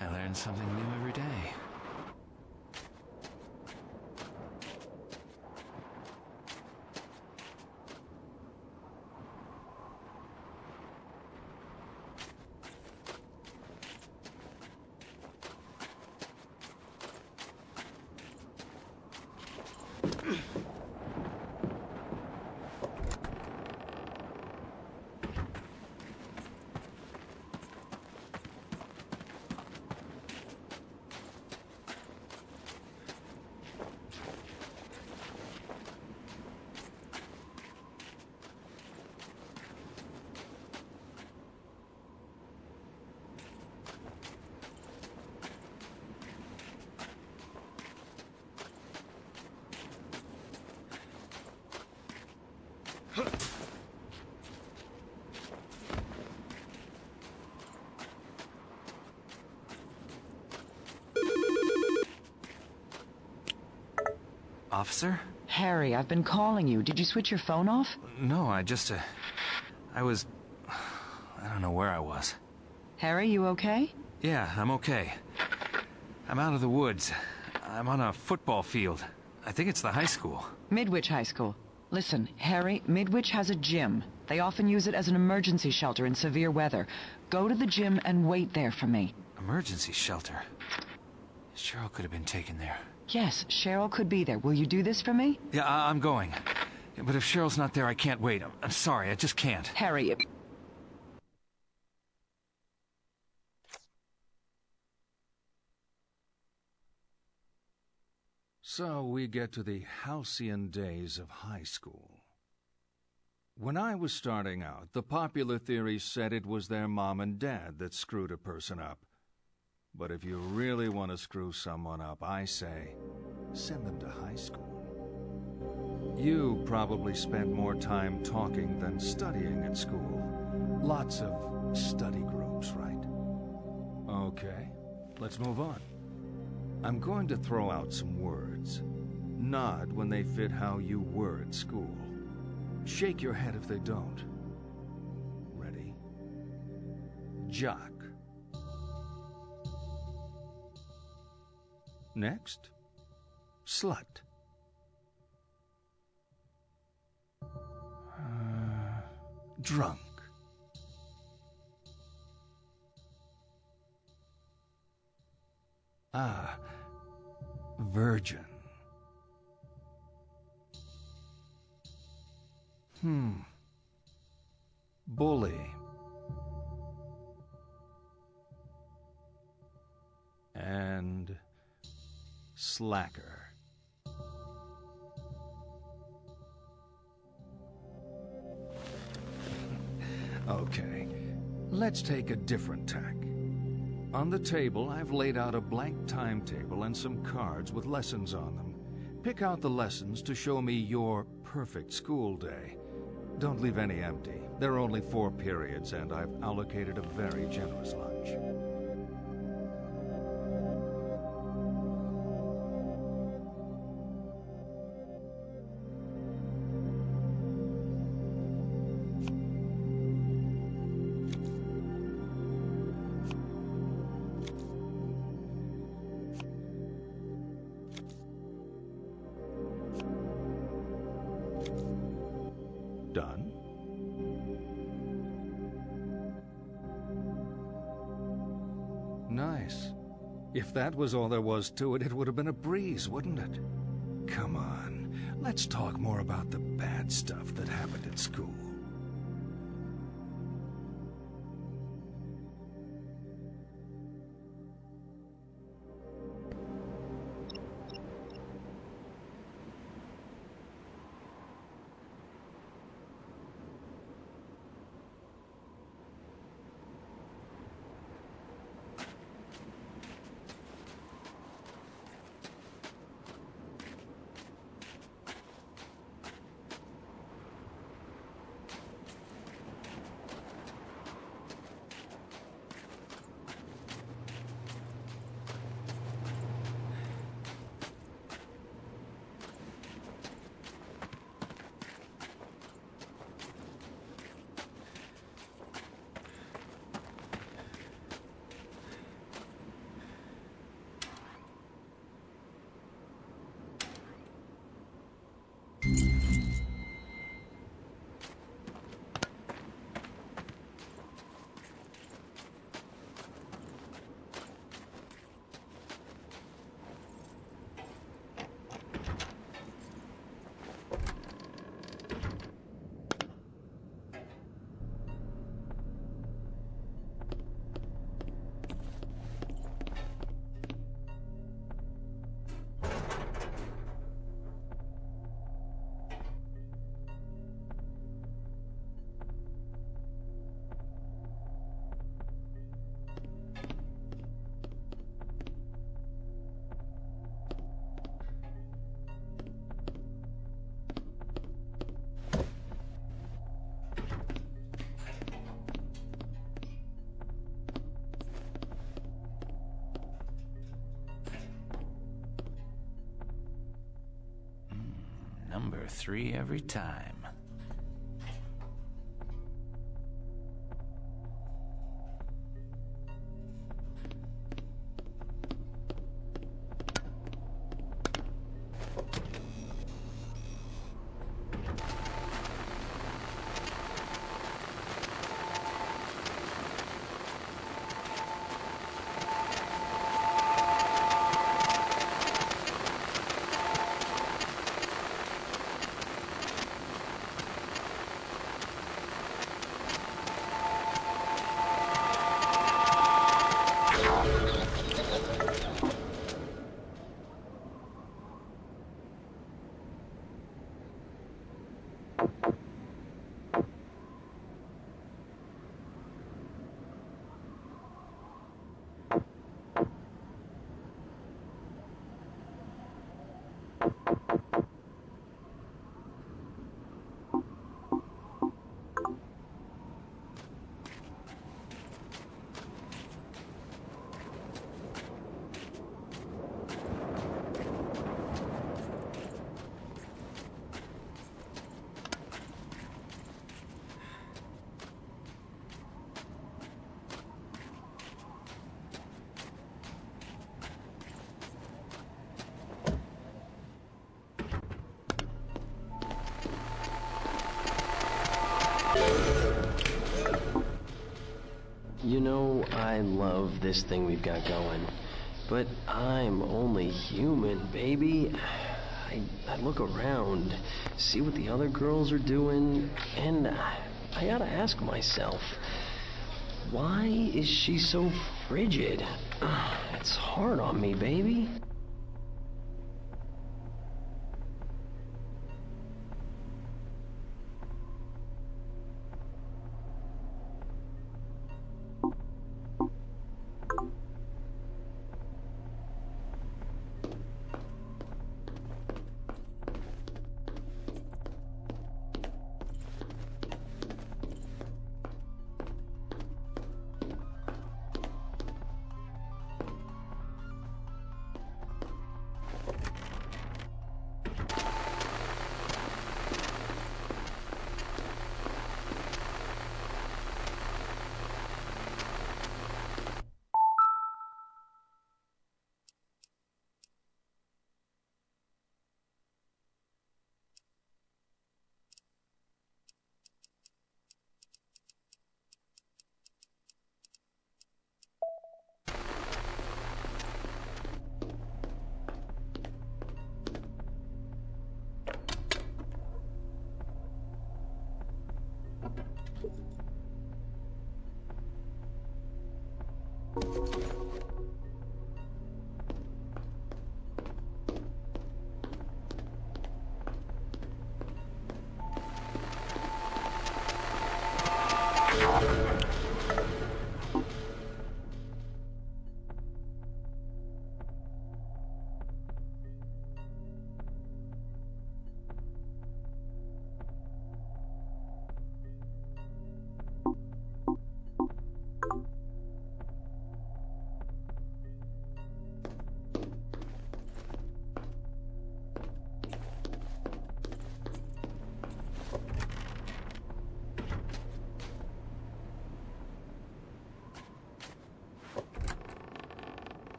I learn something new every day. Officer? Harry, I've been calling you. Did you switch your phone off? No, I was... I don't know where I was. Harry, you okay? Yeah, I'm okay. I'm out of the woods. I'm on a football field. I think it's the high school. Midwich High School. Listen, Harry, Midwich has a gym. They often use it as an emergency shelter in severe weather. Go to the gym and wait there for me. Emergency shelter? Cheryl could have been taken there. Yes, Cheryl could be there. Will you do this for me? Yeah, I'm going. But if Cheryl's not there, I can't wait. I'm sorry, I just can't. Harry... So we get to the halcyon days of high school. When I was starting out, the popular theory said it was their mom and dad that screwed a person up. But if you really want to screw someone up, I say, send them to high school. You probably spent more time talking than studying at school. Lots of study groups, right? Okay, let's move on. I'm going to throw out some words. Nod when they fit how you were at school. Shake your head if they don't. Ready? Jock. Next, slut. Drunk. Virgin. Bully. And slacker. Okay, let's take a different tack. On the table, I've laid out a blank timetable and some cards with lessons on them. Pick out the lessons to show me your perfect school day. Don't leave any empty. There are only 4 periods, and I've allocated a very generous lunch. Done? Nice. If that was all there was to it, it would have been a breeze, wouldn't it? Come on, let's talk more about the bad stuff that happened at school. Number 3 every time. You know, I love this thing we've got going, but I'm only human, baby. I look around, see what the other girls are doing, and I gotta ask myself, why is she so frigid? It's hard on me, baby.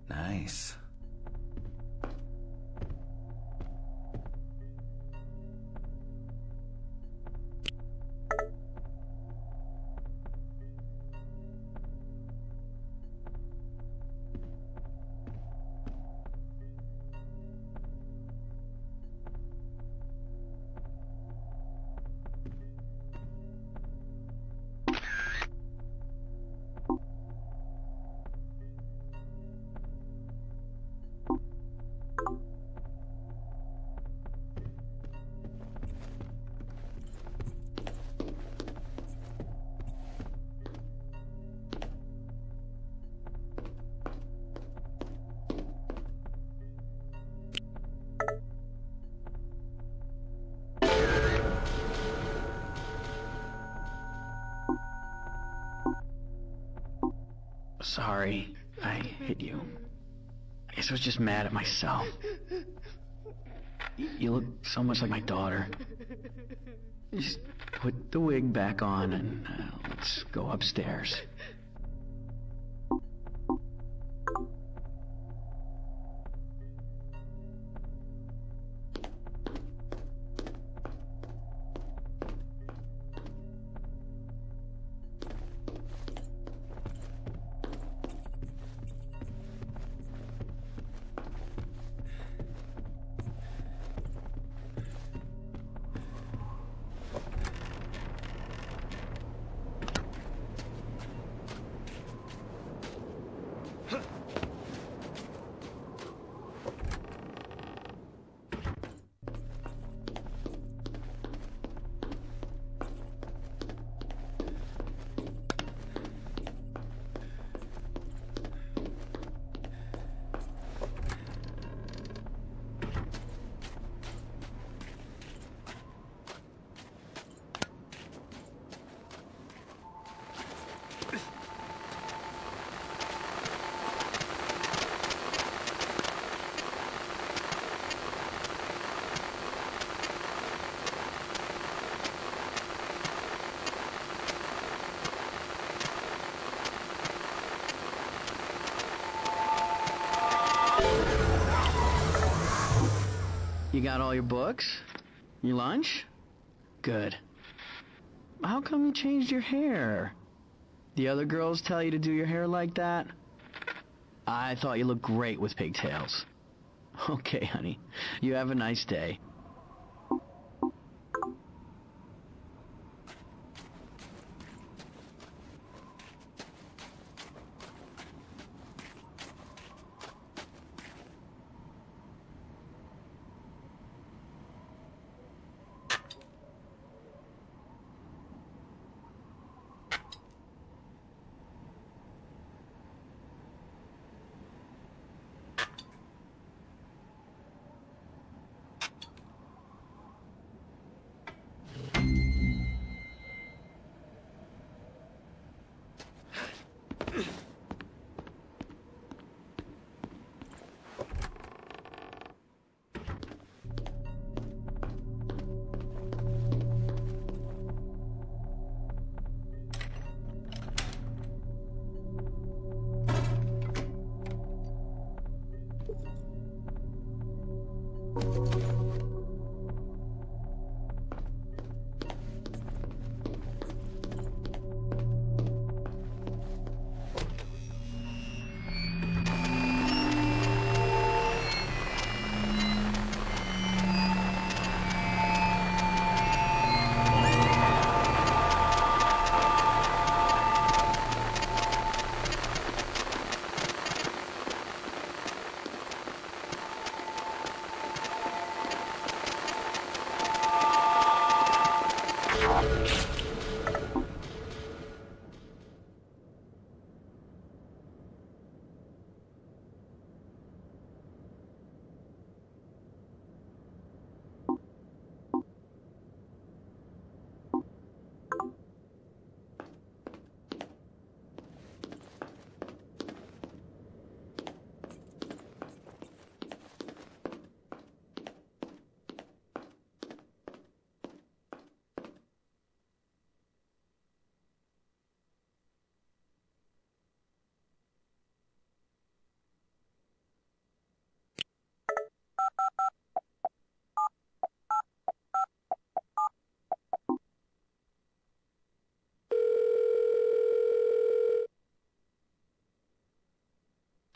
Nice. Sorry, I hit you. I guess I was just mad at myself. You look so much like my daughter. Just put the wig back on and let's go upstairs. You got all your books? Your lunch? Good. How come you changed your hair? The other girls tell you to do your hair like that? I thought you looked great with pigtails. Okay, honey. You have a nice day.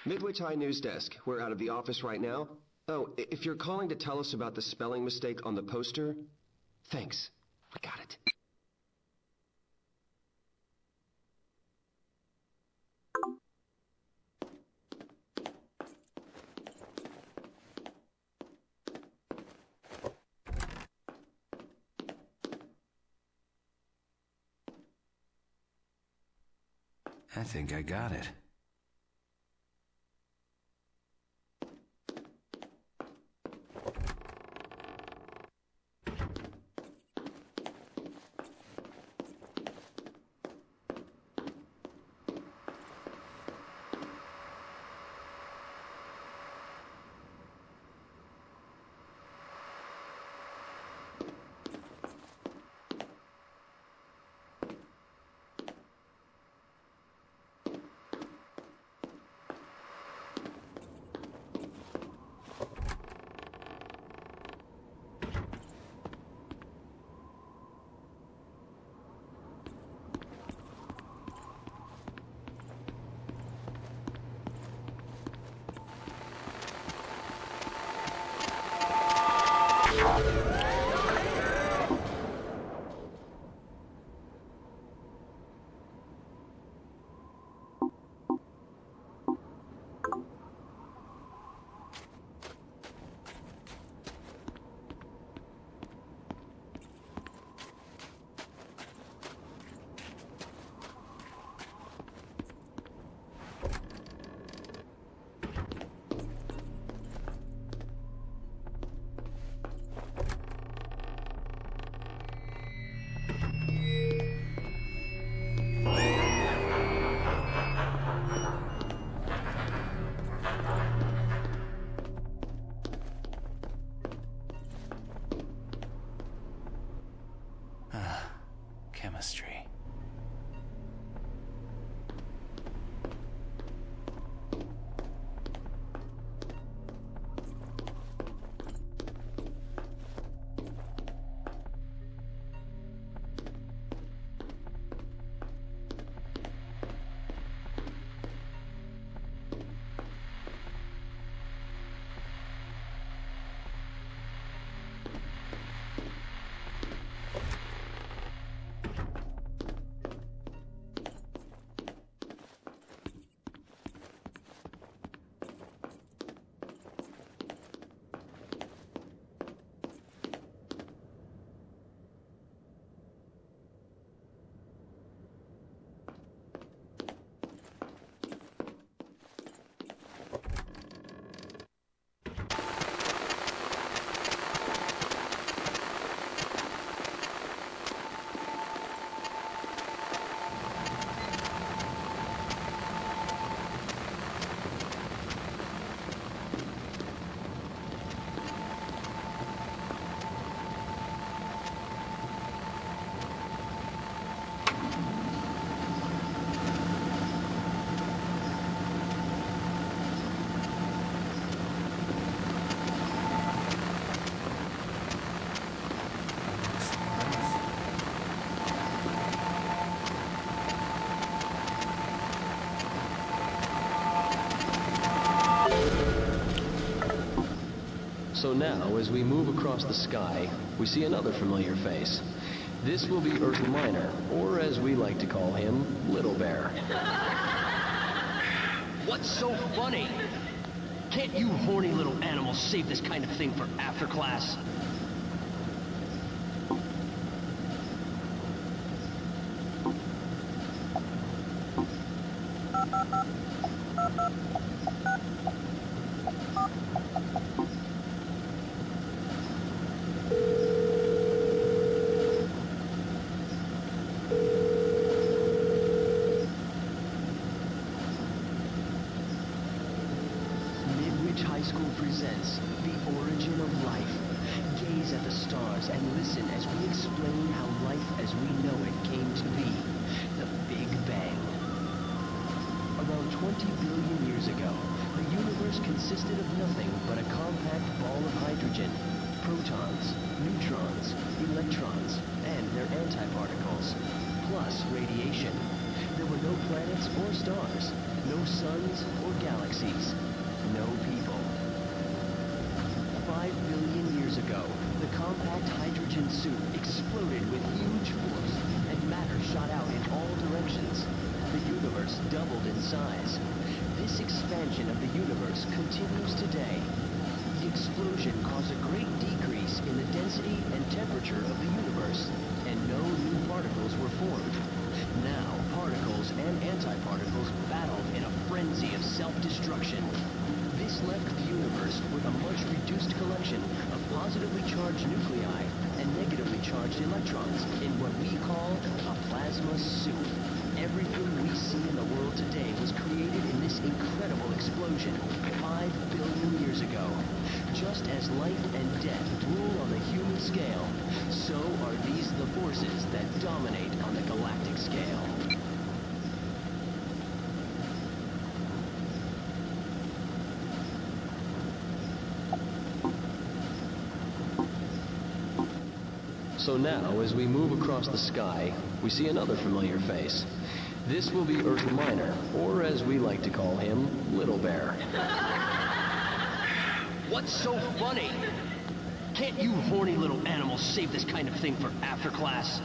Midwich High News Desk. We're out of the office right now. Oh, if you're calling to tell us about the spelling mistake on the poster, thanks. We got it. I think I got it. Chemistry. So now, as we move across the sky, we see another familiar face. This will be Earth Minor, or as we like to call him, Little Bear. What's so funny? Can't you horny little animals save this kind of thing for after class? High School presents The Origin of Life. Gaze at the stars and listen as we explain how life as we know it came to be. The Big Bang. Around 20 billion years ago, the universe consisted of nothing but a compact ball of hydrogen, protons, neutrons, electrons, and their antiparticles, plus radiation. There were no planets or stars, no suns or galaxies, no people. 5 billion years ago, the compact hydrogen soup exploded with huge force, and matter shot out in all directions. The universe doubled in size. This expansion of the universe continues today. The explosion caused a great decrease in the density and temperature of the universe, and no new particles were formed. Now, particles and antiparticles battled in a frenzy of self-destruction. This left the universe with a much reduced collection of positively charged nuclei and negatively charged electrons in what we call a plasma soup. Everything we see in the world today was created in this incredible explosion 5 billion years ago. Just as life and death rule on the human scale, so are these the forces that dominate on the galactic scale. So now, as we move across the sky, we see another familiar face. This will be Earth Minor, or as we like to call him, Little Bear. What's so funny? Can't you horny little animals save this kind of thing for after class?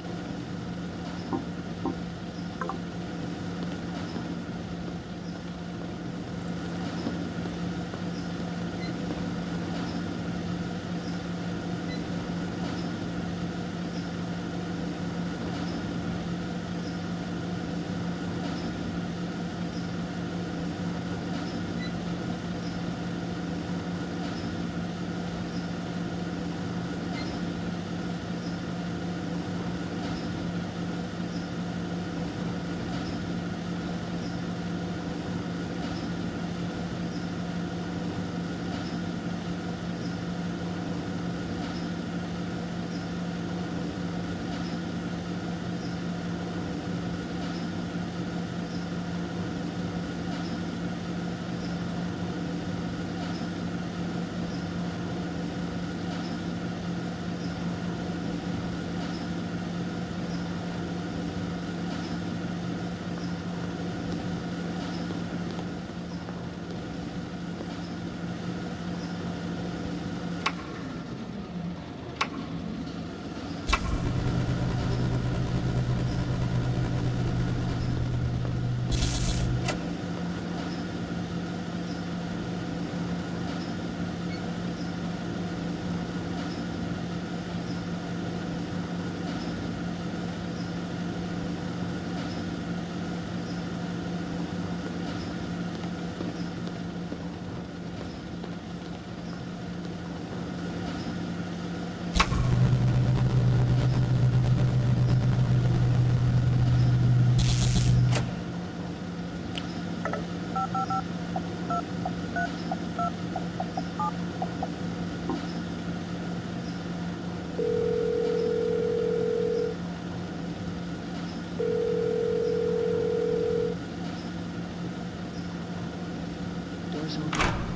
Doors open.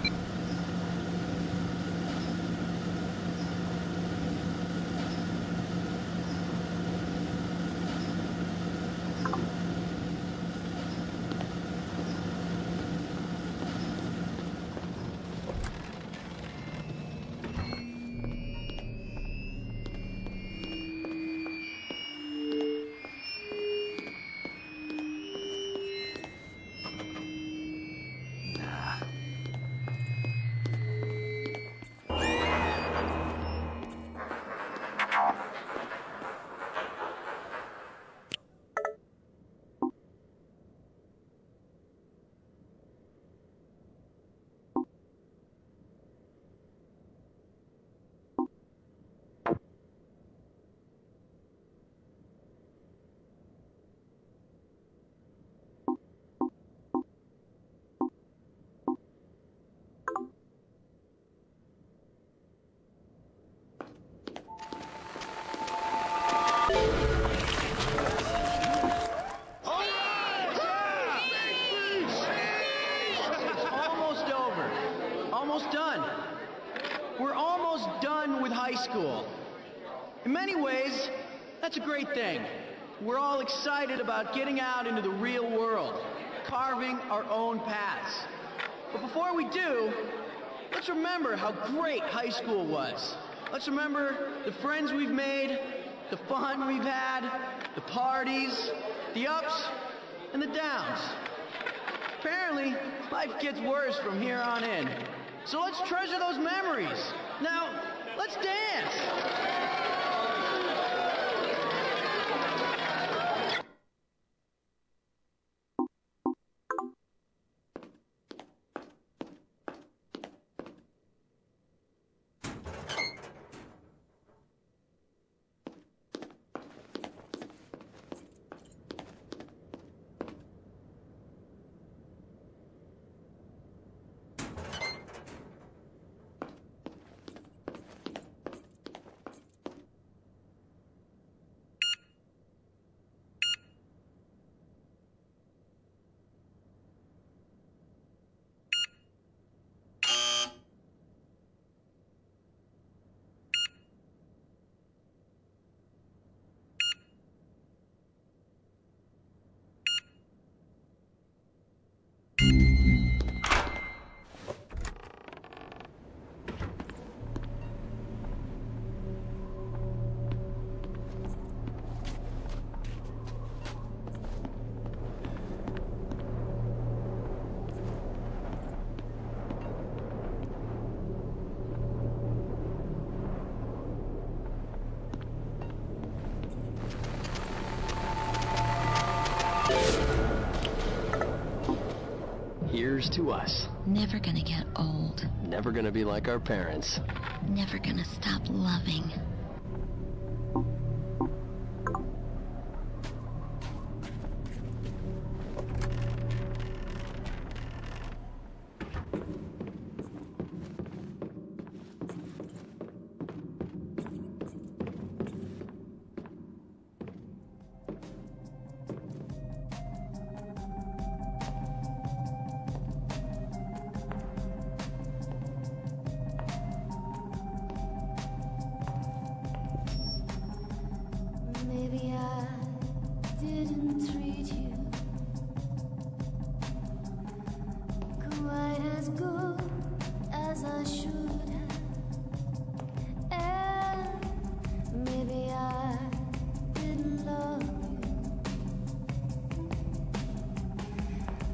Almost over. Almost done. We're almost done with high school. In many ways, that's a great thing. We're all excited about getting out into the real world, carving our own paths. But before we do, let's remember how great high school was. Let's remember the friends we've made, the fun we've had, the parties, the ups and the downs. Apparently, life gets worse from here on in. So let's treasure those memories. Now, let's dance! years to us. Never gonna get old. Never gonna be like our parents. Never gonna stop loving. Maybe I didn't treat you quite as good as I should have. And maybe I didn't love you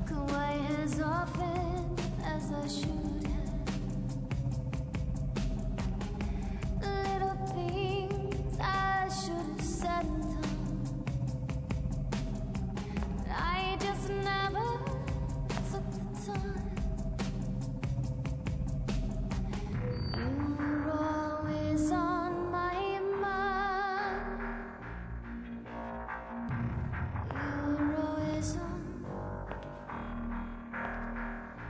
quite as often as I should have. Little things I should have said and done, but I just never took the time. You were always on my mind. You were always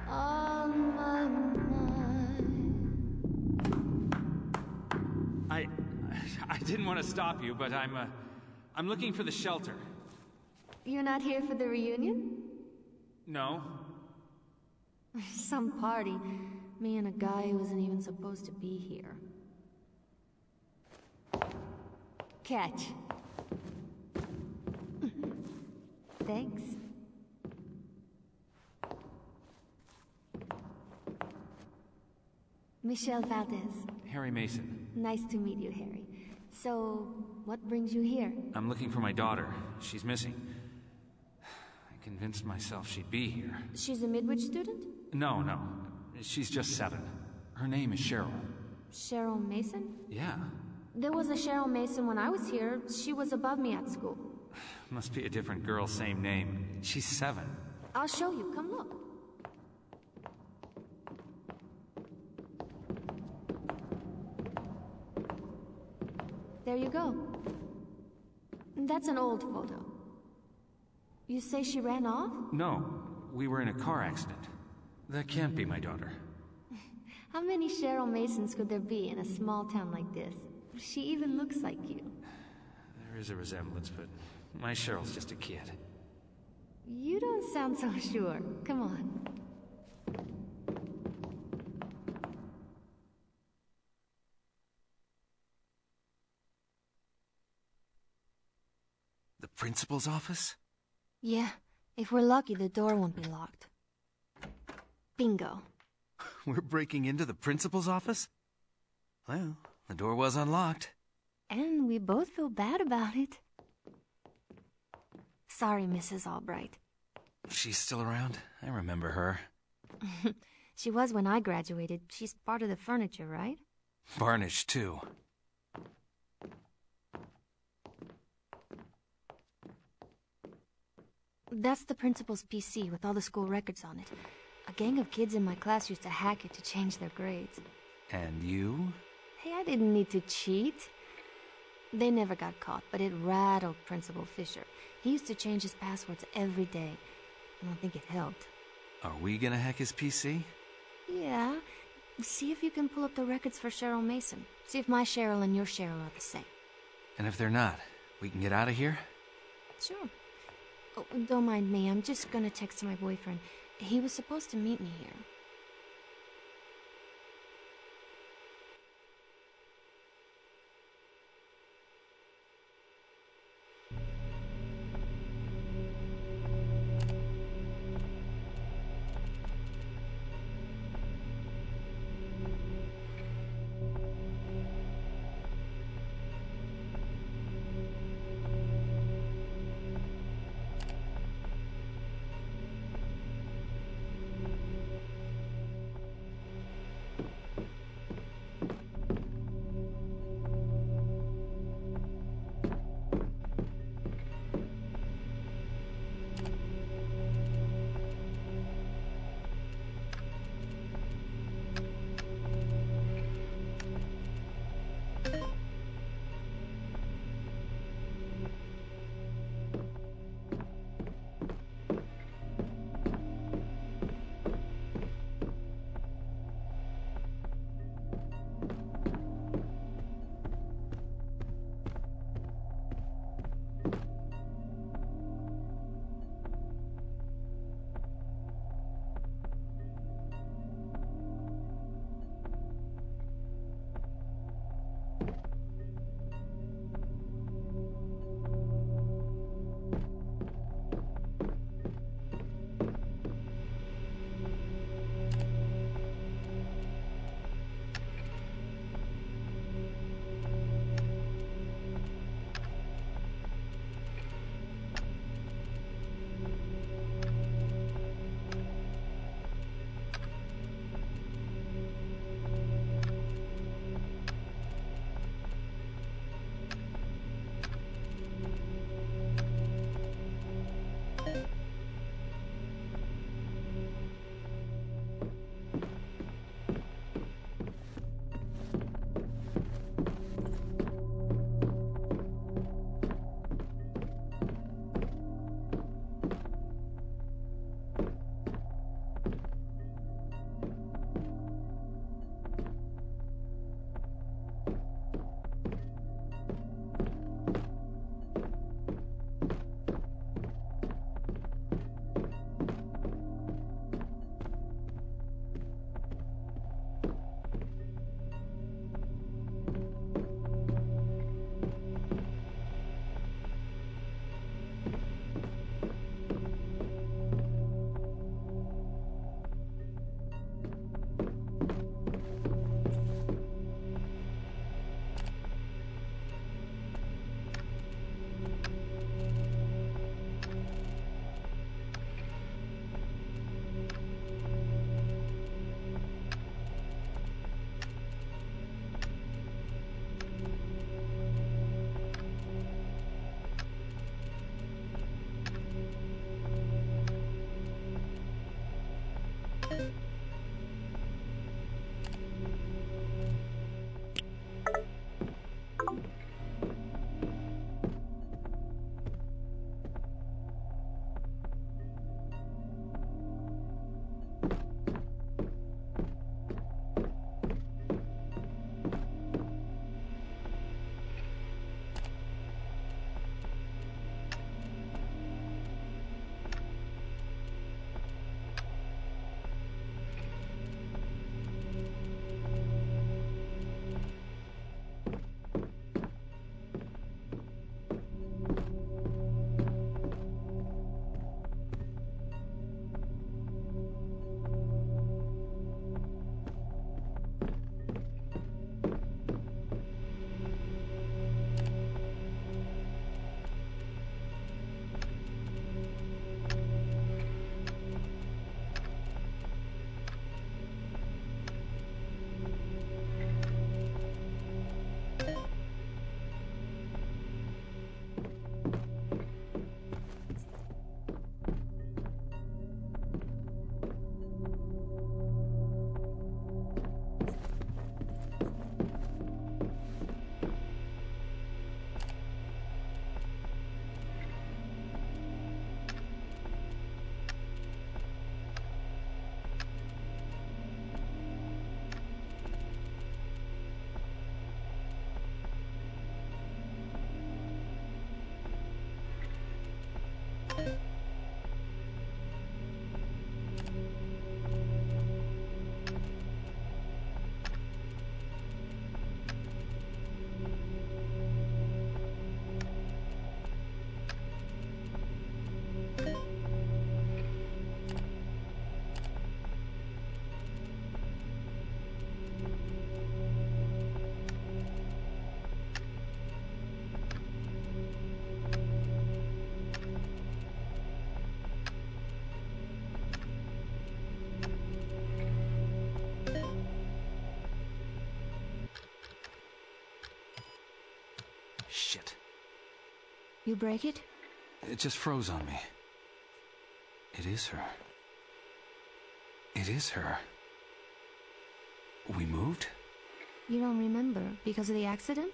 on my mind. I didn't want to stop you, but I'm looking for the shelter. You're not here for the reunion? No? Some party. Me and a guy who wasn't even supposed to be here. Catch. Thanks. Michelle Valdez. Harry Mason. Nice to meet you, Harry. So, what brings you here? I'm looking for my daughter. She's missing. I convinced myself she'd be here. She's a Midwich student? No. She's just 7. Her name is Cheryl. Cheryl Mason? Yeah. There was a Cheryl Mason when I was here. She was above me at school. Must be a different girl, same name. She's 7. I'll show you. Come look. There you go. That's an old photo. You say she ran off? No, we were in a car accident. That can't be my daughter. How many Cheryl Masons could there be in a small town like this? She even looks like you. There is a resemblance, but my Cheryl's just a kid. You don't sound so sure. Come on. The principal's office? Yeah, if we're lucky, the door won't be locked. Bingo. We're breaking into the principal's office? Well, the door was unlocked. And we both feel bad about it. Sorry, Mrs. Albright. She's still around? I remember her. She was when I graduated. She's part of the furniture, right? Varnish, too. That's the principal's PC with all the school records on it. A gang of kids in my class used to hack it to change their grades. And you? Hey, I didn't need to cheat. They never got caught, but it rattled Principal Fisher. He used to change his passwords every day. I don't think it helped. Are we gonna hack his PC? Yeah. See if you can pull up the records for Cheryl Mason. See if my Cheryl and your Cheryl are the same. And if they're not, we can get out of here? Sure. Oh, don't mind me. I'm just gonna text my boyfriend. He was supposed to meet me here. Shit. You break it? It just froze on me. It is her. It is her. We moved? You don't remember because of the accident?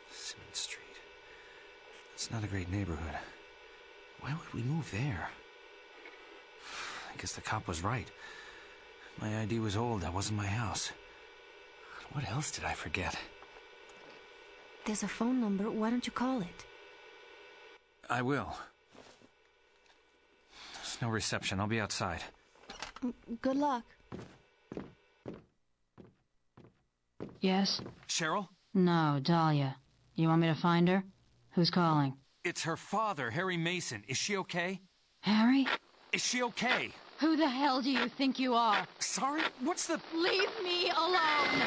Simmons Street. It's not a great neighborhood. Why would we move there? I guess the cop was right. My ID was old. That wasn't my house. What else did I forget? There's a phone number. Why don't you call it? I will. There's no reception. I'll be outside. Good luck. Yes? Cheryl? No, Dahlia. You want me to find her? Who's calling? It's her father, Harry Mason. Is she okay? Harry? Is she okay? Who the hell do you think you are? Sorry? What's the... Leave me alone!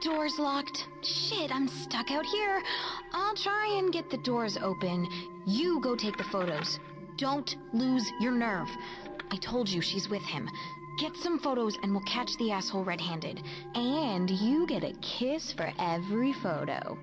Door's locked. Shit, I'm stuck out here. I'll try and get the doors open. You go take the photos. Don't lose your nerve. I told you she's with him. Get some photos and we'll catch the asshole red-handed. And you get a kiss for every photo.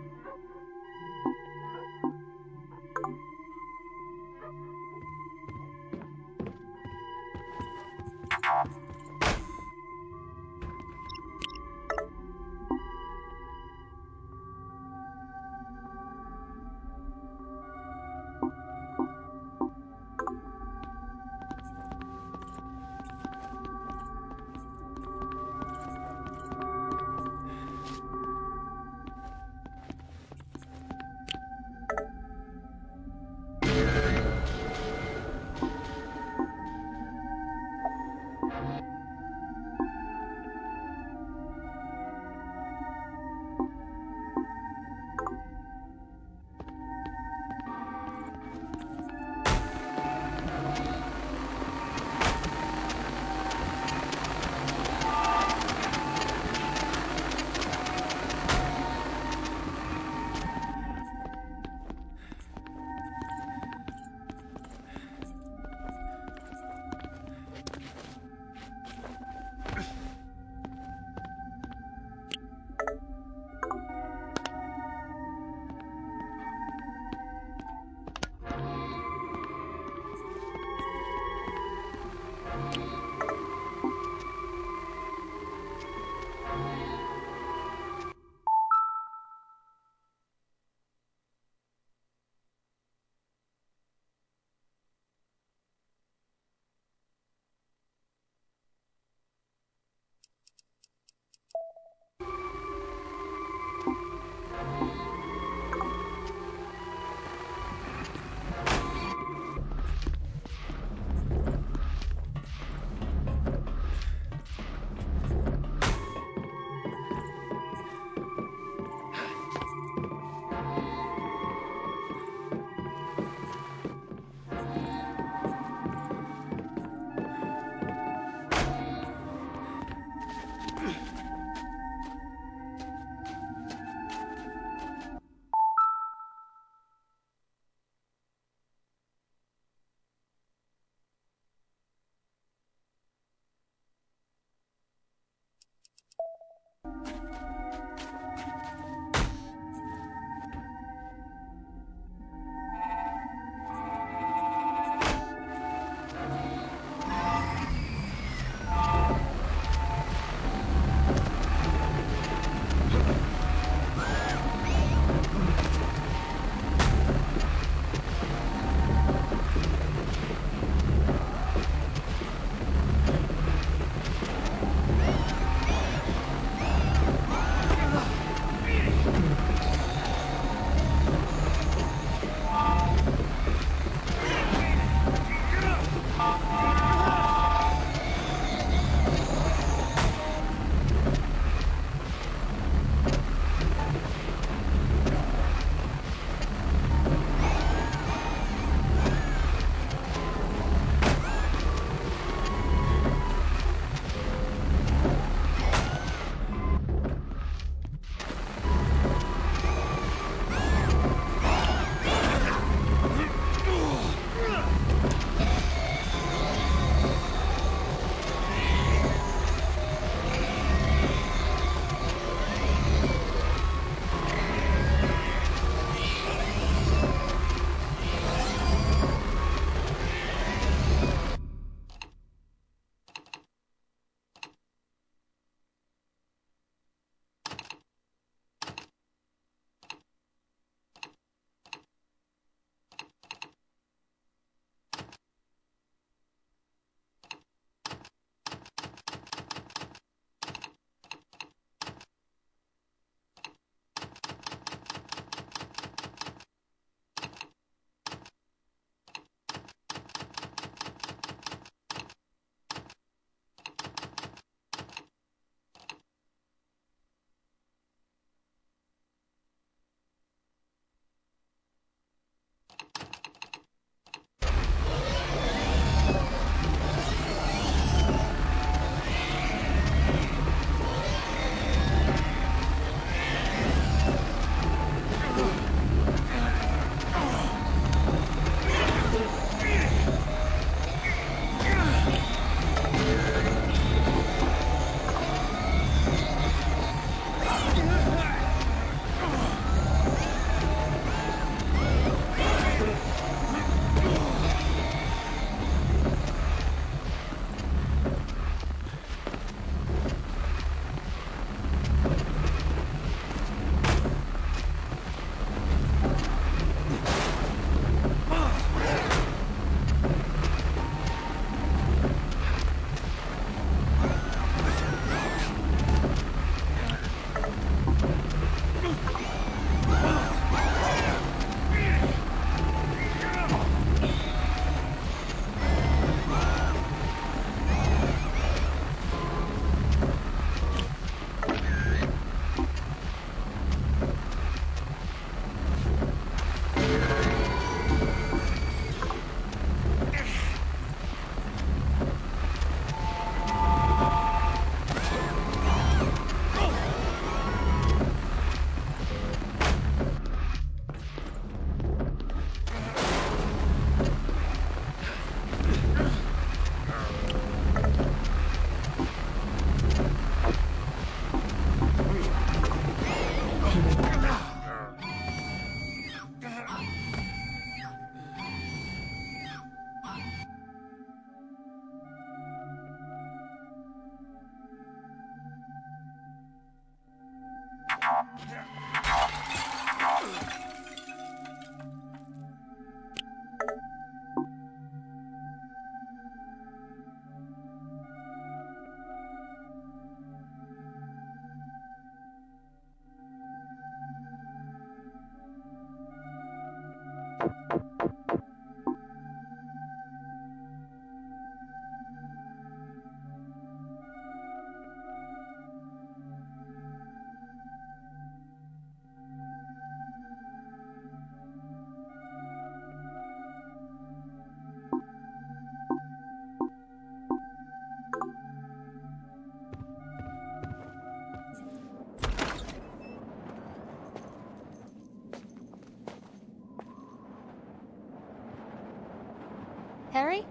Harry?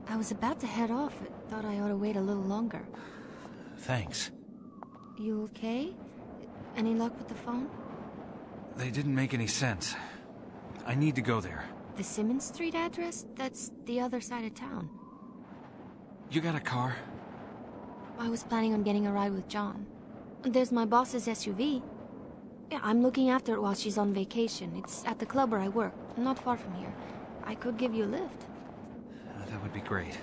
I was about to head off. I thought I ought to wait a little longer. Thanks. You okay? Any luck with the phone? They didn't make any sense. I need to go there. The Simmons Street address? That's the other side of town. You got a car? I was planning on getting a ride with John. There's my boss's SUV. Yeah, I'm looking after it while she's on vacation. It's at the club where I work, not far from here. I could give you a lift. That would be great.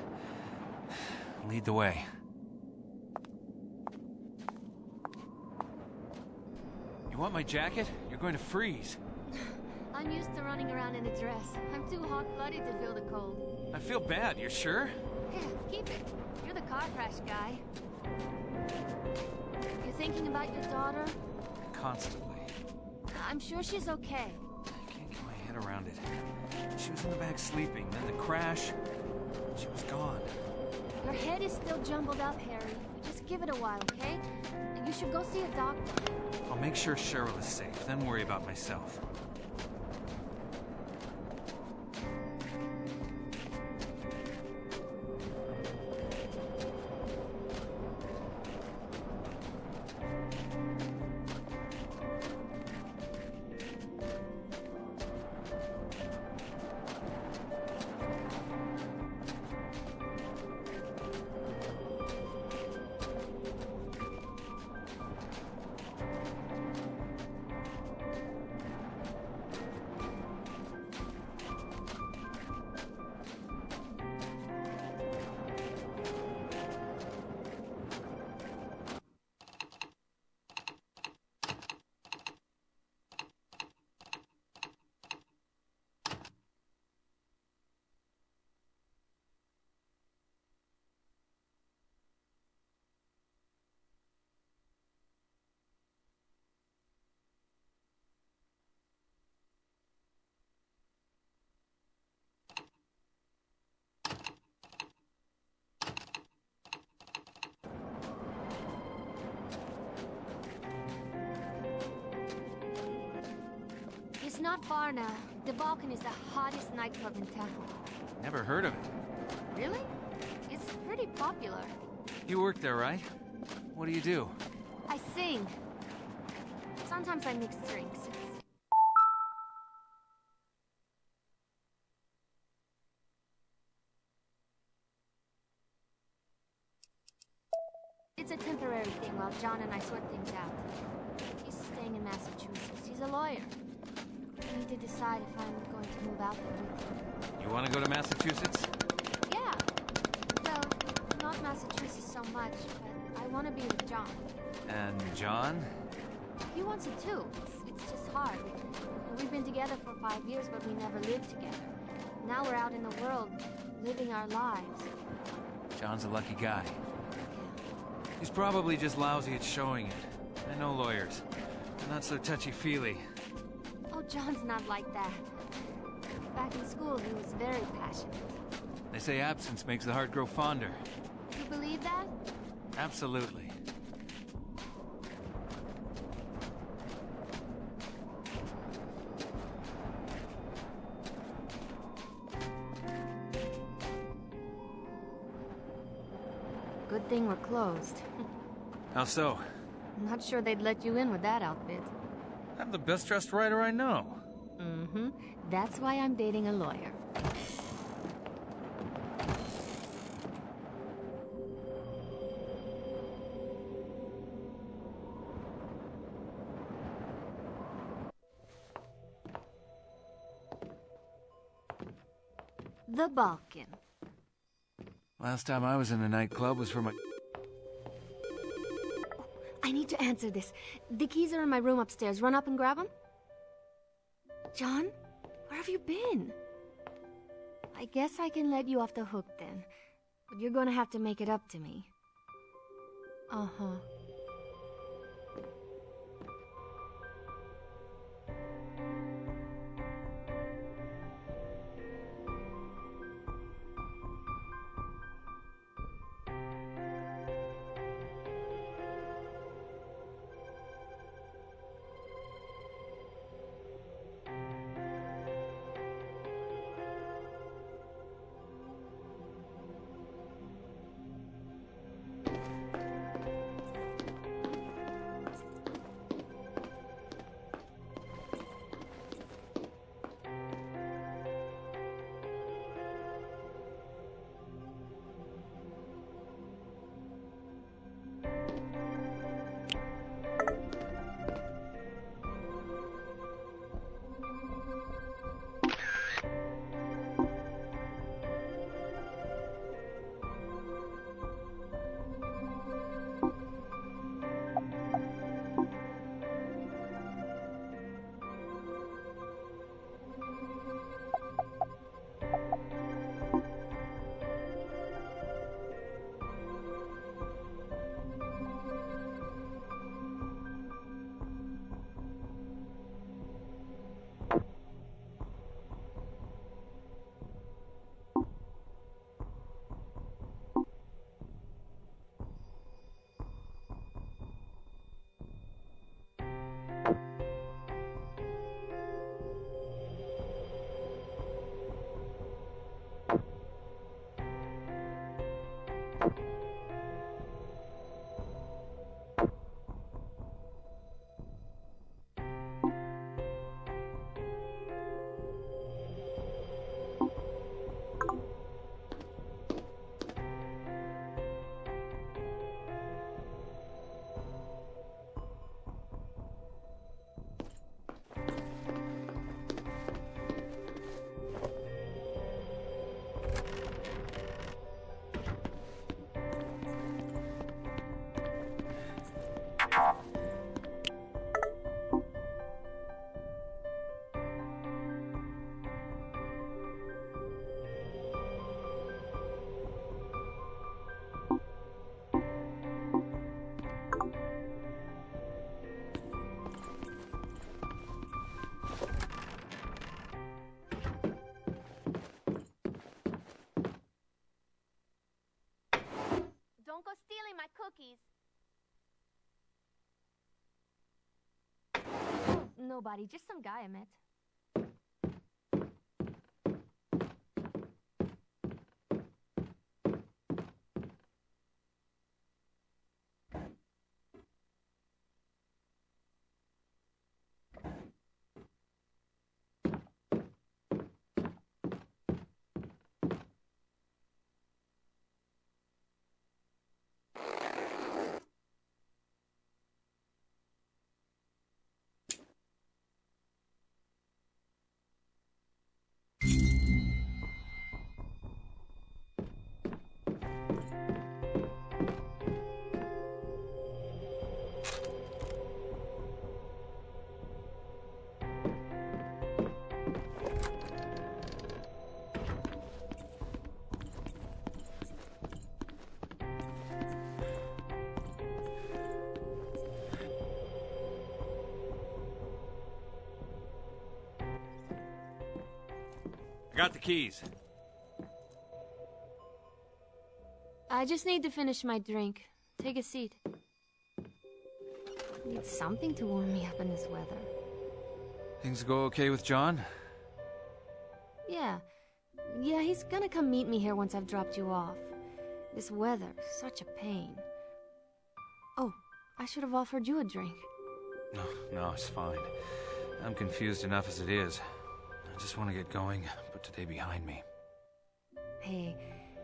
Lead the way. You want my jacket? You're going to freeze. I'm used to running around in a dress. I'm too hot-blooded to feel the cold. I feel bad, you're sure? Here, keep it. You're the car crash guy. You thinking about your daughter? Constantly. I'm sure she's okay. I can't get my head around it. She was in the back sleeping, then the crash. She was gone. Your head is still jumbled up, Harry. Just give it a while, okay? You should go see a doctor. I'll make sure Cheryl is safe, then worry about myself. It's not far now. The Balkan is the hottest nightclub in town. Never heard of it. Really? It's pretty popular. You work there, right? What do you do? I sing. Sometimes I mix drinks. It's a temporary thing while John and I sort things out. He's staying in Massachusetts. He's a lawyer. I need to decide if I'm going to move out there with him. You want to go to Massachusetts? Yeah. Well, not Massachusetts so much, but I want to be with John. And John? He wants it too. It's just hard. We've been together for 5 years, but we never lived together. Now we're out in the world, living our lives. John's a lucky guy. He's probably just lousy at showing it. I know lawyers. They're not so touchy-feely. Oh, John's not like that. Back in school, he was very passionate. They say absence makes the heart grow fonder. You believe that? Absolutely. Good thing we're closed. How so? I'm not sure they'd let you in with that outfit. I'm the best-dressed writer I know. Mm-hmm. That's why I'm dating a lawyer. The Balkan. Last time I was in a nightclub was for my... I need to answer this. The keys are in my room upstairs. Run up and grab them? John? Where have you been? I guess I can let you off the hook then. But you're gonna have to make it up to me. Uh-huh. Don't go stealing my cookies. Oh, nobody, just some guy I met. Got the keys. I just need to finish my drink. Take a seat. Need something to warm me up in this weather. Things go okay with John? Yeah. Yeah, he's gonna come meet me here once I've dropped you off. This weather, such a pain. Oh, I should have offered you a drink. No, it's fine. I'm confused enough as it is. I just want to get going, put today behind me. Hey,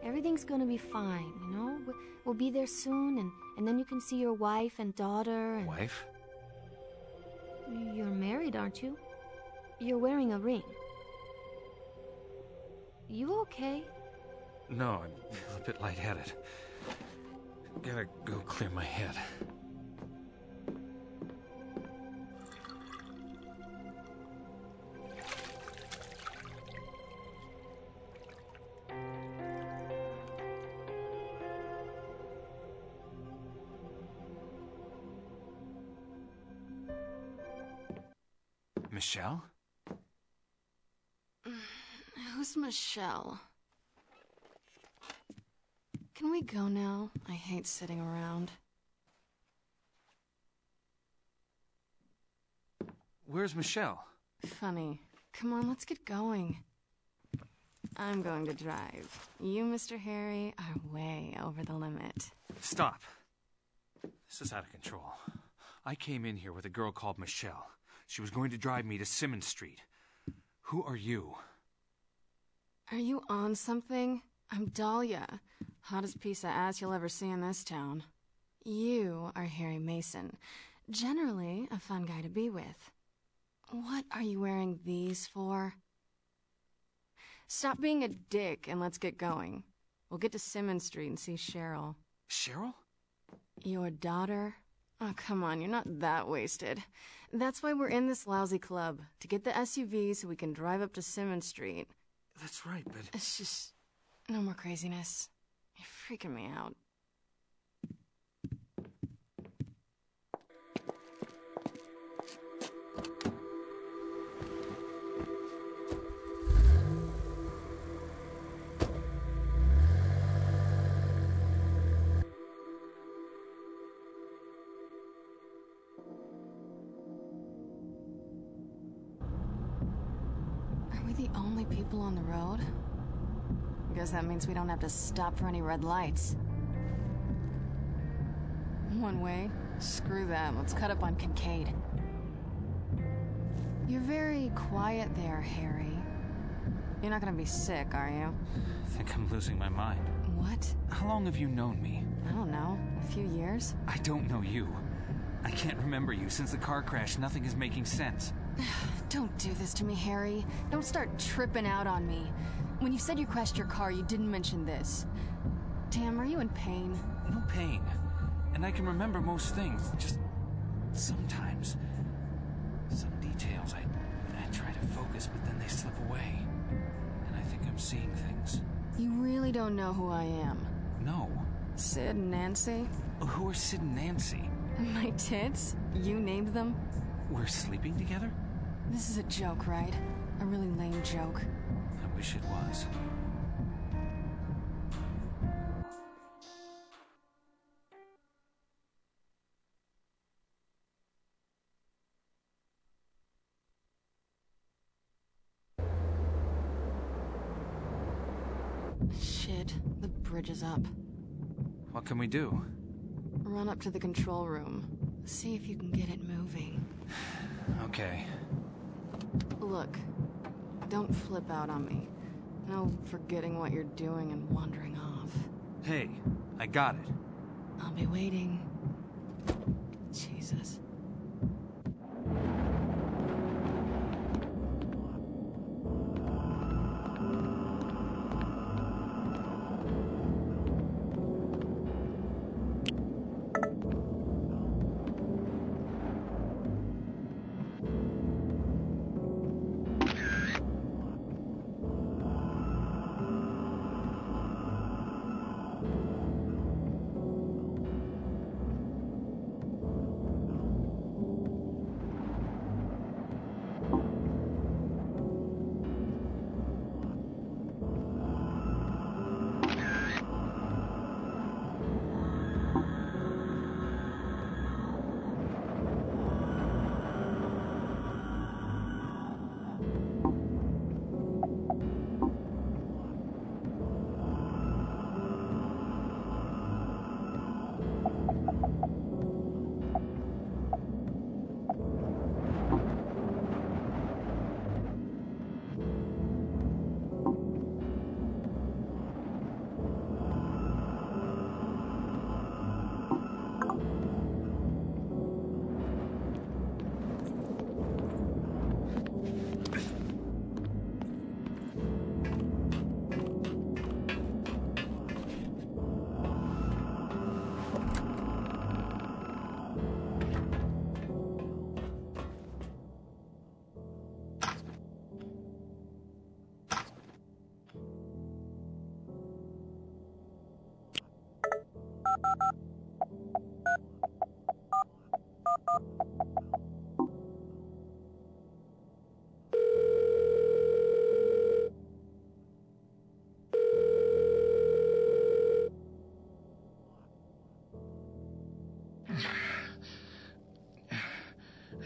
everything's gonna be fine, you know? We'll be there soon, and then you can see your wife and daughter and... Wife? You're married, aren't you? You're wearing a ring. You okay? No, I'm a bit lightheaded. Gotta go clear my head. Michelle? Who's Michelle? Can we go now? I hate sitting around. Where's Michelle? Funny. Come on, let's get going. I'm going to drive. You, Mr. Harry, are way over the limit. Stop. This is out of control. I came in here with a girl called Michelle. She was going to drive me to Simmons Street. Who are you? Are you on something? I'm Dahlia. Hottest piece of ass you'll ever see in this town. You are Harry Mason. Generally, a fun guy to be with. What are you wearing these for? Stop being a dick and let's get going. We'll get to Simmons Street and see Cheryl. Cheryl? Your daughter? Oh, come on, you're not that wasted. That's why we're in this lousy club, to get the SUV so we can drive up to Simmons Street. That's right, but... It's just... no more craziness. You're freaking me out. The only people on the road? Guess that means we don't have to stop for any red lights. One way? Screw that. Let's cut up on Kincaid. You're very quiet there, Harry. You're not gonna be sick, are you? I think I'm losing my mind. What? How long have you known me? I don't know. A few years? I don't know you. I can't remember you. Since the car crash, nothing is making sense. Don't do this to me, Harry. Don't start tripping out on me. When you said you crashed your car, you didn't mention this. Damn, are you in pain? No pain. And I can remember most things, just sometimes. Some details, I try to focus, but then they slip away. And I think I'm seeing things. You really don't know who I am? No. Sid and Nancy? Who are Sid and Nancy? My tits? You named them? We're sleeping together? This is a joke, right? A really lame joke. I wish it was. Shit, the bridge is up. What can we do? Run up to the control room. See if you can get it moving. Okay. Look, don't flip out on me. No forgetting what you're doing and wandering off. Hey, I got it. I'll be waiting. Jesus.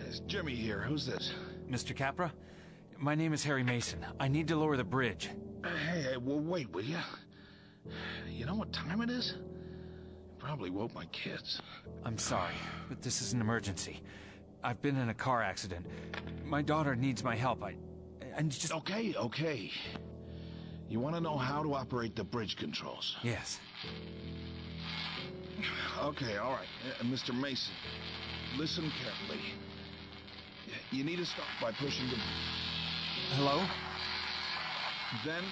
It's Jimmy here. Who's this? Mr. Capra? My name is Harry Mason. I need to lower the bridge. Hey, well, wait, will you? You know what time it is? You probably woke my kids. I'm sorry, but this is an emergency. I've been in a car accident. My daughter needs my help. I just... Okay. You want to know how to operate the bridge controls? Yes. Okay, all right. Mr. Mason, listen carefully. You need to start by pushing the... Hello? Then...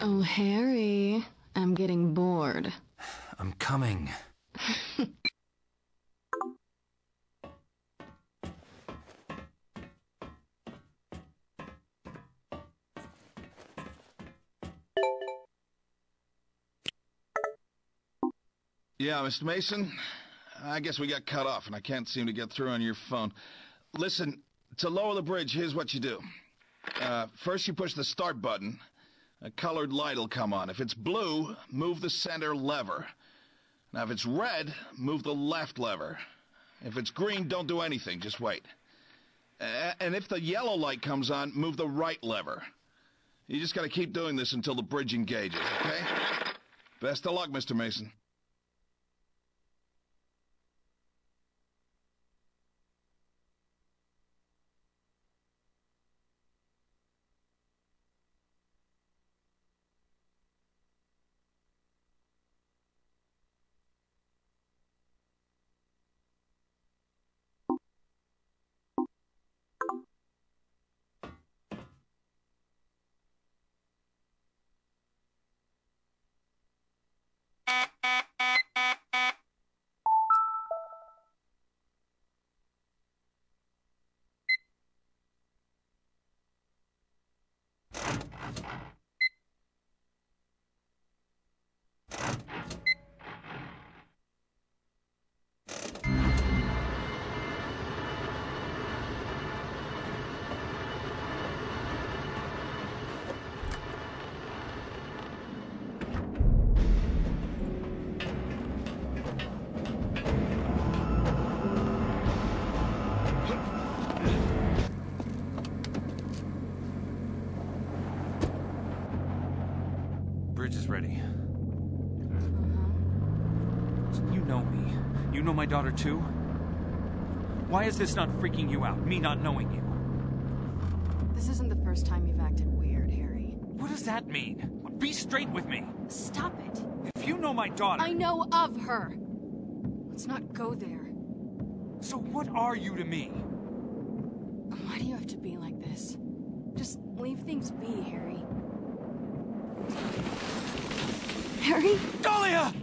Oh, Harry, I'm getting bored. I'm coming. Yeah, Mr. Mason? I guess we got cut off and I can't seem to get through on your phone. Listen, to lower the bridge, here's what you do. First you push the start button. A colored light will come on. If it's blue, move the center lever. Now, if it's red, move the left lever. If it's green, don't do anything. Just wait. And if the yellow light comes on, move the right lever. You just got to keep doing this until the bridge engages, okay? Best of luck, Mr. Mason. Bridge is ready. You know me. You know my daughter too? Why is this not freaking you out, me not knowing you? This isn't the first time you've acted weird, Harry. What does that mean? Be straight with me. Stop it. If you know my daughter... I know of her. Let's not go there. So what are you to me? Why do you have to be like this? Just leave things be, Harry. Harry? Dahlia!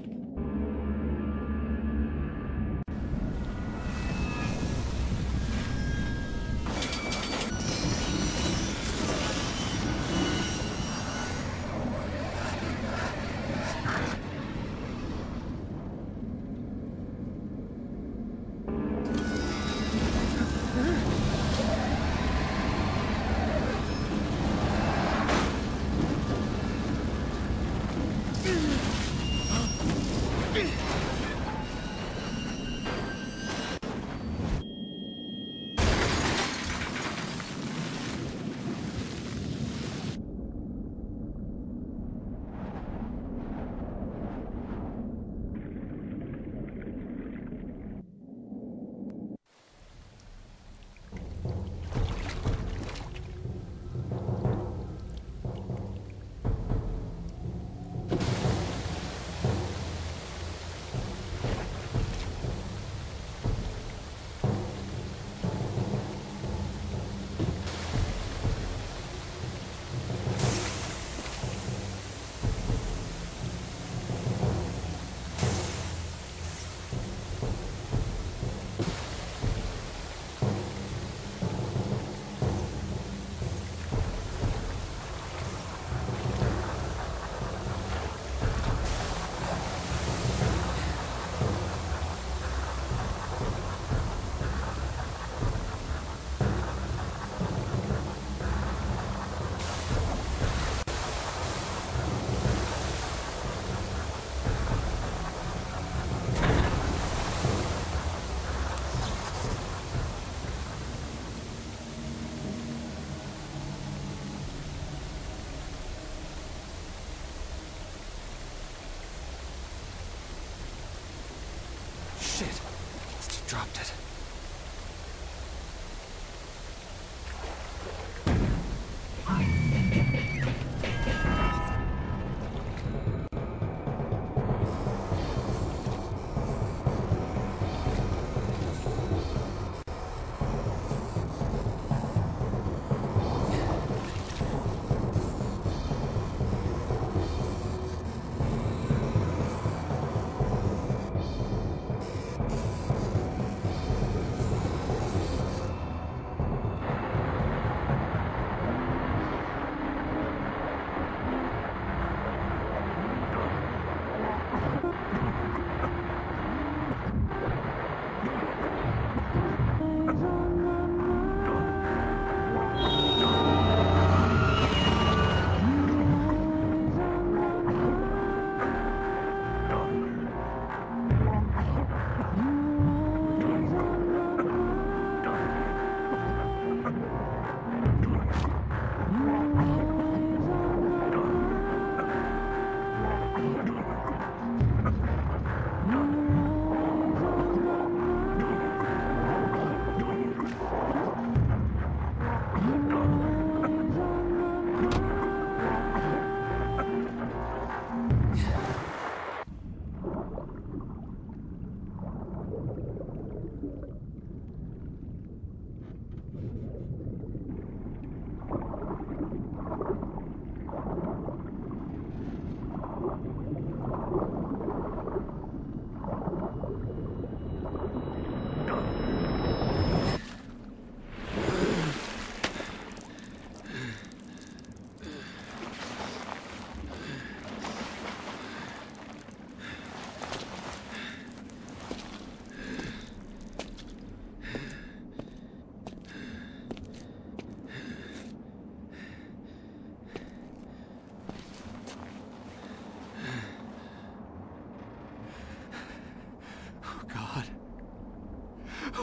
Shit. Must have dropped it.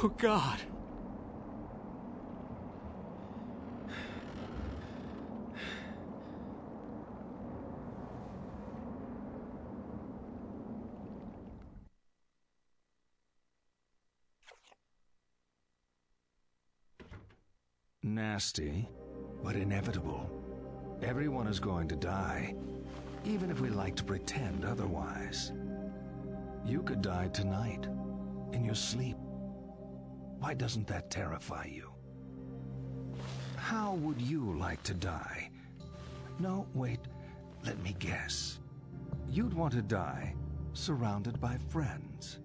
Oh, God. Nasty, but inevitable. Everyone is going to die, even if we like to pretend otherwise. You could die tonight, in your sleep. Why doesn't that terrify you? How would you like to die? No, wait, let me guess. You'd want to die surrounded by friends.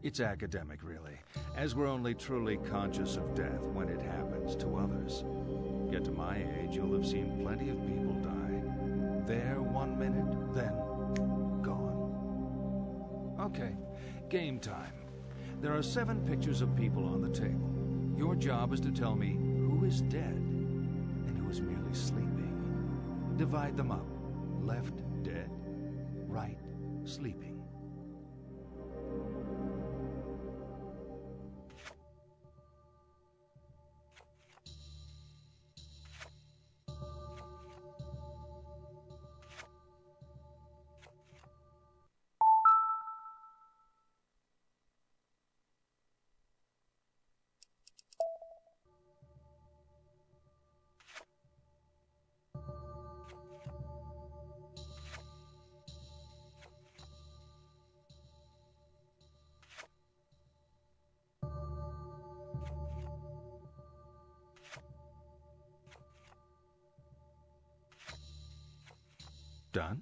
It's academic, really, as we're only truly conscious of death when it happens to others. Get to my age, you'll have seen plenty of people die. There 1 minute, then gone. Okay, game time. There are 7 pictures of people on the table. Your job is to tell me who is dead and who is merely sleeping. Divide them up. Left, dead. Right, sleeping. Done?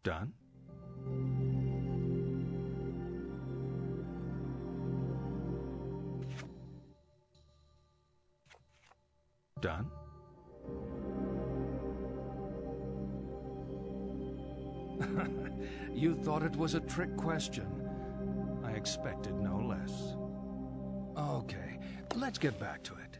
Done? Done? You thought it was a trick question. I expected no less. Okay, let's get back to it.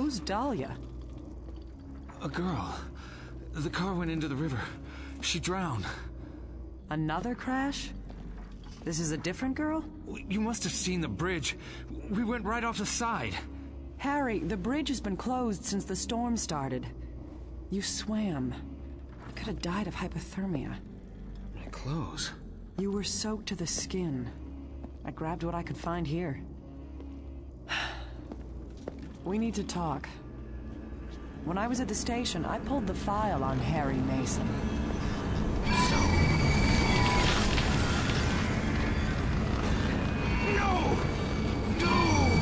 Who's Dahlia? A girl. The car went into the river. She drowned. Another crash? This is a different girl? You must have seen the bridge. We went right off the side. Harry, the bridge has been closed since the storm started. You swam. You could have died of hypothermia. My clothes. You were soaked to the skin. I grabbed what I could find here. We need to talk. When I was at the station, I pulled the file on Harry Mason. No! No!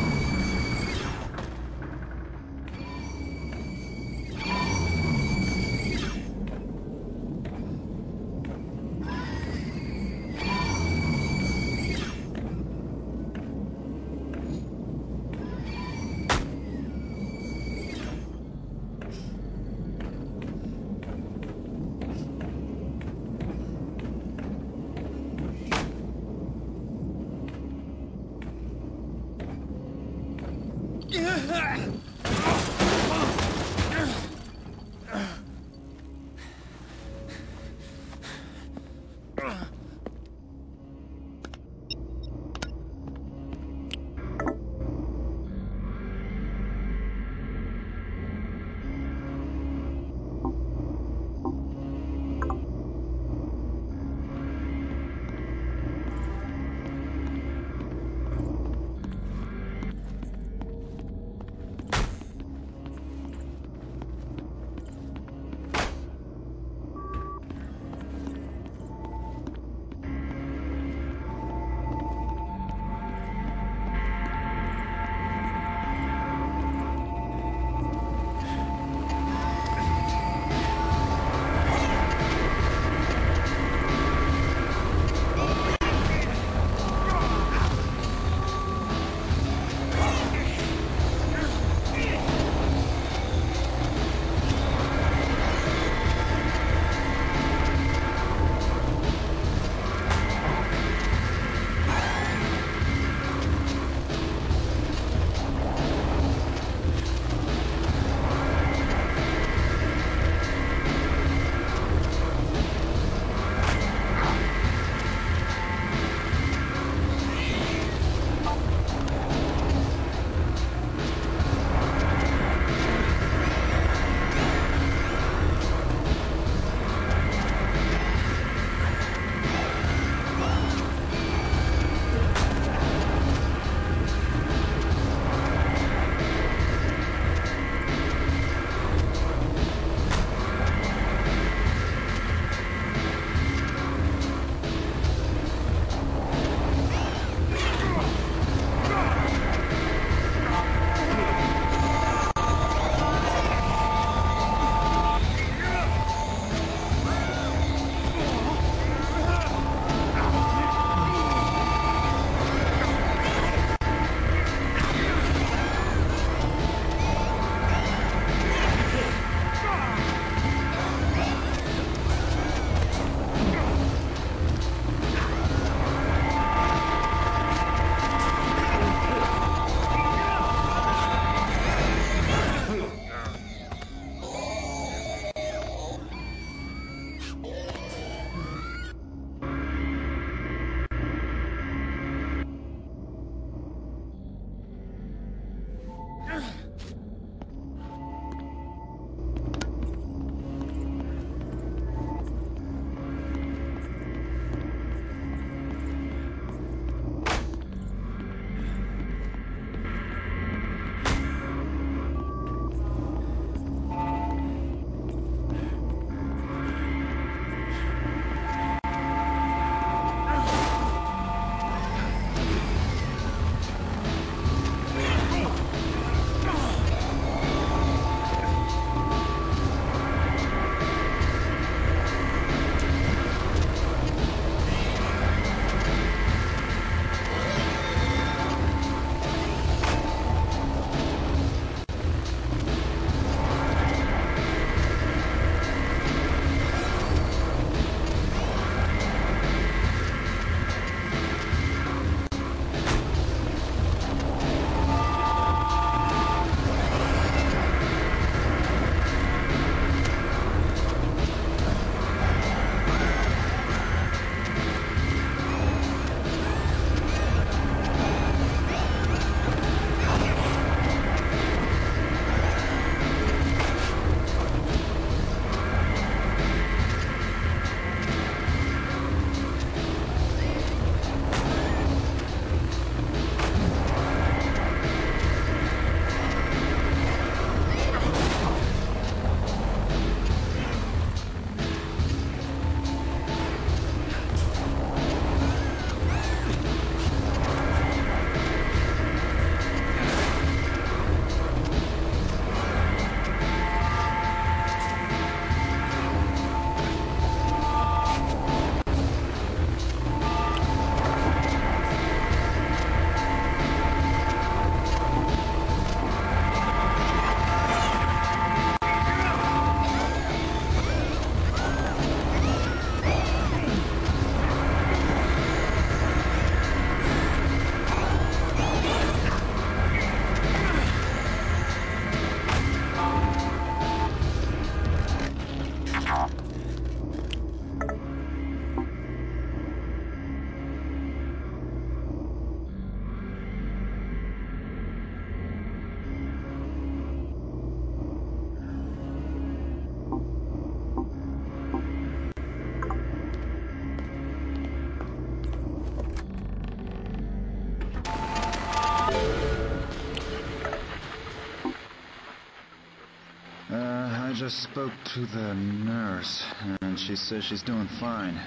just spoke to the nurse, and she says she's doing fine.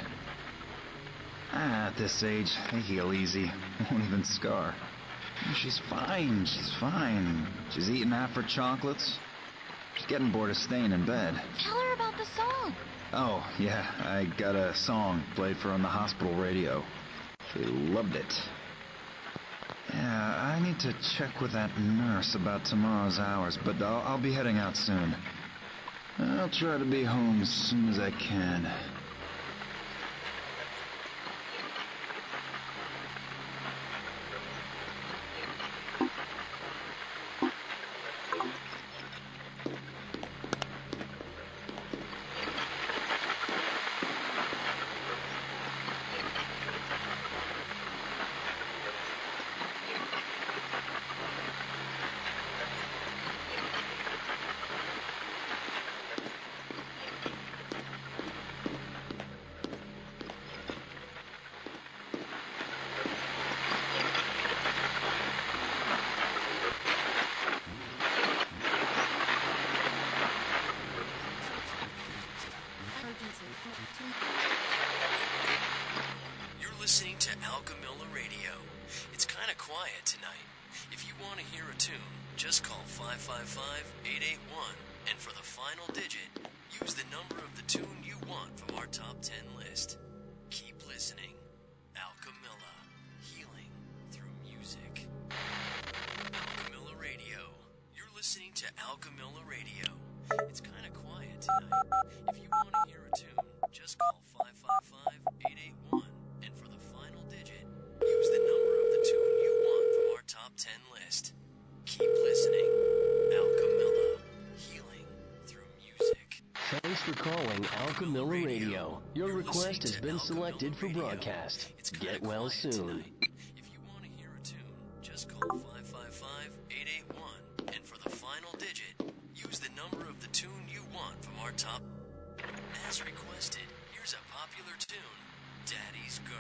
At this age, they heal easy. Won't even scar. She's fine, she's fine. She's eating half her chocolates. She's getting bored of staying in bed. Tell her about the song. Oh, yeah, I got a song played for her on the hospital radio. She loved it. Yeah, I need to check with that nurse about tomorrow's hours, but I'll be heading out soon. I'll try to be home as soon as I can. You're listening to Alchemilla Radio. It's kind of quiet tonight. If you want to hear a tune, just call 555-881, and for the final digit, use the number of the tune you want from our top 10 list. Keep listening. Alchemilla, healing through music. Alchemilla Radio. You're listening to Alchemilla Radio. It's kind of quiet tonight. If you want to hear a tune, just call 555-881, and for the final digit, use the number of the tune you want from our top 10 list. Keep listening. Alchemilla, healing through music. Thanks for calling Alchemilla Radio. Your request has been selected for broadcast. Get well soon. If you want to hear a tune, just call 555-881, and for the final digit, use the number of the tune you want from our top. As requested, here's a popular tune, Daddy's Girl.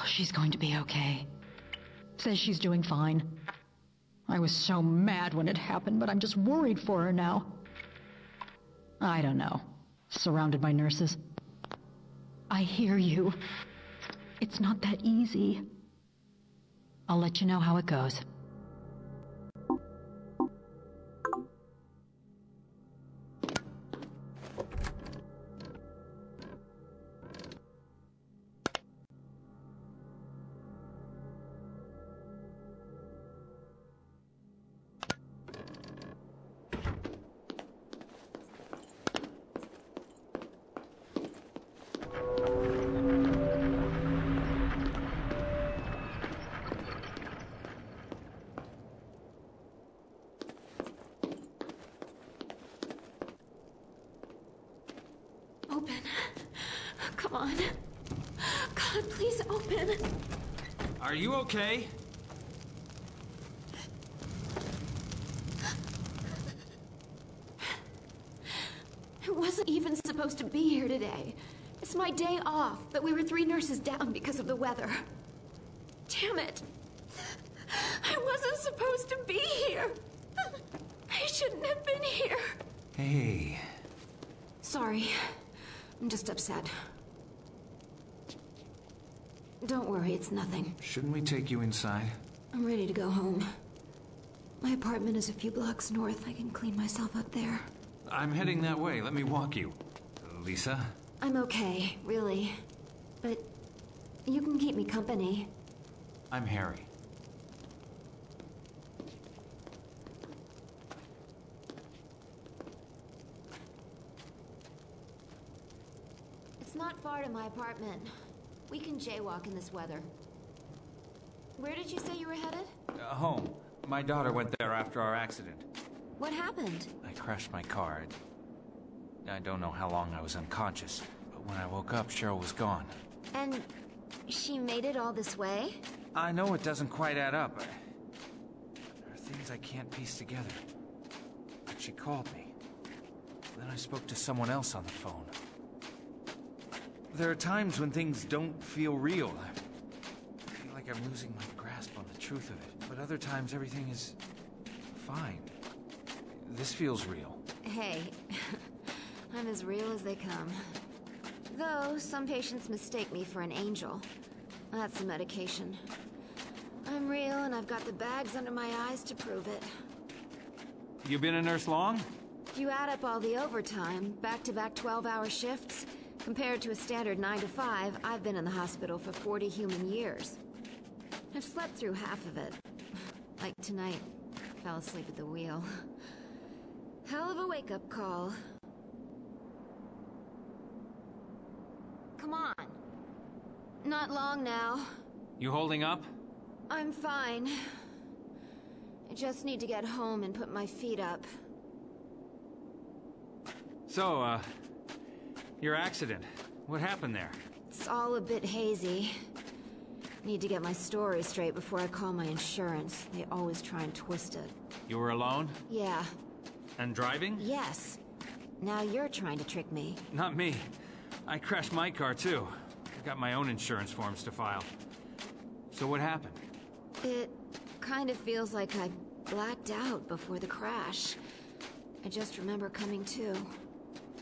She's going to be okay. Says she's doing fine. I was so mad when it happened, but I'm just worried for her now. I don't know. Surrounded by nurses. I hear you. It's not that easy. I'll let you know how it goes. Open. Come on. God, please open. Are you okay? I wasn't even supposed to be here today. It's my day off, but we were 3 nurses down because of the weather. Damn it. I wasn't supposed to be here. I shouldn't have been here. Hey. Sorry. I'm just upset. Don't worry, it's nothing. Shouldn't we take you inside? I'm ready to go home. My apartment is a few blocks north. I can clean myself up there. I'm heading that way. Let me walk you. Lisa? I'm okay, really. But you can keep me company. I'm Harry. It's not far to my apartment. We can jaywalk in this weather. Where did you say you were headed? Home. My daughter went there after our accident. What happened? I crashed my car. I don't know how long I was unconscious, but when I woke up, Cheryl was gone. And she made it all this way? I know it doesn't quite add up. There are things I can't piece together. She called me. Then I spoke to someone else on the phone. There are times when things don't feel real. I feel like I'm losing my grasp on the truth of it. But other times everything is fine. This feels real. Hey, I'm as real as they come. Though, some patients mistake me for an angel. That's the medication. I'm real, and I've got the bags under my eyes to prove it. You been a nurse long? If you add up all the overtime, back-to-back 12-hour shifts, compared to a standard 9 to 5, I've been in the hospital for 40 human years. I've slept through half of it. Like tonight, fell asleep at the wheel. Hell of a wake-up call. Come on. Not long now. You holding up? I'm fine. I just need to get home and put my feet up. So, your accident. What happened there? It's all a bit hazy. Need to get my story straight before I call my insurance. They always try and twist it. You were alone? Yeah. And driving? Yes. Now you're trying to trick me. Not me. I crashed my car, too. I got my own insurance forms to file. So what happened? It kind of feels like I blacked out before the crash. I just remember coming to.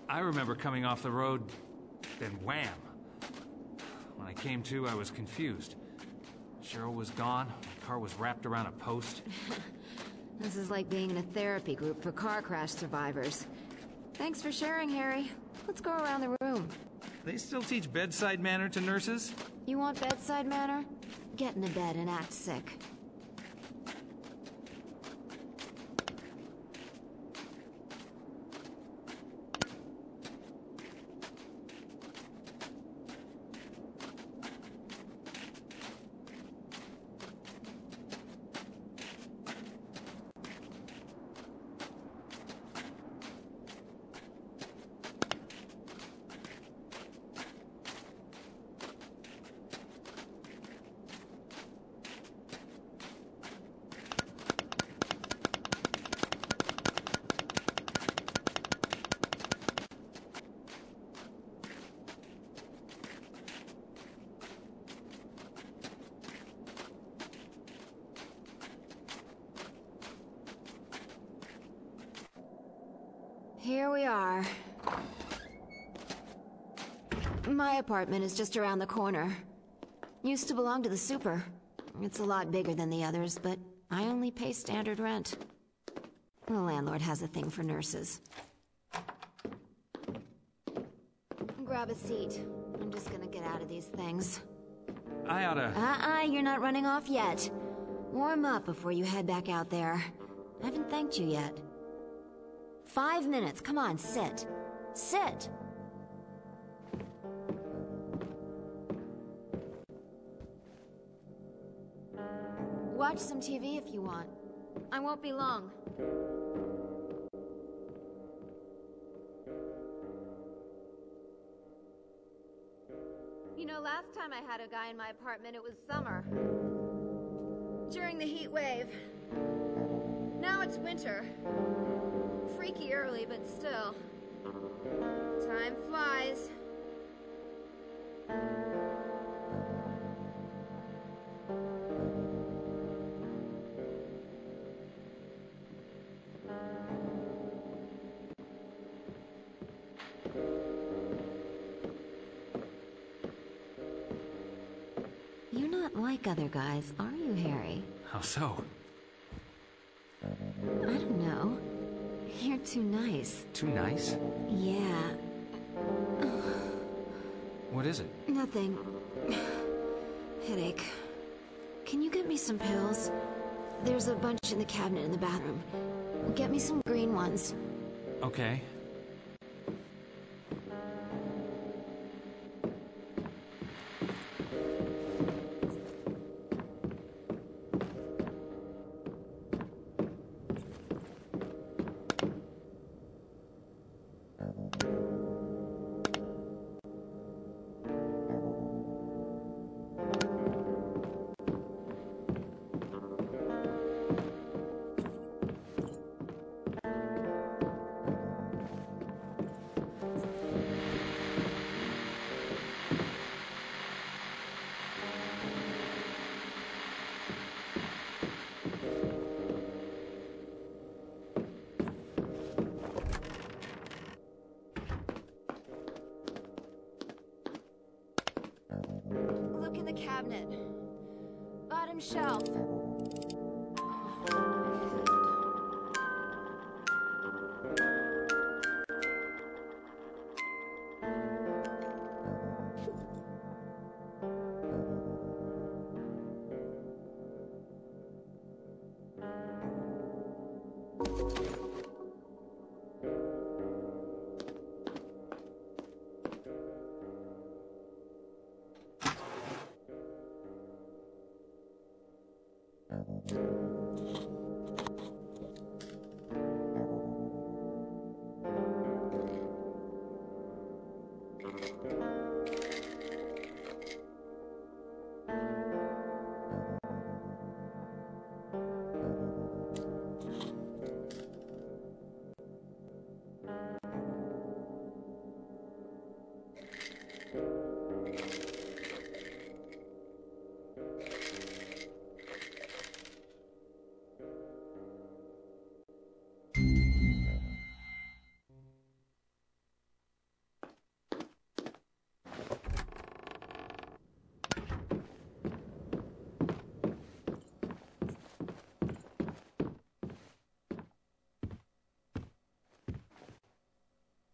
I remember coming off the road, then wham! When I came to, I was confused. Cheryl was gone, my car was wrapped around a post. This is like being in a therapy group for car crash survivors. Thanks for sharing, Harry. Let's go around the room. They still teach bedside manner to nurses? You want bedside manner? Get into bed and act sick. Here we are. My apartment is just around the corner. Used to belong to the super. It's a lot bigger than the others, but I only pay standard rent. The landlord has a thing for nurses. Grab a seat. I'm just gonna get out of these things. I oughta... You're not running off yet. Warm up before you head back out there. I haven't thanked you yet. 5 minutes. Come on, sit. Sit! Watch some TV if you want. I won't be long. You know, last time I had a guy in my apartment, it was summer. During the heat wave. Now it's winter. Freaky early, but still. Time flies. You're not like other guys, are you, Harry? How so? I don't know. You're too nice. Too nice? Yeah. What is it? Nothing. Headache. Can you get me some pills? There's a bunch in the cabinet in the bathroom. Get me some green ones. Okay. Look in the cabinet. Bottom shelf.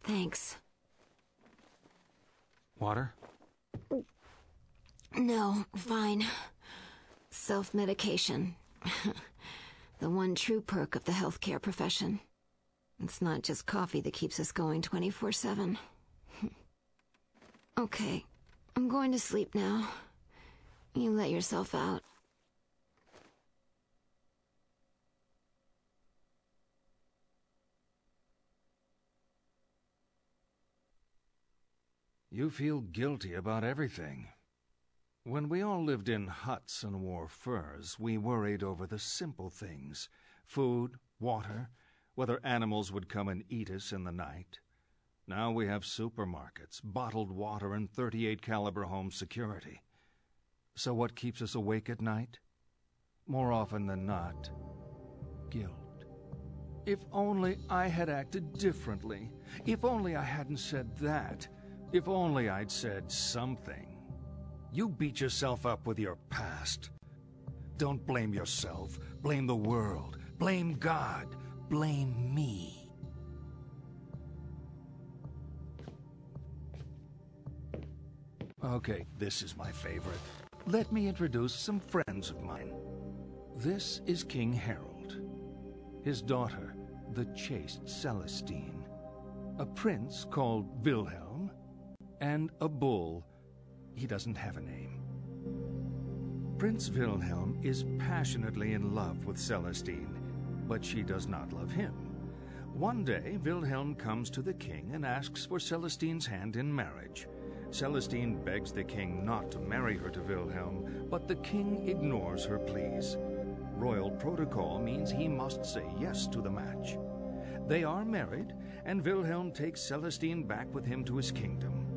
Thanks. Water? No, fine. Self-medication. The one true perk of the healthcare profession. It's not just coffee that keeps us going 24/7. Okay, I'm going to sleep now. You let yourself out. You feel guilty about everything. When we all lived in huts and wore furs, we worried over the simple things. Food, water, whether animals would come and eat us in the night. Now we have supermarkets, bottled water, and .38 caliber home security. So what keeps us awake at night? More often than not, guilt. If only I had acted differently. If only I hadn't said that. If only I'd said something. You beat yourself up with your past. Don't blame yourself. Blame the world. Blame God. Blame me. Okay, this is my favorite. Let me introduce some friends of mine. This is King Harold. His daughter, the chaste Celestine. A prince called Wilhelm. And a bull. He doesn't have a name. Prince Wilhelm is passionately in love with Celestine, but she does not love him. One day, Wilhelm comes to the king and asks for Celestine's hand in marriage. Celestine begs the king not to marry her to Wilhelm, but the king ignores her pleas. Royal protocol means he must say yes to the match. They are married, and Wilhelm takes Celestine back with him to his kingdom.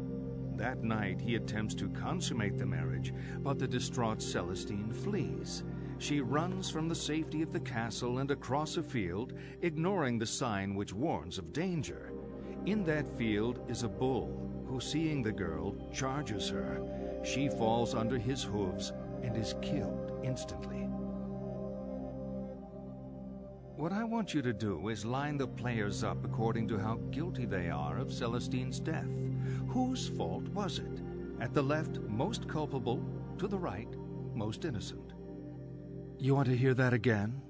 That night, he attempts to consummate the marriage, but the distraught Celestine flees. She runs from the safety of the castle and across a field, ignoring the sign which warns of danger. In that field is a bull, who, seeing the girl, charges her. She falls under his hooves and is killed instantly. What I want you to do is line the players up according to how guilty they are of Celestine's death. Whose fault was it? At the left, most culpable. To the right, most innocent. You want to hear that again?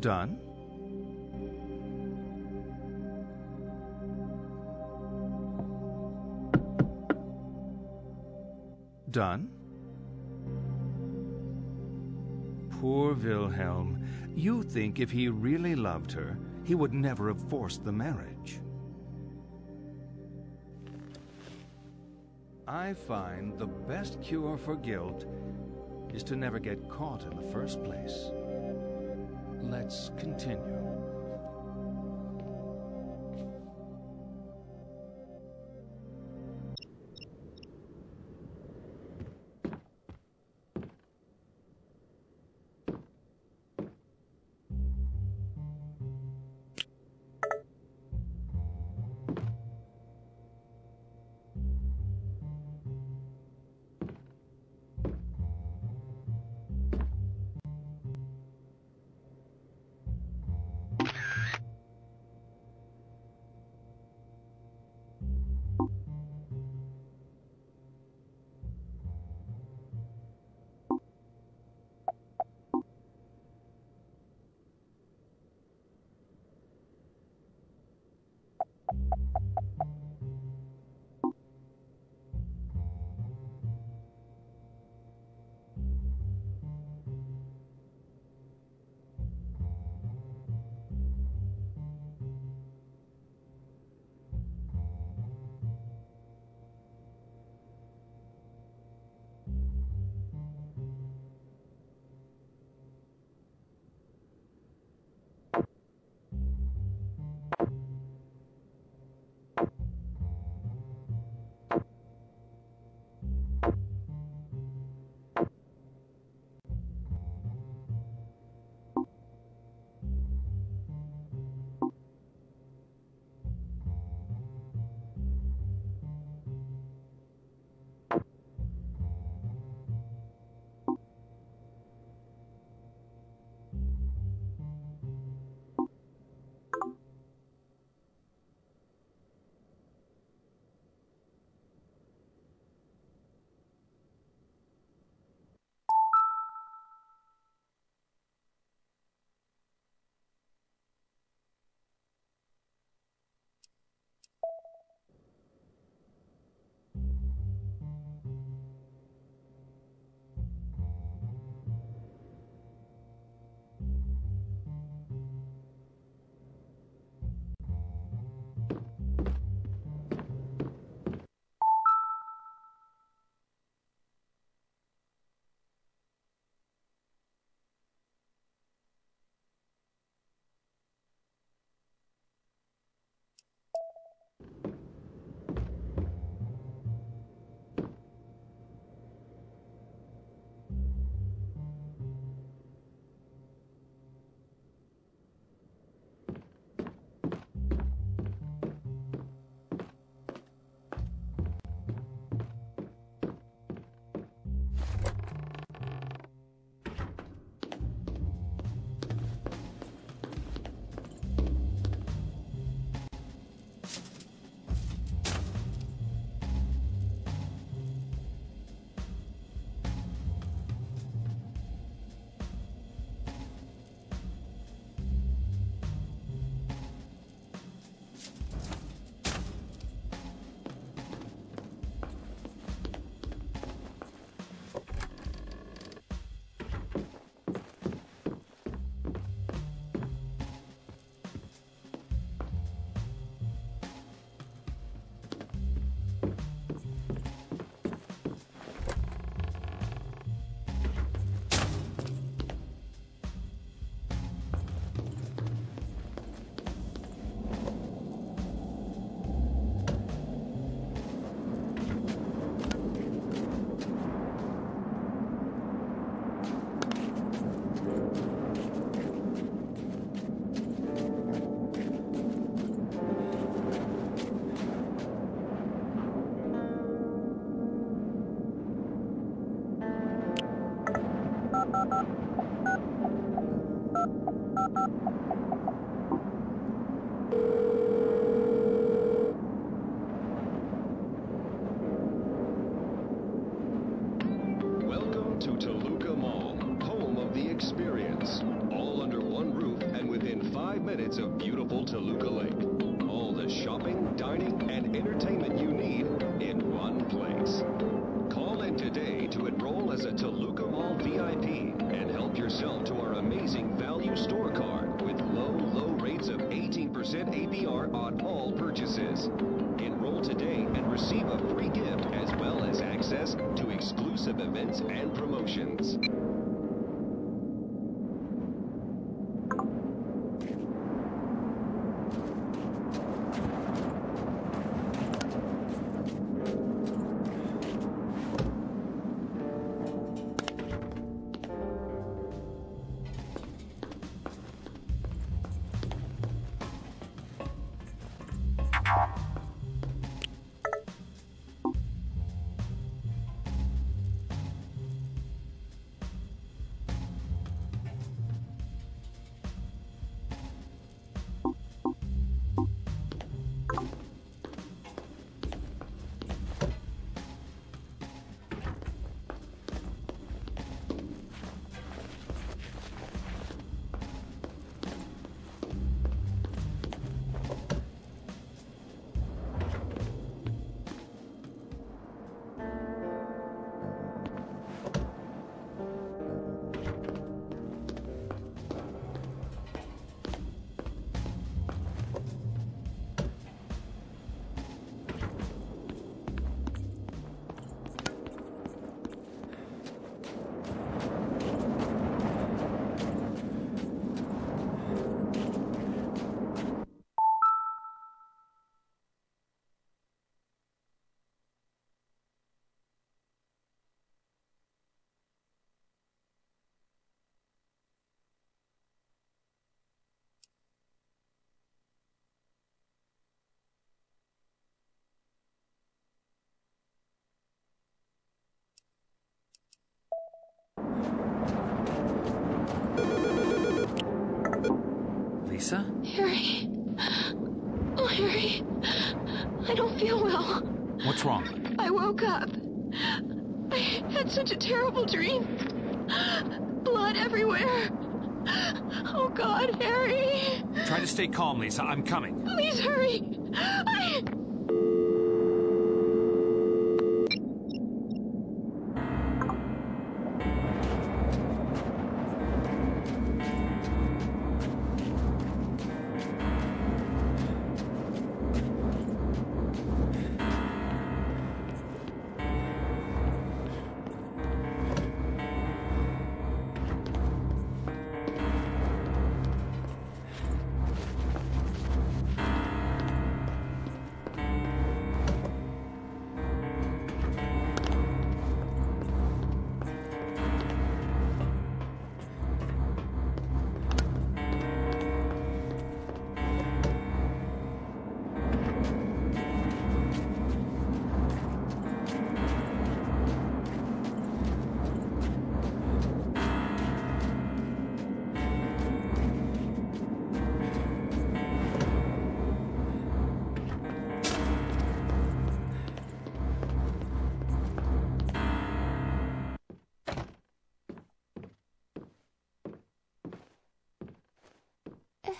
Done? Done? Poor Wilhelm. You think if he really loved her, he would never have forced the marriage. I find the best cure for guilt is to never get caught in the first place. Let's continue. APR on all purchases. Enroll today and receive a free gift as well as access to exclusive events and promotions. Lisa? Harry. Oh, Harry. I don't feel well. What's wrong? I woke up. I had such a terrible dream. Blood everywhere. Oh, God, Harry. Try to stay calm, Lisa. I'm coming. Please hurry.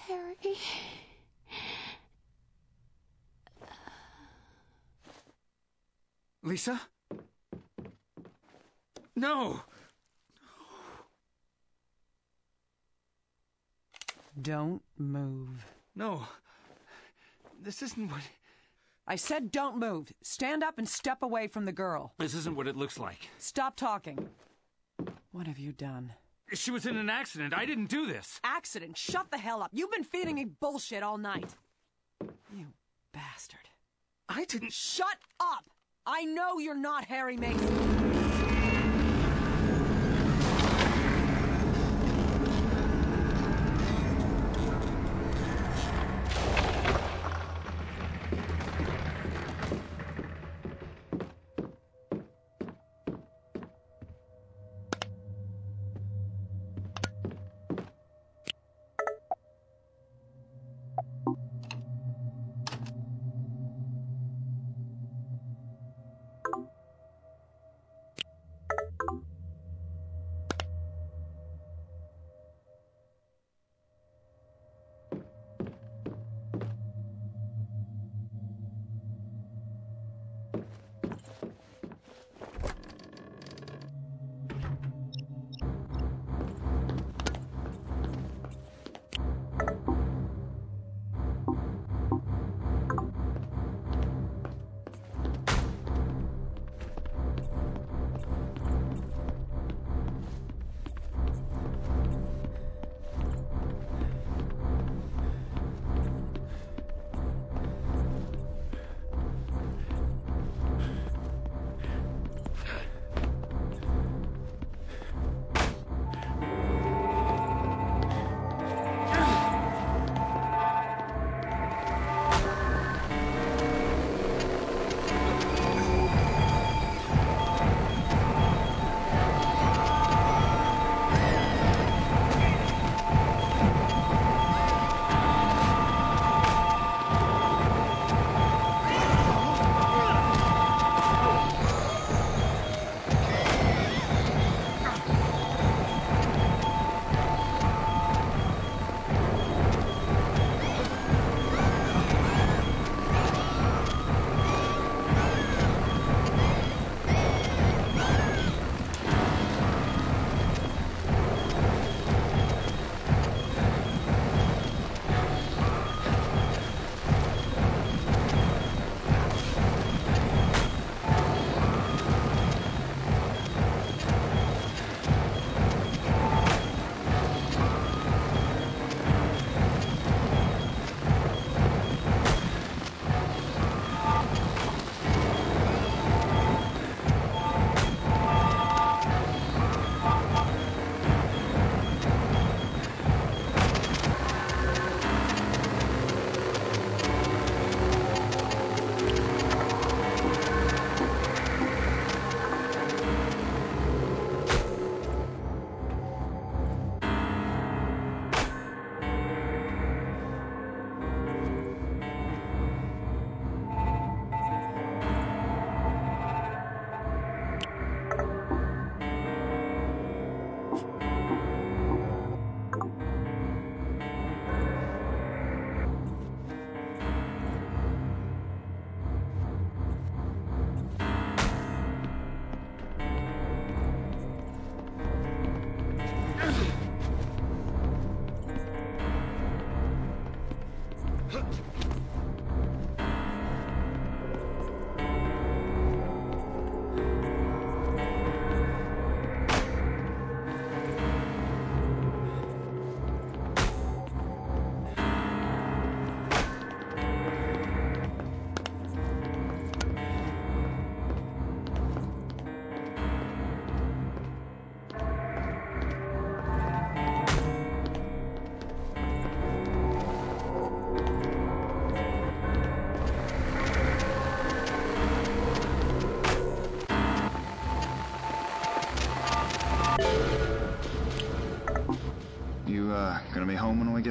Harry. Lisa? No! Don't move. No. This isn't what... I said don't move. Stand up and step away from the girl. This isn't what it looks like. Stop talking. What have you done? She was in an accident. I didn't do this. Accident? Shut the hell up. You've been feeding me bullshit all night. You bastard. I didn't... Shut up! I know you're not Harry Mason.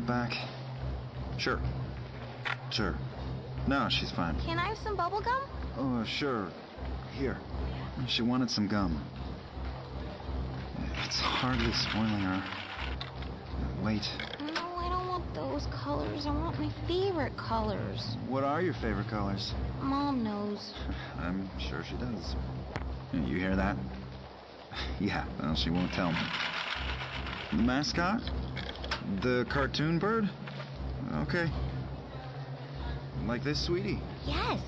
get back? Sure. Sure. No, she's fine. Can I have some bubble gum? Oh, sure. Here. She wanted some gum. It's hardly spoiling her. Wait. No, I don't want those colors. I want my favorite colors. What are your favorite colors? Mom knows. I'm sure she does. You hear that? Yeah, well, she won't tell me. The mascot? The cartoon bird? Okay. Like this, sweetie? Yes.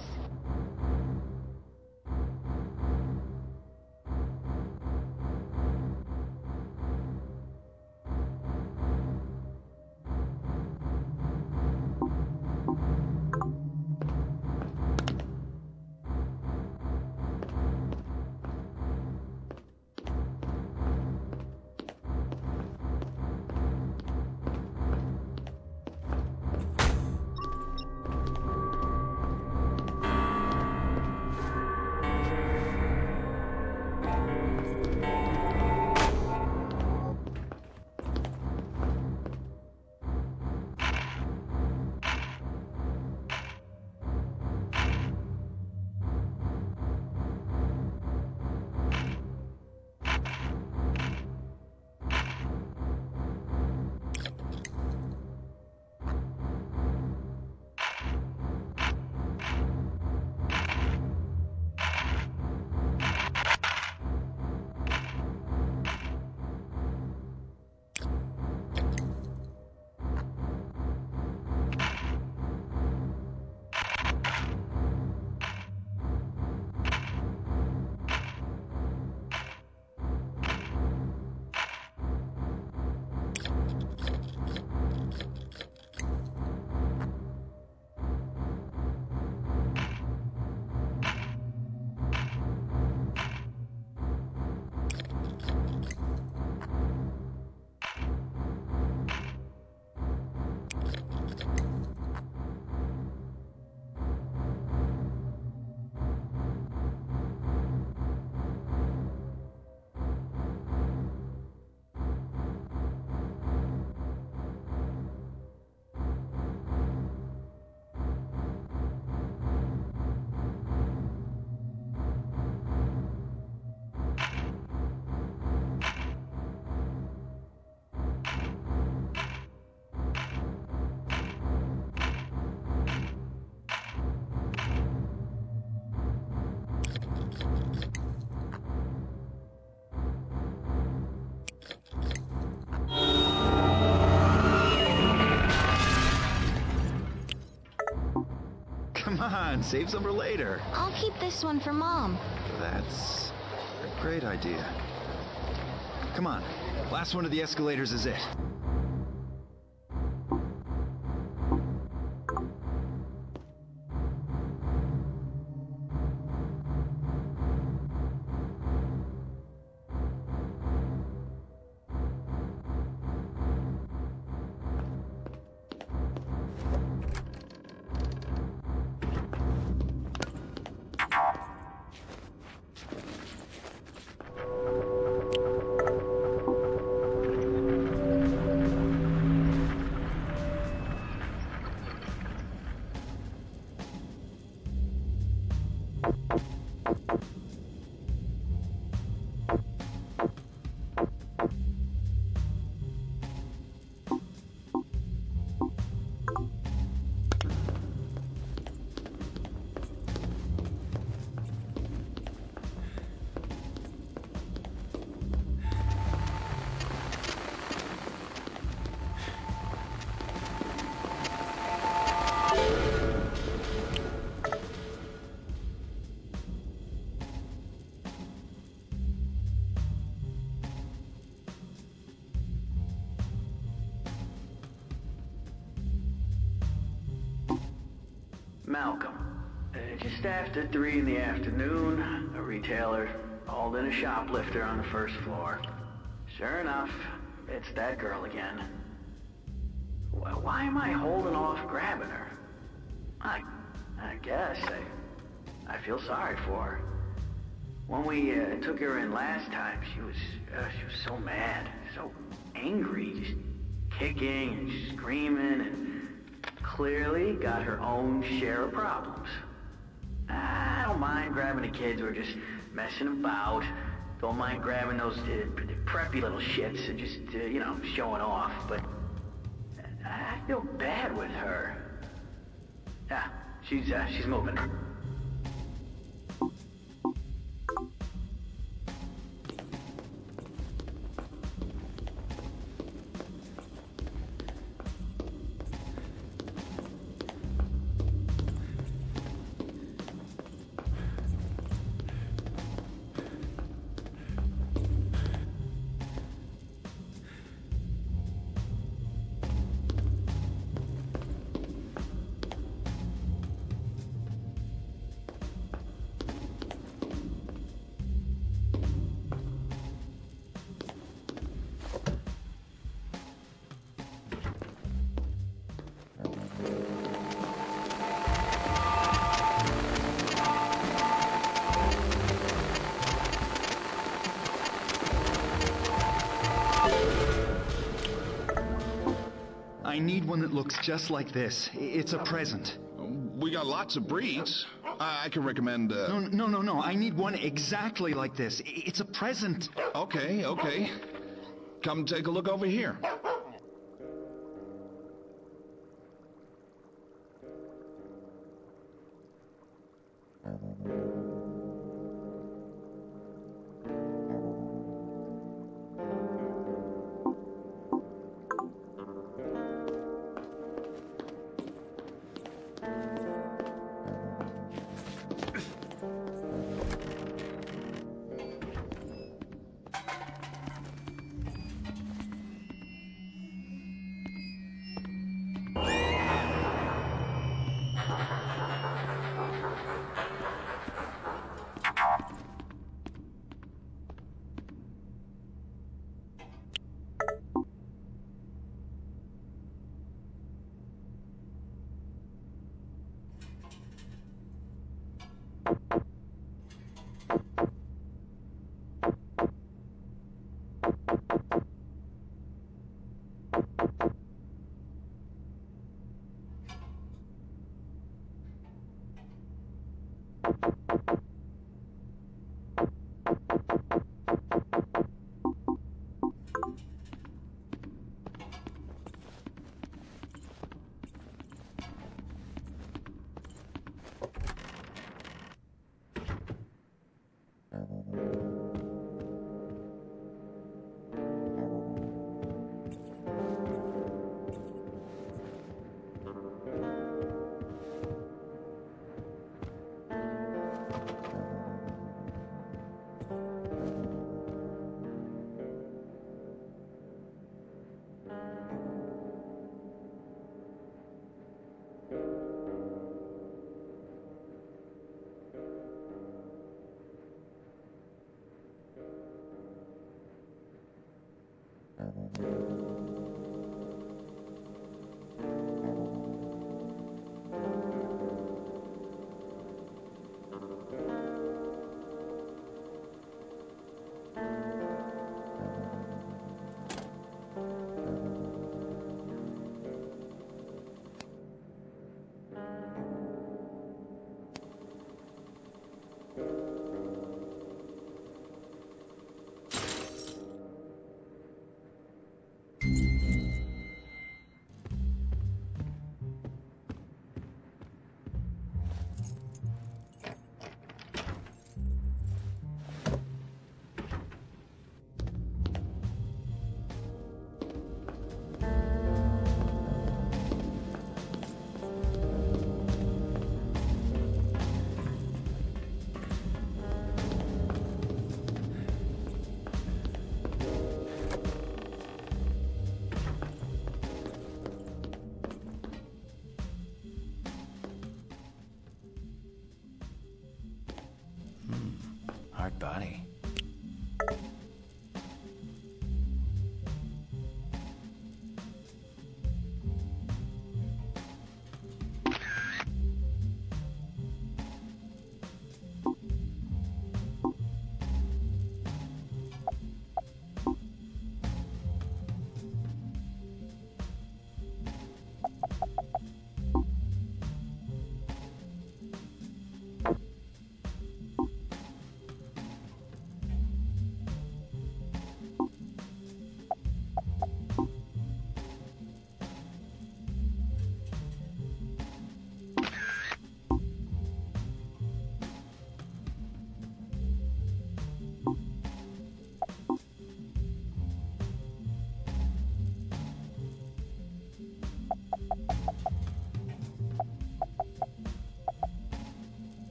Come on, save some for later. I'll keep this one for Mom. That's a great idea. Come on, last one of the escalators is it. Malcolm. Just after 3 in the afternoon, a retailer hauled in a shoplifter on the first floor. Sure enough, it's that girl again. Why am I holding off grabbing her? I guess I feel sorry for her. When we took her in last time, she was so mad, so angry, just kicking and screaming and clearly got her own share of problems. I don't mind grabbing the kids who are just messing about. Don't mind grabbing those preppy little shits and just, showing off. But I feel bad with her. Yeah, she's moving. I need one that looks just like this. It's a present. We got lots of breeds. I can recommend... No. I need one exactly like this. It's a present. Okay. Come take a look over here. Hard body.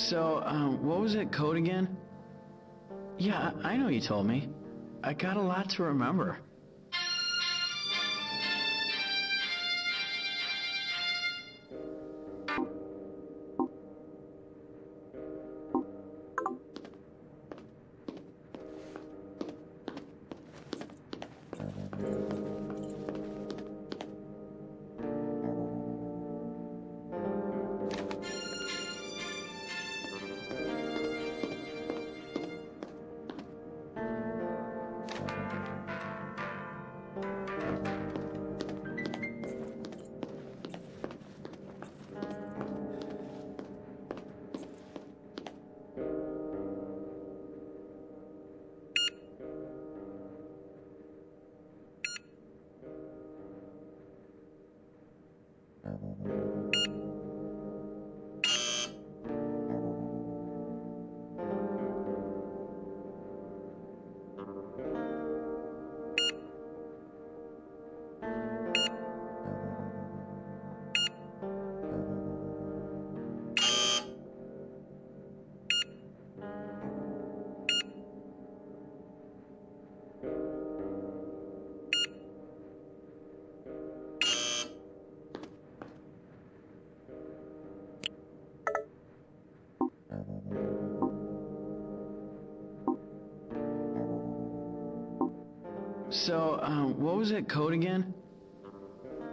So, what was that code again? Yeah, I know you told me. I got a lot to remember. So, what was that code again?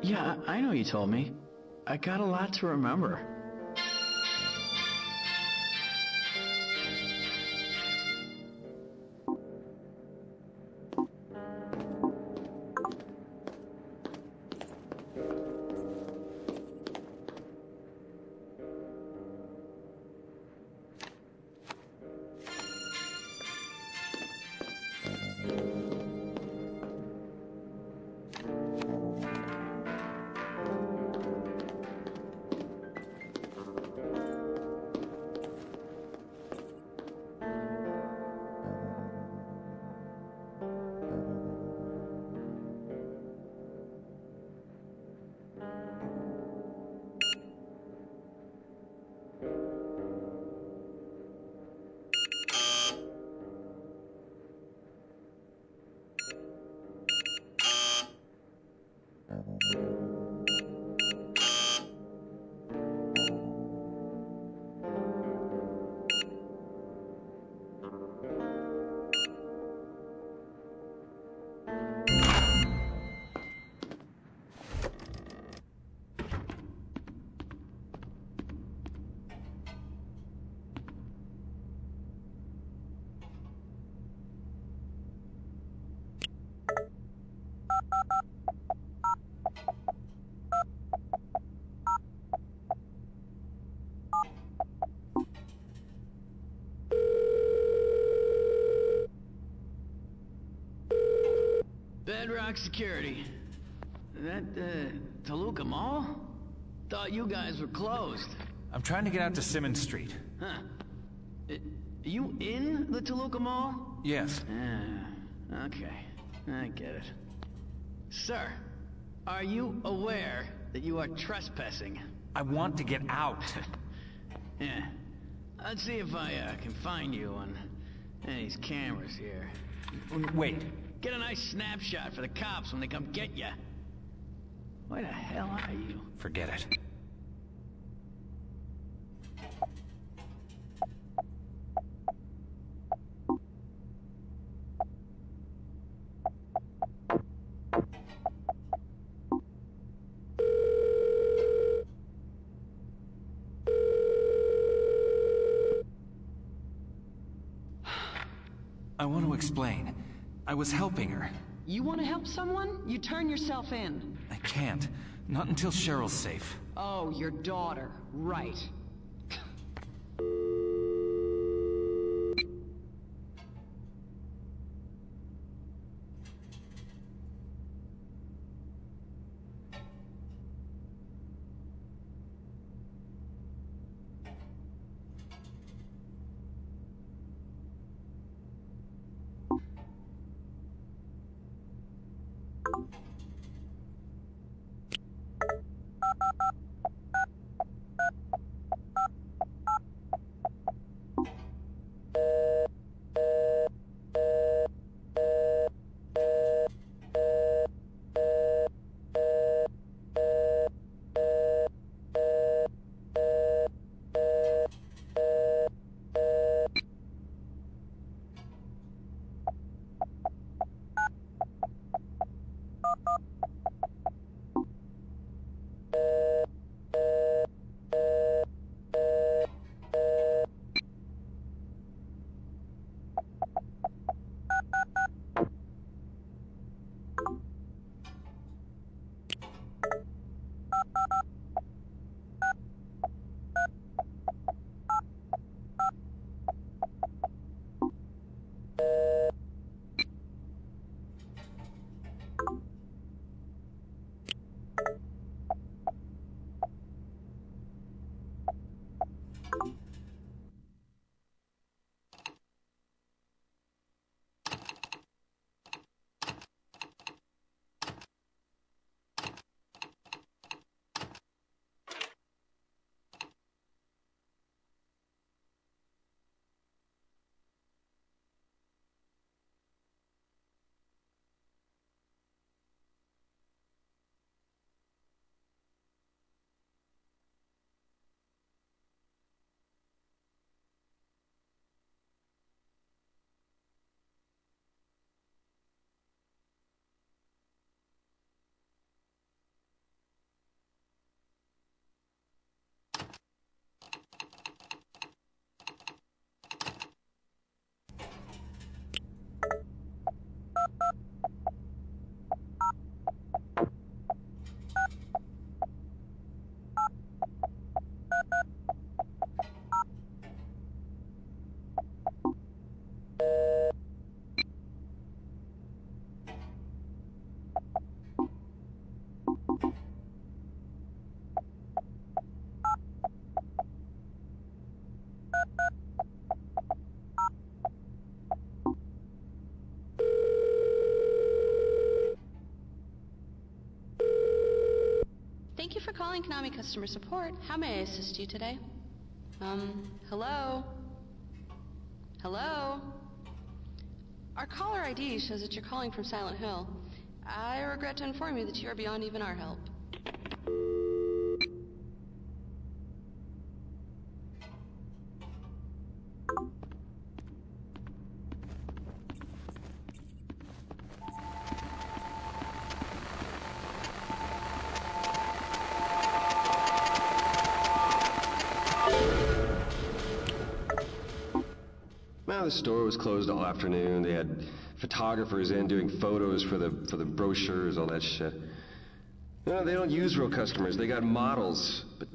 Yeah, I know you told me. I got a lot to remember. Bedrock Security. That, Toluca Mall? Thought you guys were closed. I'm trying to get out to Simmons Street. Huh. Are you in the Toluca Mall? Yes. Okay. I get it. Sir, are you aware that you are trespassing? I want to get out. Yeah. Let's see if I can find you on any of these cameras here. Wait. Get a nice snapshot for the cops when they come get you. Where the hell are you? Forget it. I want to explain. I was helping her. You want to help someone? You turn yourself in. I can't. Not until Cheryl's safe. Oh, your daughter. Right. Thank you for calling Konami customer support. How may I assist you today? Hello? Hello? Our caller ID shows that you're calling from Silent Hill. I regret to inform you that you are beyond even our help. Well, the store was closed all afternoon. They had photographers in doing photos for the brochures, all that shit. No, they don't use real customers. They got models. But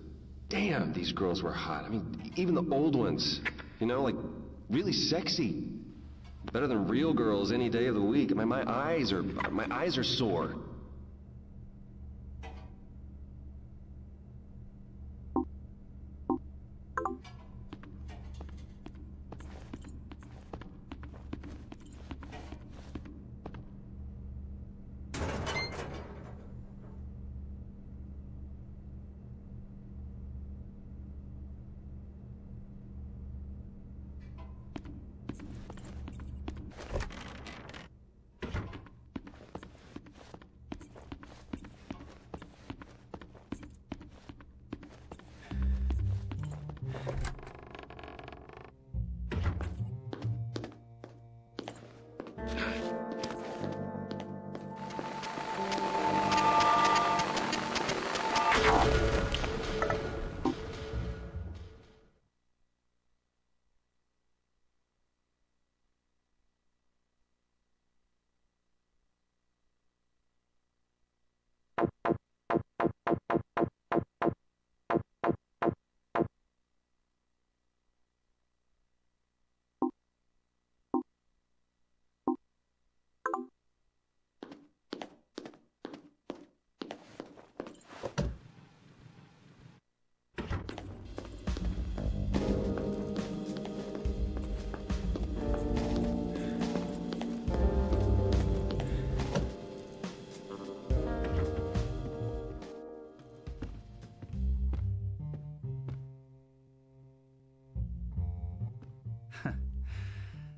damn, these girls were hot. I mean, even the old ones. You know, like, really sexy. Better than real girls any day of the week. I mean, my eyes are sore.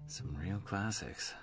Some real classics.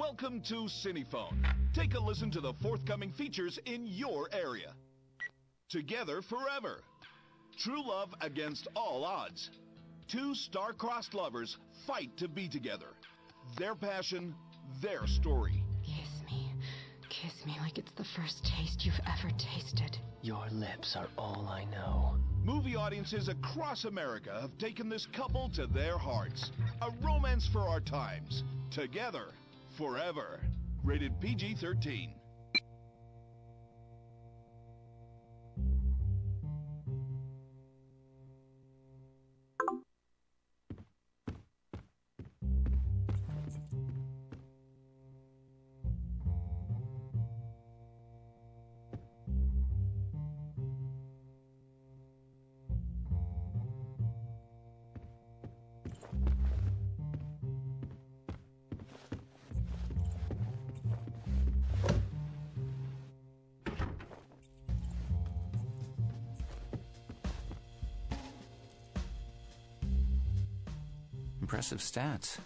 Welcome to Cinephone. Take a listen to the forthcoming features in your area. Together Forever. True love against all odds. Two star-crossed lovers fight to be together. Their passion, their story. Kiss me like it's the first taste you've ever tasted. Your lips are all I know. Movie audiences across America have taken this couple to their hearts. A romance for our times. Together, forever. Rated PG-13. Impressive stats.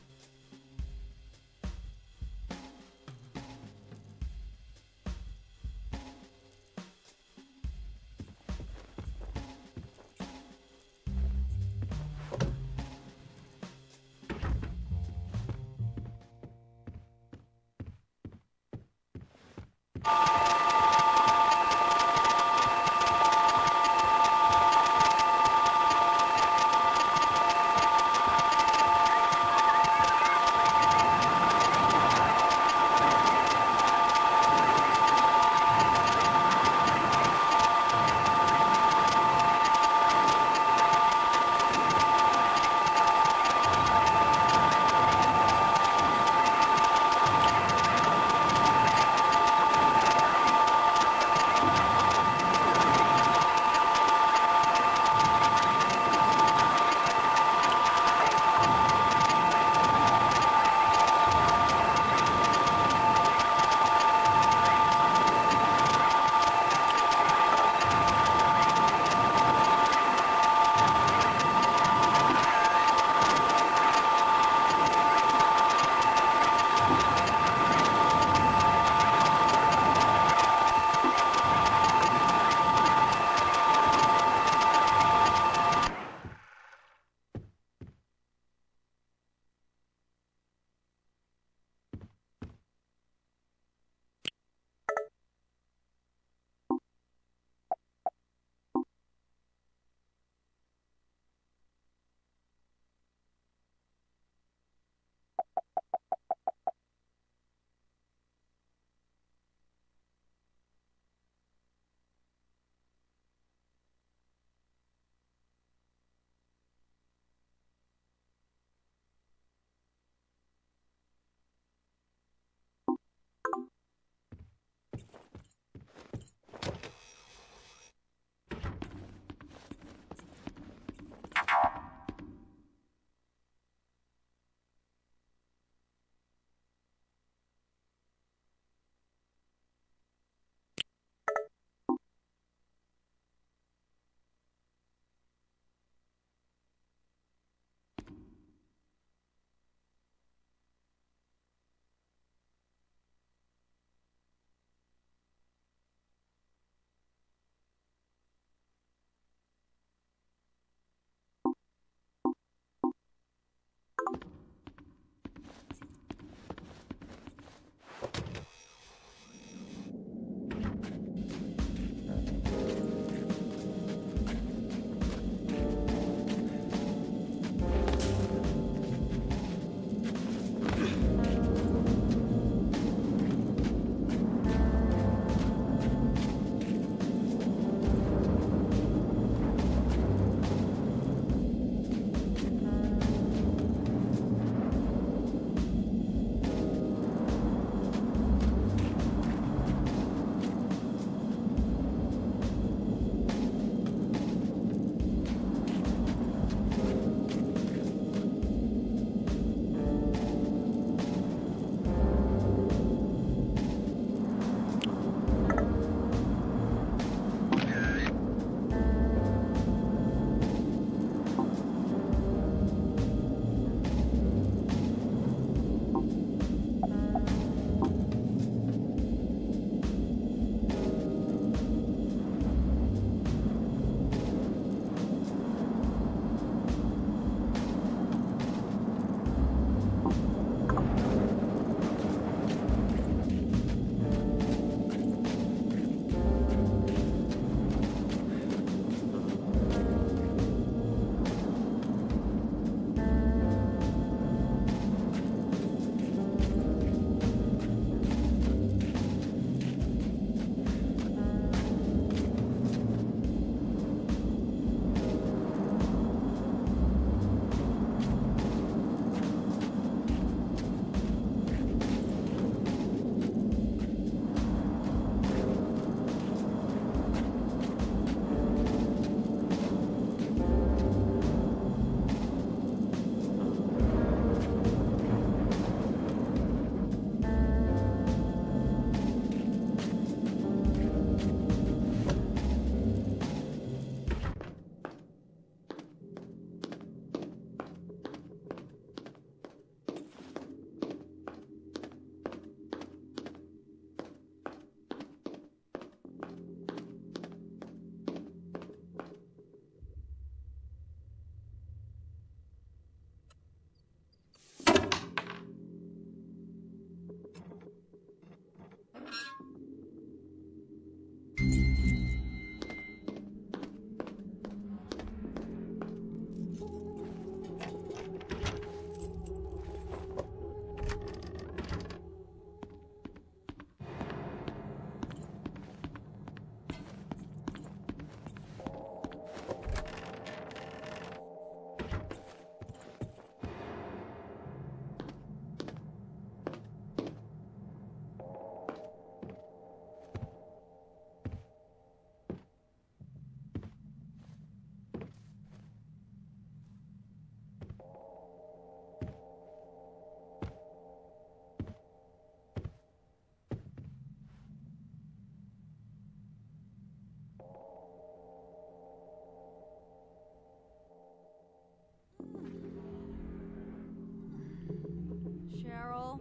Cheryl?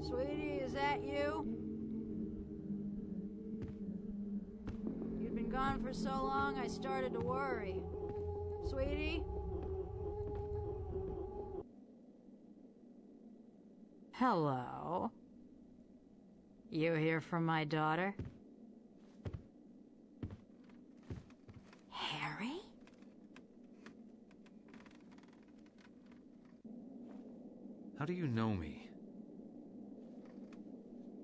Sweetie, is that you? You'd been gone for so long, I started to worry. Sweetie? Hello. You here for my daughter? Harry? How do you know me?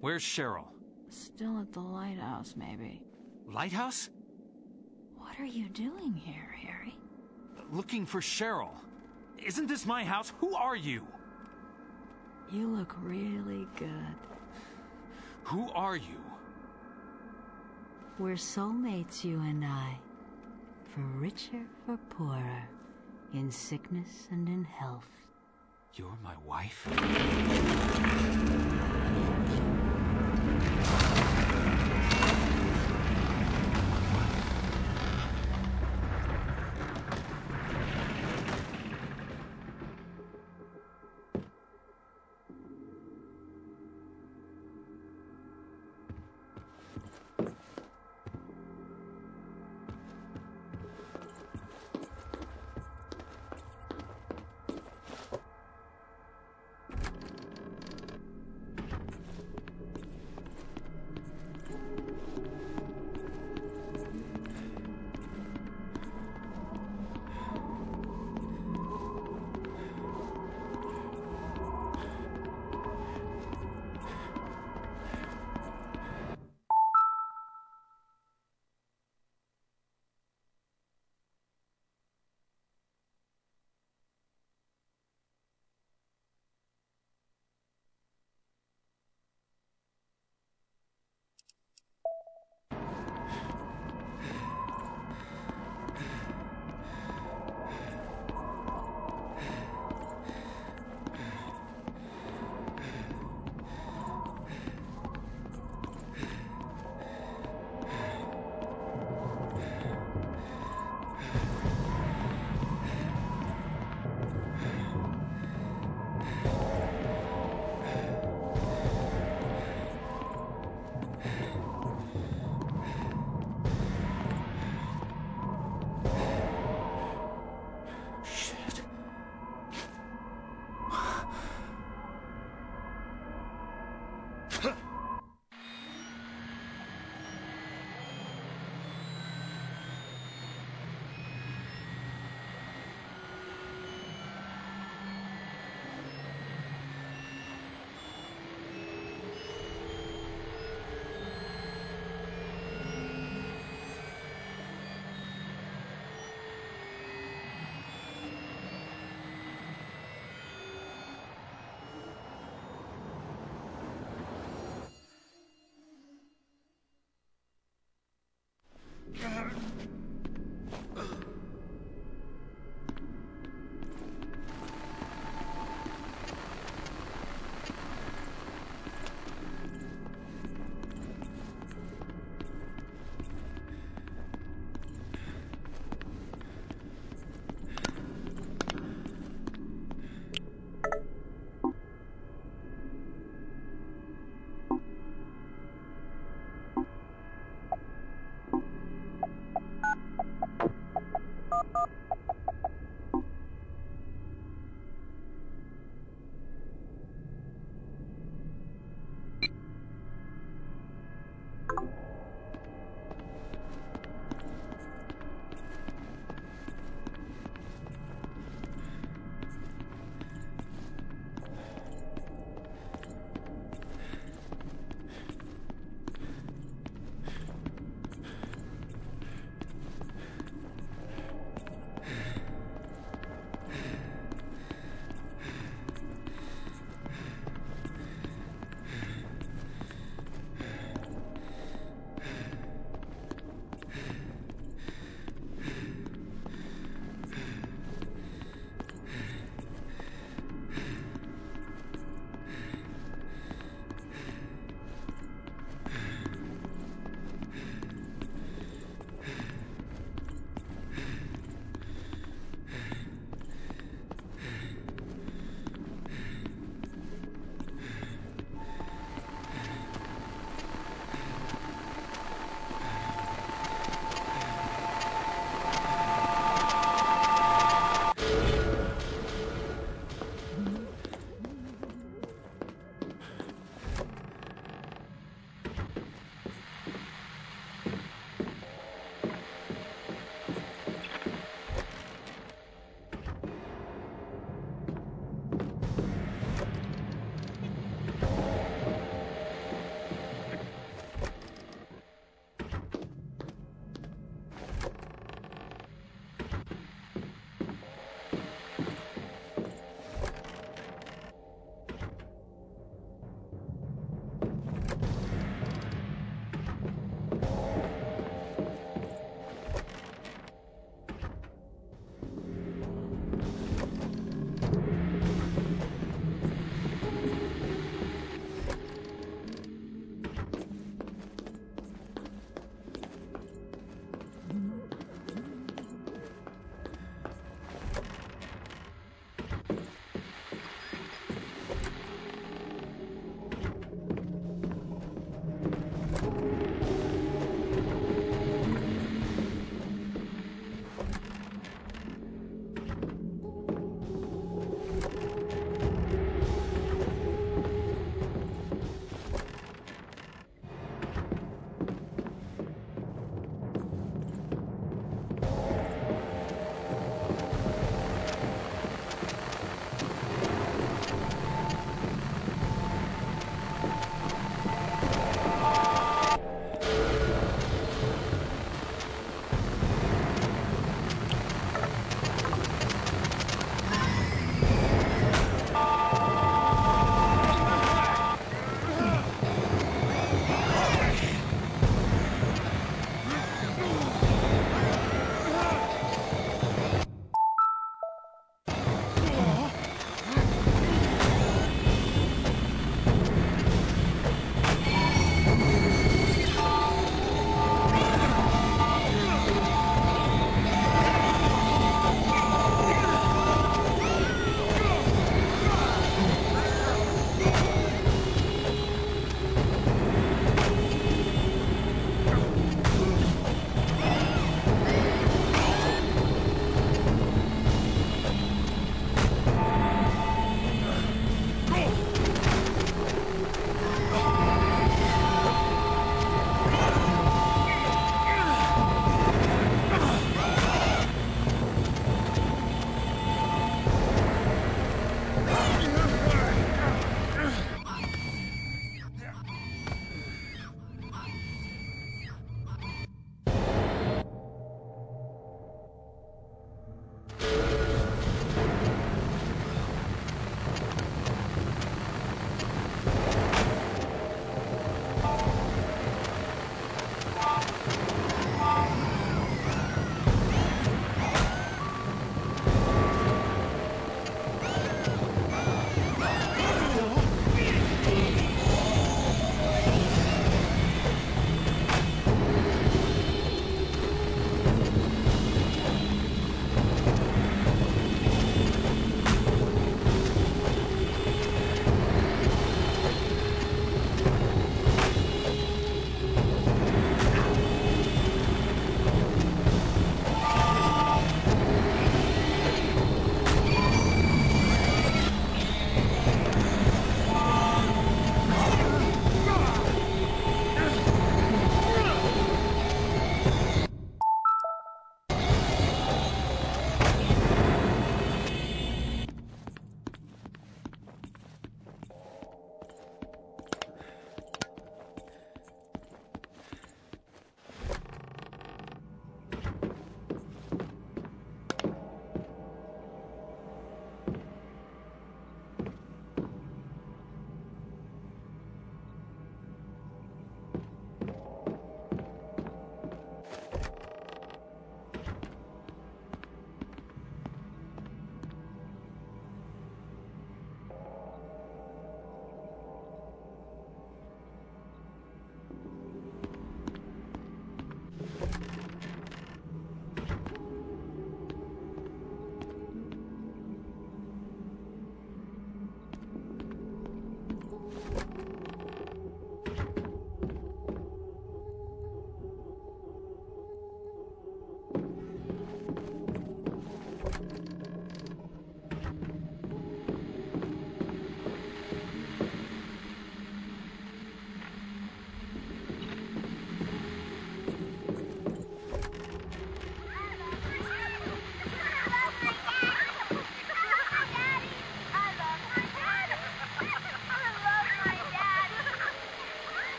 Where's Cheryl? Still at the lighthouse, maybe. Lighthouse? What are you doing here, Harry? Looking for Cheryl. Isn't this my house? Who are you? You look really good. Who are you? We're soulmates, you and I. For richer or poorer. In sickness and in health. You're my wife?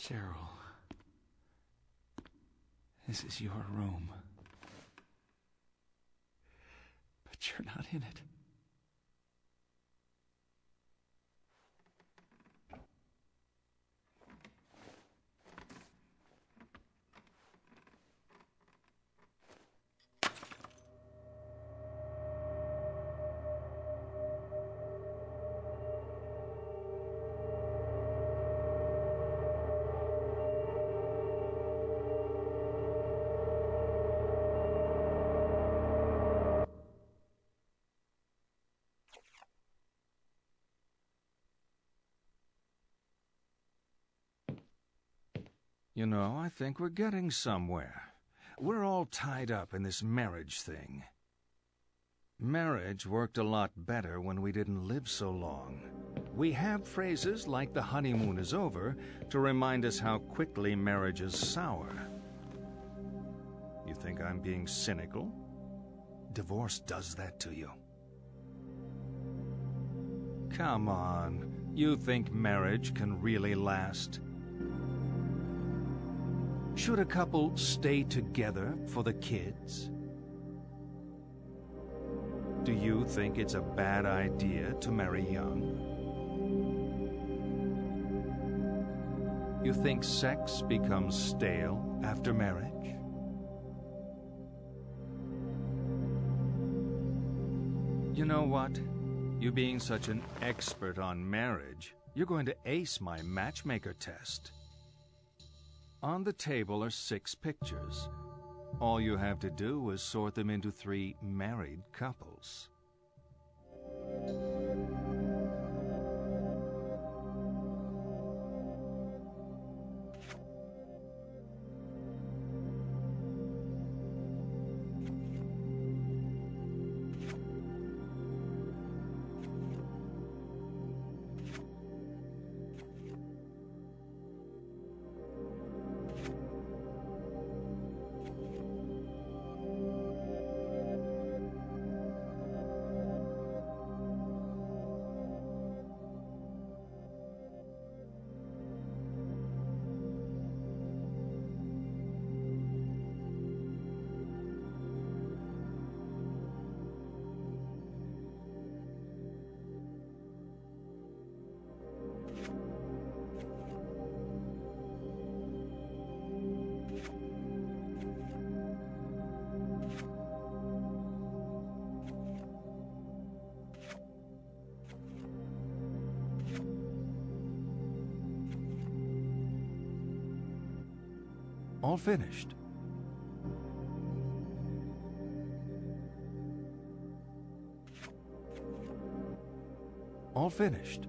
Cheryl. This is your room. But you're not in it. You know, I think we're getting somewhere. We're all tied up in this marriage thing. Marriage worked a lot better when we didn't live so long. We have phrases like the honeymoon is over to remind us how quickly marriages sour. You think I'm being cynical? Divorce does that to you. Come on, you think marriage can really last? Should a couple stay together for the kids? Do you think it's a bad idea to marry young? You think sex becomes stale after marriage? You know what? You being such an expert on marriage, you're going to ace my matchmaker test. On the table are 6 pictures. All you have to do is sort them into 3 married couples. All finished. All finished.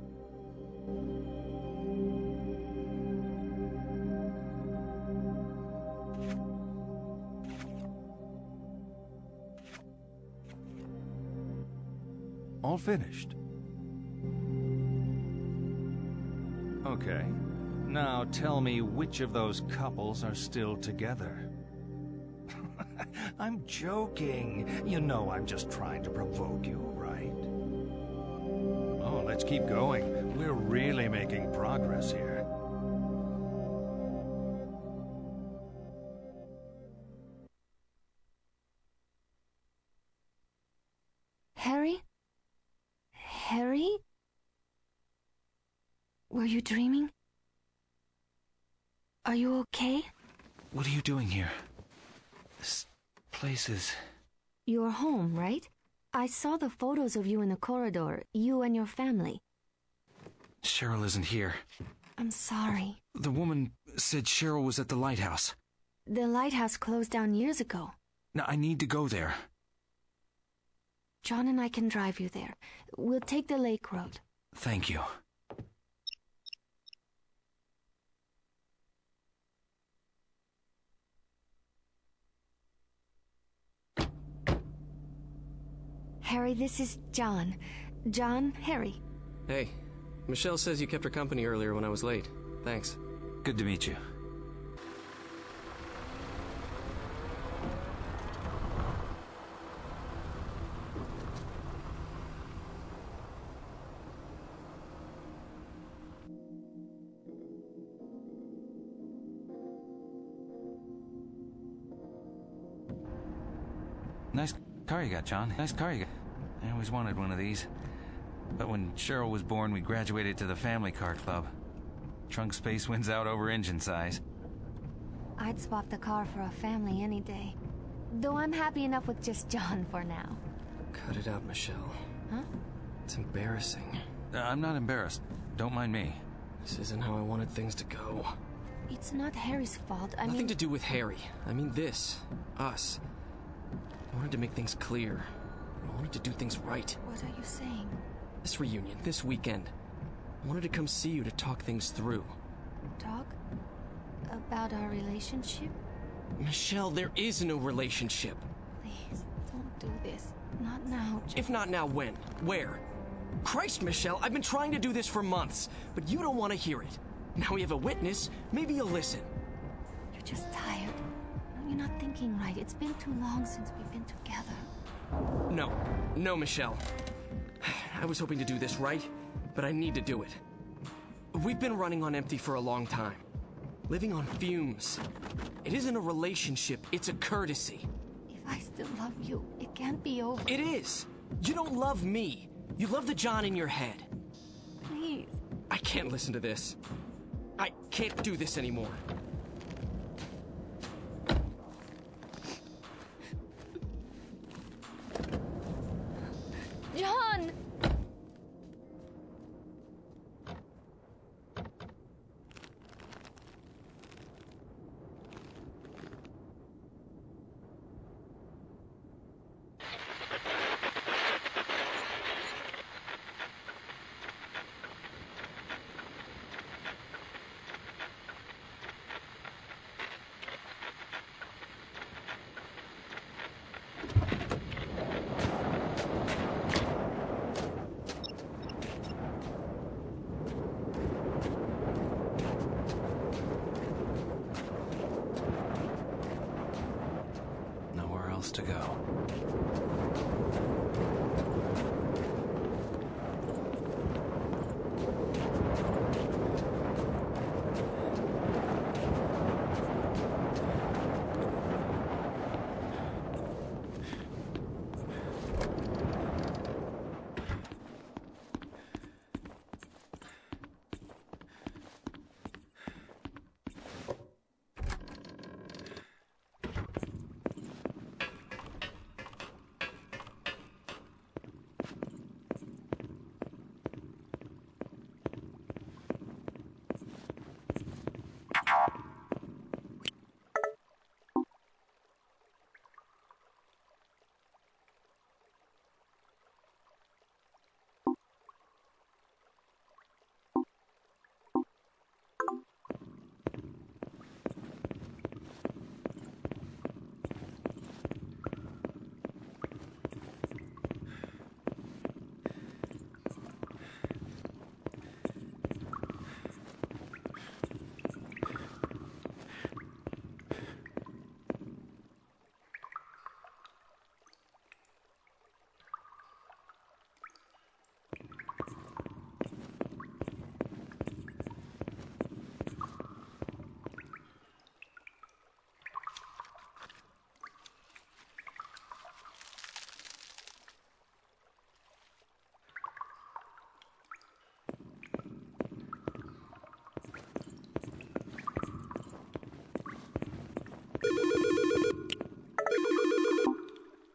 All finished. Okay. Now tell me which of those couples are still together. I'm joking. You know I'm just trying to provoke you, right? Oh, let's keep going. We're really making progress here. Harry? Harry? Were you dreaming? Are you okay? What are you doing here? This place is... You're home, right? I saw the photos of you in the corridor, you and your family. Cheryl isn't here. I'm sorry. The woman said Cheryl was at the lighthouse. The lighthouse closed down years ago. Now, I need to go there. John and I can drive you there. We'll take the lake road. Thank you. Harry, this is John. John, Harry. Hey, Michelle says you kept her company earlier when I was late. Thanks. Good to meet you. Car you got, John. Nice car you got. I always wanted one of these. But when Cheryl was born, we graduated to the family car club. Trunk space wins out over engine size. I'd swap the car for a family any day. Though I'm happy enough with just John for now. Cut it out, Michelle. Huh? It's embarrassing. I'm not embarrassed. Don't mind me. This isn't how I wanted things to go. It's not Harry's fault. Nothing to do with Harry. I mean this. Us. I wanted to make things clear. I wanted to do things right. What are you saying? This reunion, this weekend. I wanted to come see you to talk things through. Talk? About our relationship? Michelle, there is no relationship. Please, don't do this. Not now, If not now, when? Where? Christ, Michelle, I've been trying to do this for months, but you don't want to hear it. Now we have a witness. Maybe you'll listen. You're just tired. No, you're not thinking right. It's been too long since we've been together. No. No, Michelle. I was hoping to do this right, but I need to do it. We've been running on empty for a long time. Living on fumes. It isn't a relationship, it's a courtesy. If I still love you, it can't be over. It is! You don't love me. You love the John in your head. Please. I can't listen to this. I can't do this anymore. John! To go.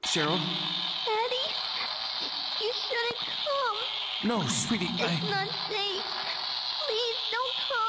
Cheryl? Daddy, you shouldn't come. No, sweetie, It's not safe. Please don't come.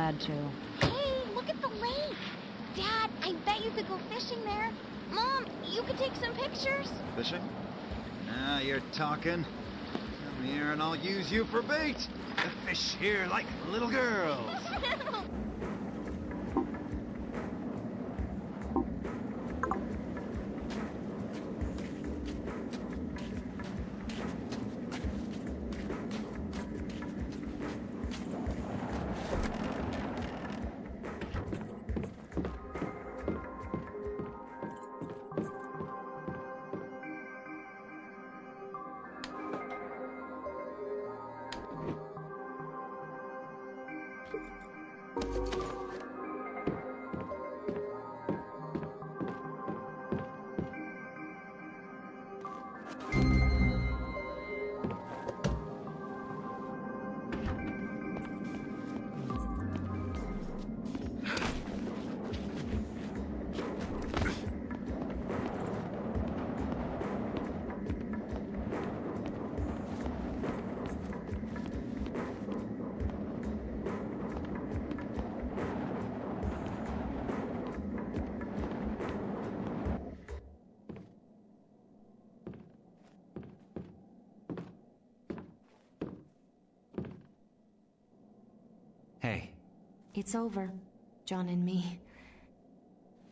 glad to. Hey, look at the lake. Dad, I bet you could go fishing there. Mom, you could take some pictures. Fishing? Now you're talking. Come here and I'll use you for bait. The fish here like little girls. Hey. It's over, John and me.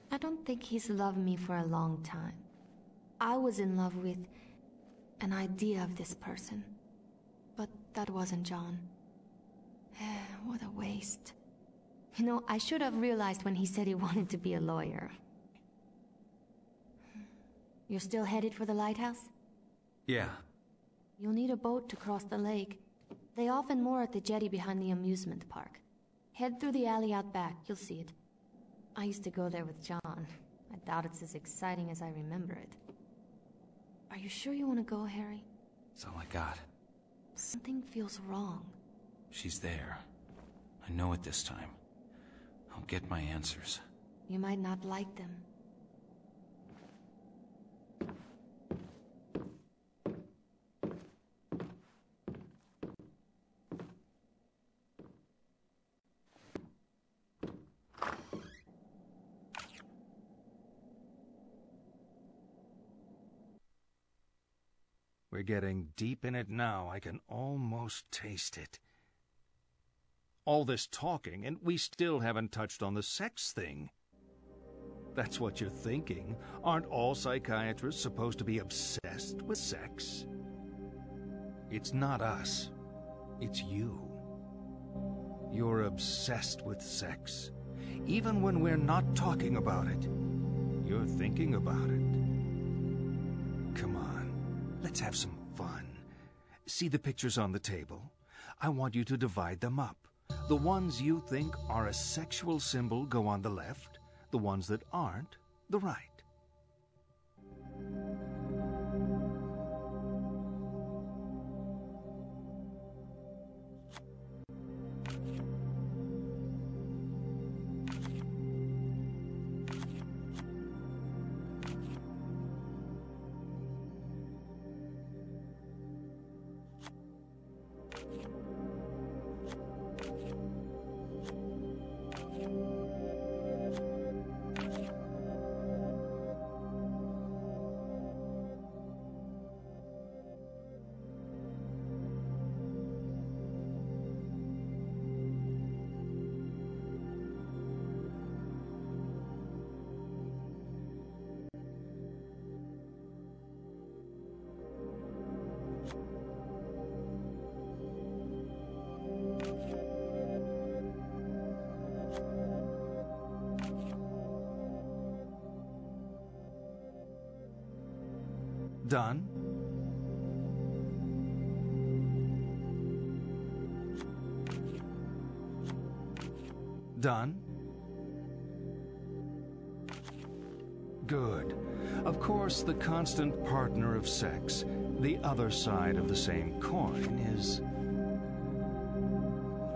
I don't think he's loved me for a long time. I was in love with an idea of this person. But that wasn't John. What a waste. You know, I should have realized when he said he wanted to be a lawyer. You're still headed for the lighthouse? Yeah. You'll need a boat to cross the lake. They often moor at the jetty behind the amusement park. Head through the alley out back, you'll see it. I used to go there with John. I doubt it's as exciting as I remember it. Are you sure you want to go, Harry? That's all I got. Something feels wrong. She's there. I know it this time. I'll get my answers. You might not like them. We're getting deep in it now. I can almost taste it. All this talking, and we still haven't touched on the sex thing. That's what you're thinking. Aren't all psychiatrists supposed to be obsessed with sex? It's not us. It's you. You're obsessed with sex. Even when we're not talking about it, you're thinking about it. Come on. Let's have some fun. See the pictures on the table? I want you to divide them up. The ones you think are a sexual symbol go on the left. The ones that aren't, the right. Done? Done? Good. Of course, the constant partner of sex, the other side of the same coin, is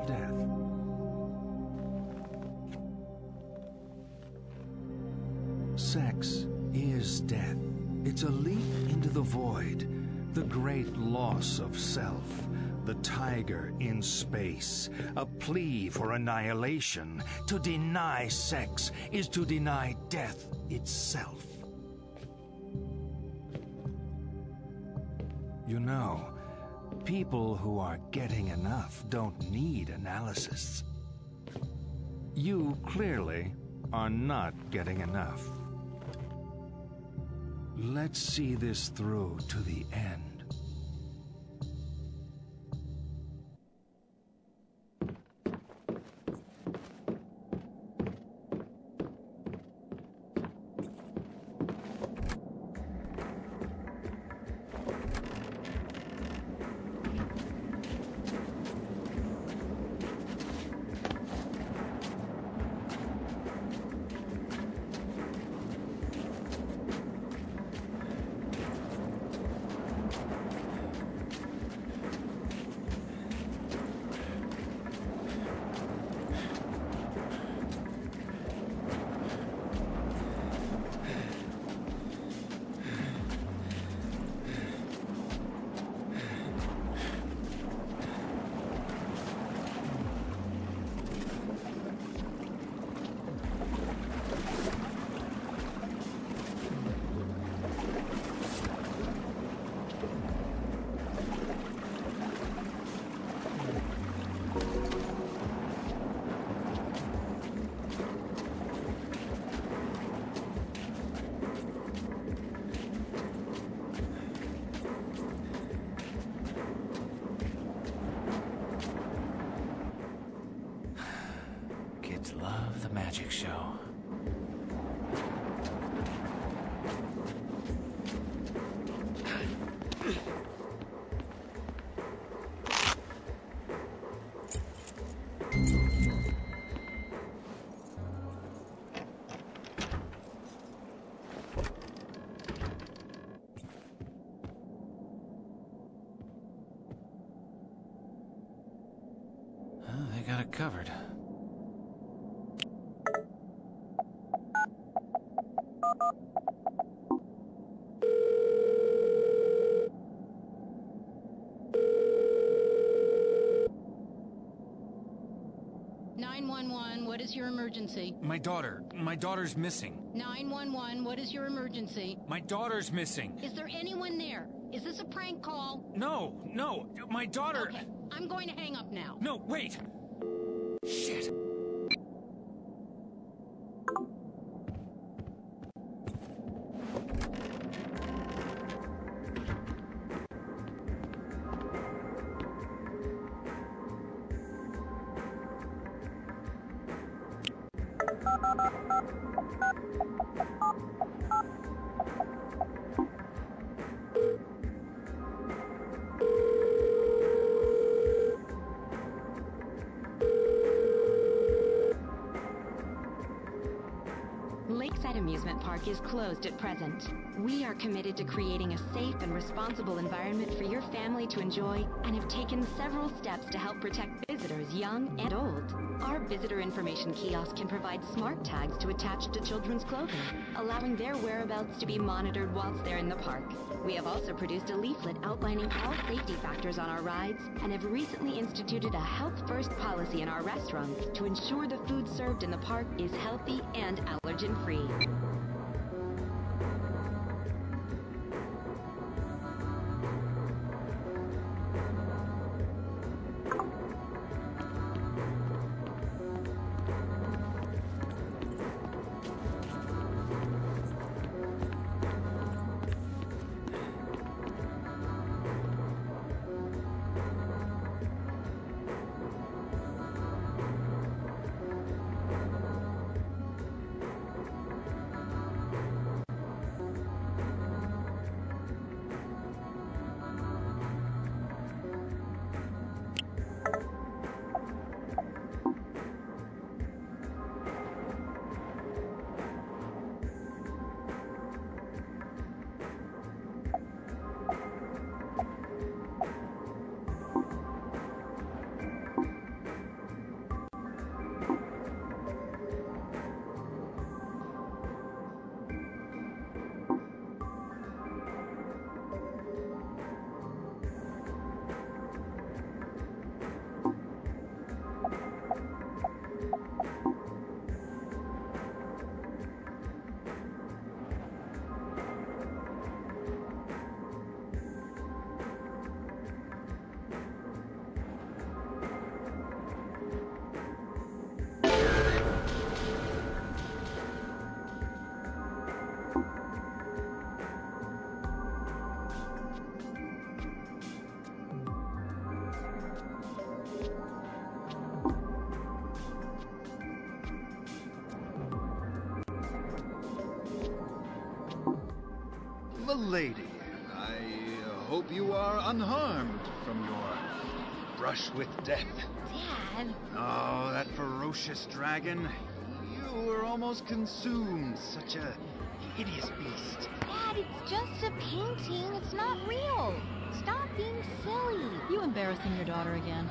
death. Sex is death. It's a leap into the void, the great loss of self, The tiger in space, a plea for annihilation. To deny sex is to deny death itself. You know, people who are getting enough don't need analysis. You clearly are not getting enough. Let's see this through to the end. Kids love the magic show. They got it covered. What is your emergency? My daughter's missing. 911, what is your emergency? My daughter's missing. Is there anyone there? Is this a prank call? No, my daughter... Okay, I'm going to hang up now. No, wait! Shit. Lakeside Amusement Park is closed at present. We are committed to creating a safe and responsible environment for your family to enjoy and have taken several steps to help protect visitors young and old. Our visitor information kiosk can provide smart tags to attach to children's clothing, allowing their whereabouts to be monitored whilst they're in the park. We have also produced a leaflet outlining all safety factors on our rides and have recently instituted a health first policy in our restaurants to ensure the food served in the park is healthy and allergen-free. lady. I hope you are unharmed from your brush with death. Dad. Oh, that ferocious dragon. You were almost consumed. Such a hideous beast. Dad, it's just a painting. It's not real. Stop being silly. You embarrassing your daughter again.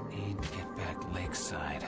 Need to get back lakeside.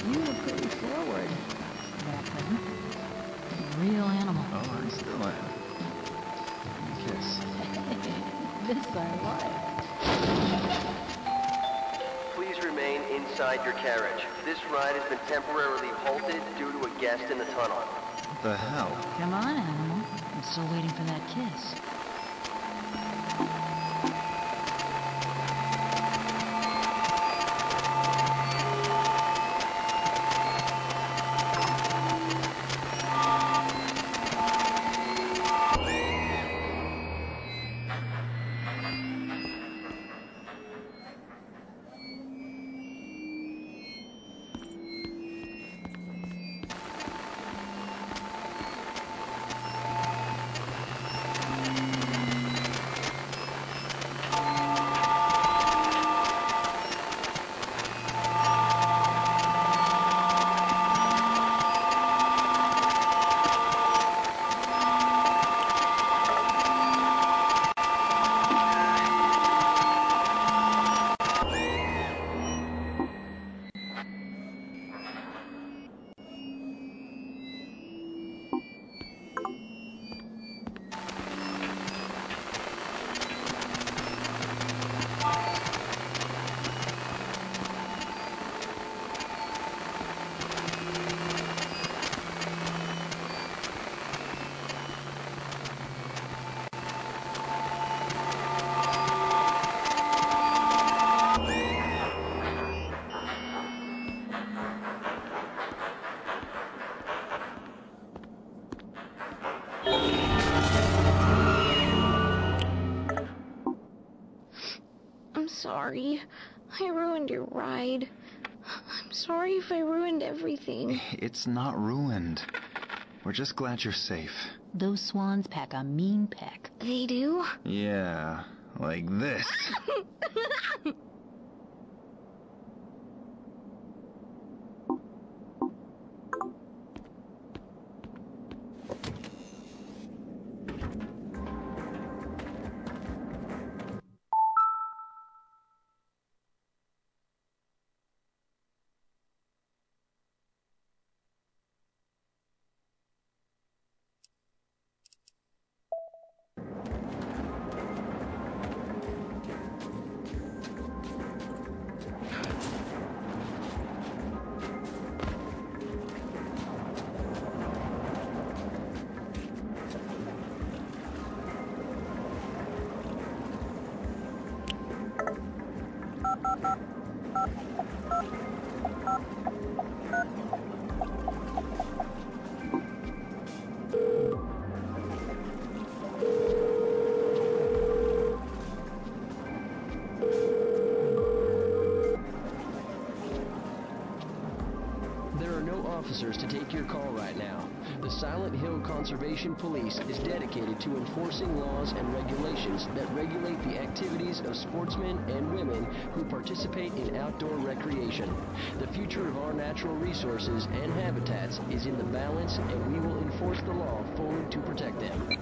You were pretty forward. inside your carriage. This ride has been temporarily halted due to a guest in the tunnel. What the hell? Come on, animal. I'm still waiting for that kiss. I'm sorry. I ruined your ride. I'm sorry if I ruined everything. It's not ruined. We're just glad you're safe. Those swans pack a mean peck. They do? Yeah, like this. There are no officers to take your call right now. The Silent Hill Conservation Police is dedicated to enforcing laws and regulations that regulate the activities of sportsmen and women who participate in outdoor recreation. The future of our natural resources and habitats is in the balance, and we will enforce the law fully to protect them.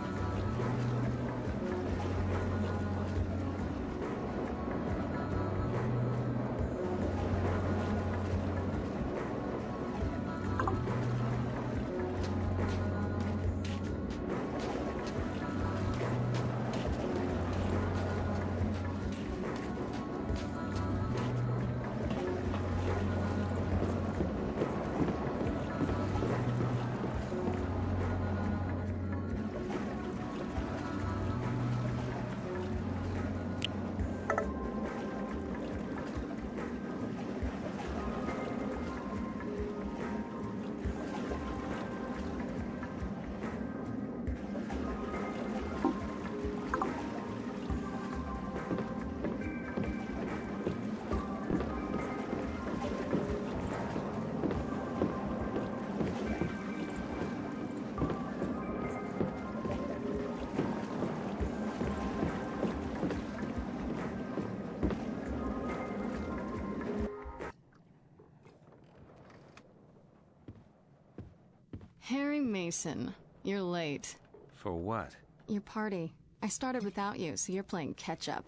Harry Mason, you're late. For what? Your party. I started without you, so you're playing catch-up.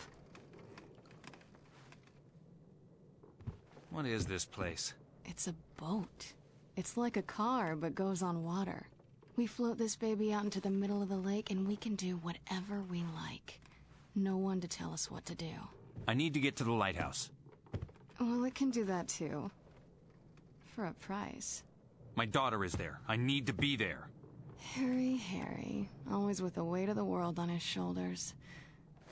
What is this place? It's a boat. It's like a car, but goes on water. We float this baby out into the middle of the lake, and we can do whatever we like. No one to tell us what to do. I need to get to the lighthouse. Well, it can do that too. For a price. My daughter is there. I need to be there. Harry, always with the weight of the world on his shoulders.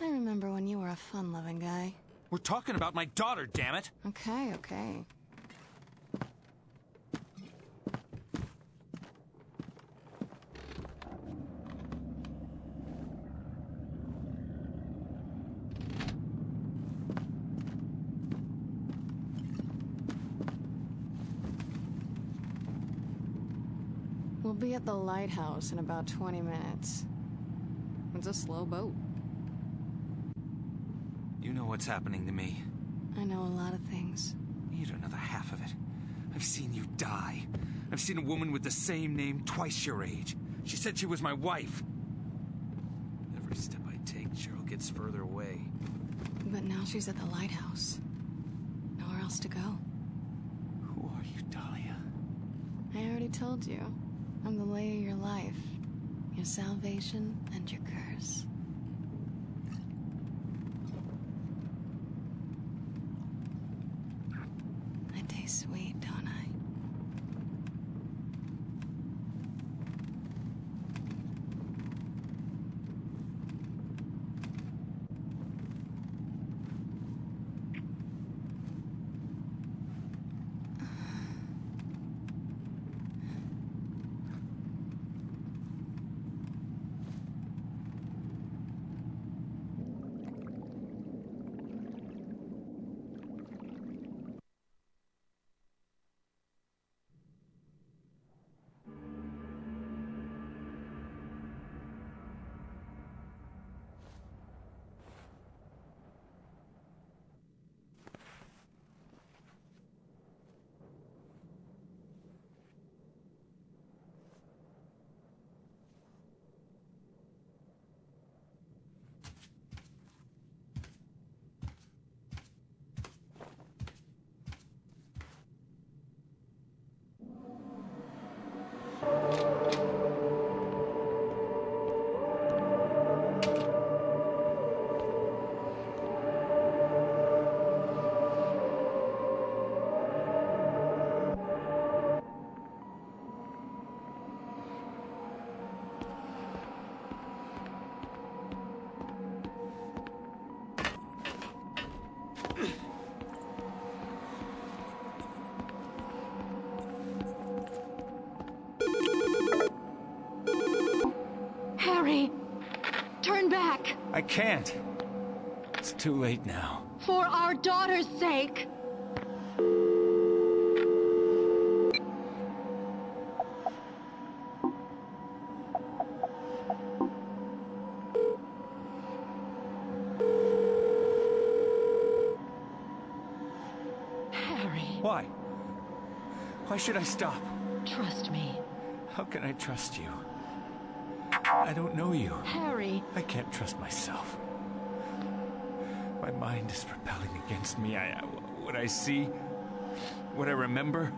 I remember when you were a fun-loving guy. We're talking about my daughter, damn it! Okay. We'll be at the lighthouse in about 20 minutes. It's a slow boat. You know what's happening to me. I know a lot of things. You don't know the half of it. I've seen you die. I've seen a woman with the same name twice your age. She said she was my wife. Every step I take, Cheryl gets further away. But now she's at the lighthouse. Nowhere else to go. Who are you, Dahlia? I already told you. I'm the lay of your life. Your salvation and your curse. I taste sweet, don't I? Harry! Turn back! I can't. It's too late now. For our daughter's sake! Harry. Why? Why should I stop? Trust me. How can I trust you? I don't know you. Harry. I can't trust myself. My mind is rebelling against me. What I see, what I remember,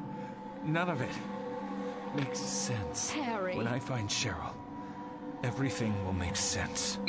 none of it makes sense. Harry. When I find Cheryl, everything will make sense.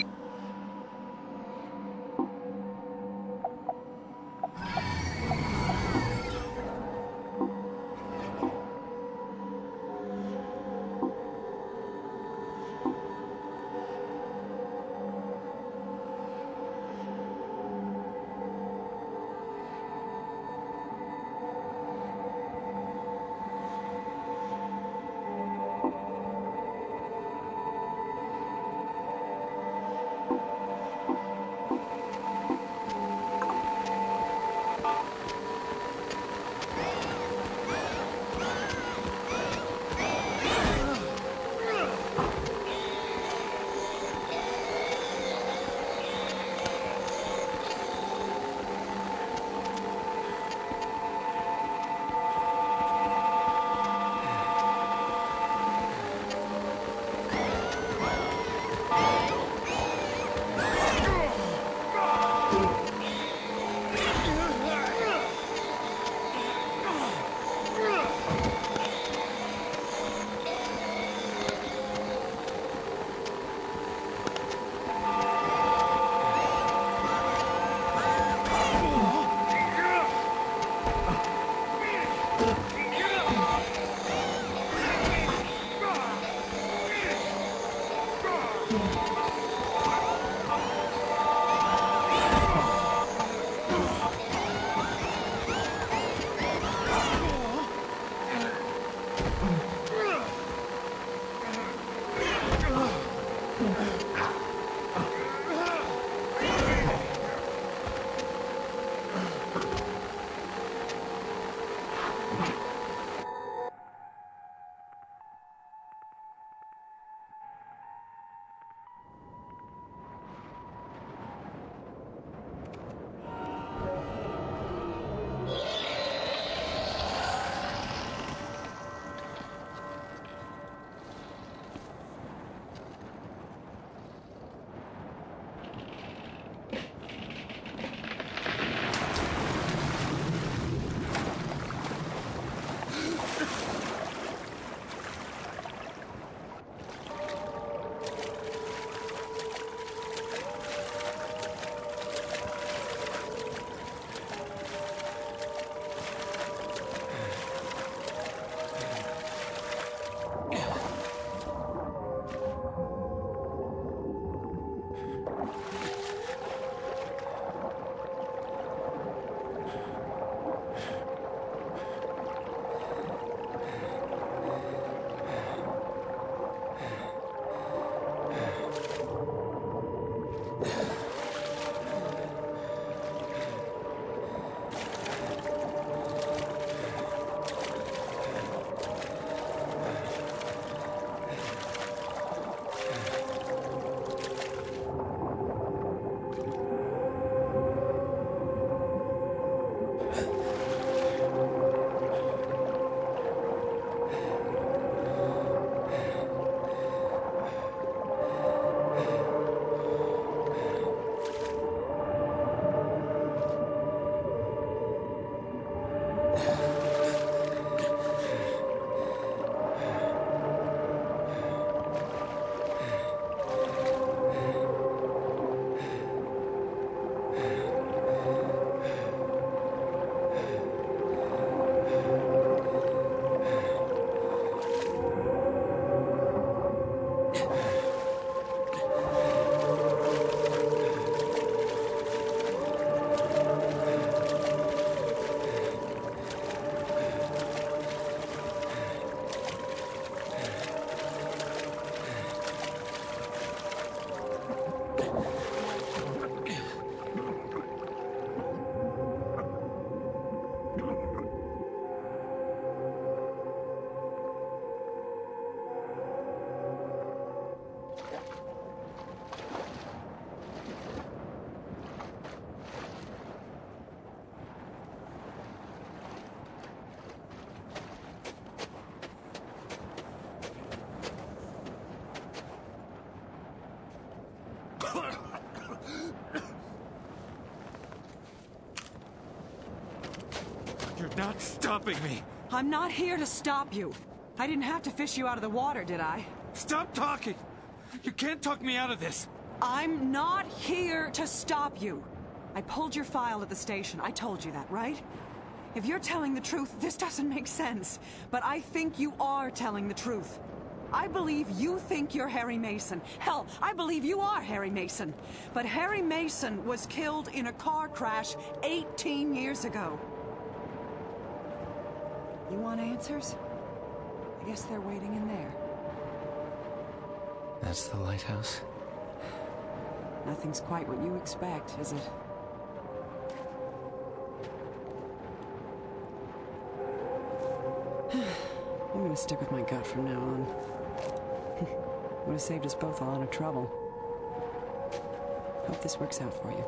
You're not stopping me. I'm not here to stop you. I didn't have to fish you out of the water, did I? Stop talking! You can't talk me out of this. I'm not here to stop you. I pulled your file at the station. I told you that, right? If you're telling the truth, this doesn't make sense. But I think you are telling the truth. I believe you think you're Harry Mason. Hell, I believe you are Harry Mason. But Harry Mason was killed in a car crash 18 years ago. You want answers? I guess they're waiting in there. That's the lighthouse? Nothing's quite what you expect, is it? I'm gonna stick with my gut from now on. Would have saved us both a lot of trouble. Hope this works out for you.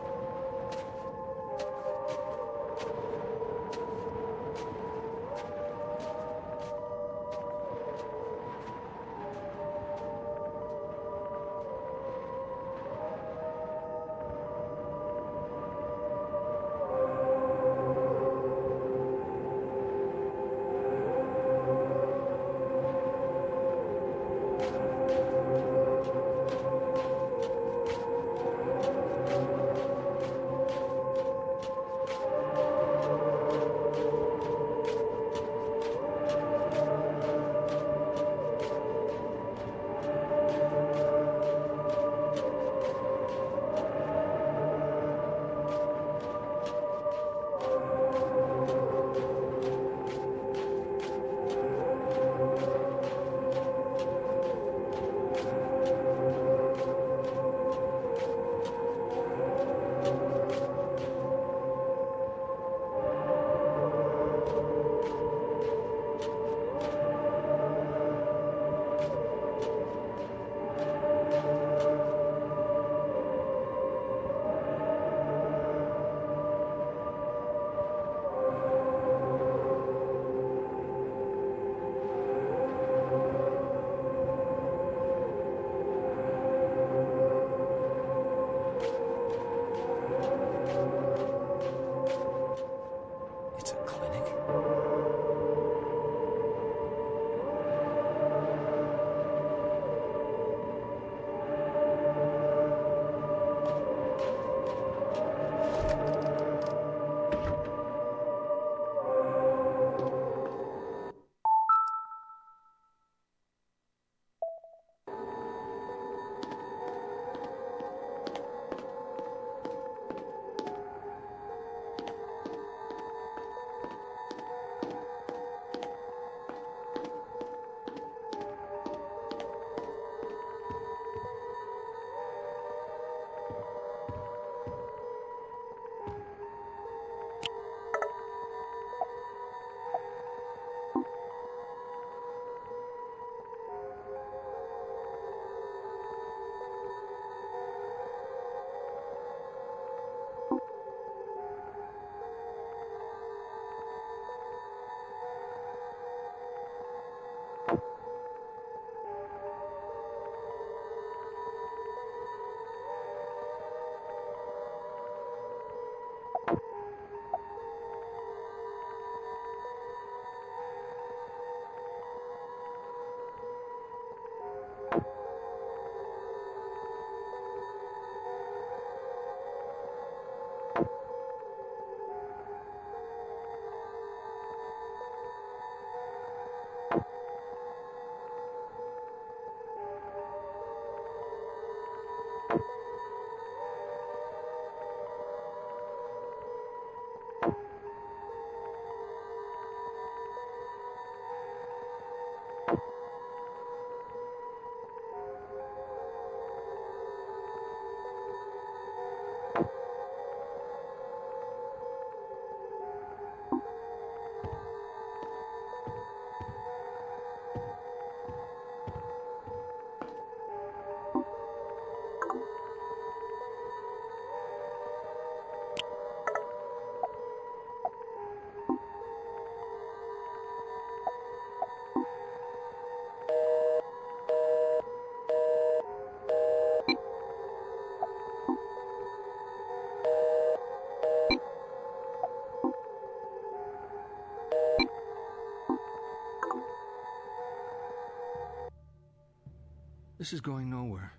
This is going nowhere.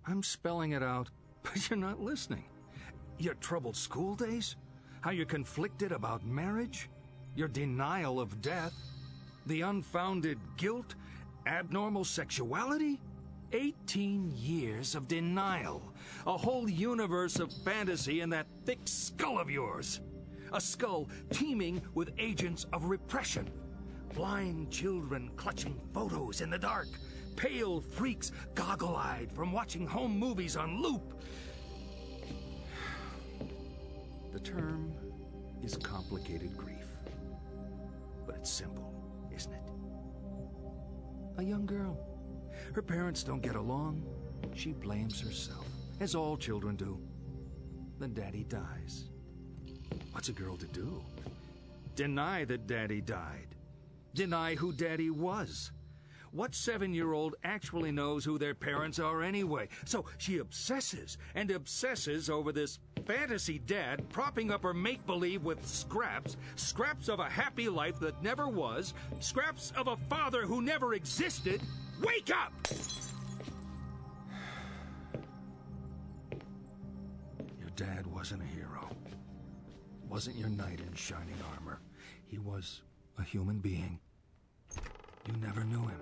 I'm spelling it out, but you're not listening. Your troubled school days? How you're conflicted about marriage? Your denial of death? The unfounded guilt? Abnormal sexuality? 18 years of denial. A whole universe of fantasy in that thick skull of yours. A skull teeming with agents of repression. Blind children clutching photos in the dark. Pale freaks goggle-eyed from watching home movies on loop. The term is complicated grief. But it's simple, isn't it? A young girl. Her parents don't get along. She blames herself, as all children do. Then Daddy dies. What's a girl to do? Deny that Daddy died. Deny who Daddy was. What 7-year-old actually knows who their parents are anyway? So she obsesses and obsesses over this fantasy dad propping up her make-believe with scraps of a happy life that never was, scraps of a father who never existed. Wake up! Your dad wasn't a hero. Wasn't your knight in shining armor. He was a human being. You never knew him.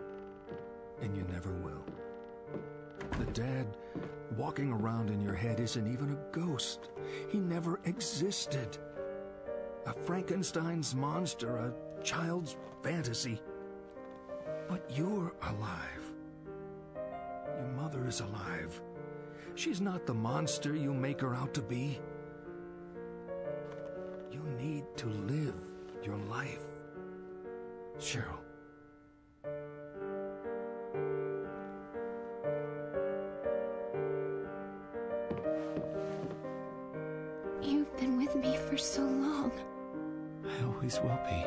And you never will. The dad walking around in your head isn't even a ghost. He never existed. A Frankenstein's monster, a child's fantasy. But you're alive. Your mother is alive. She's not the monster you make her out to be. You need to live your life. Cheryl. You've been with me for so long. I always will be.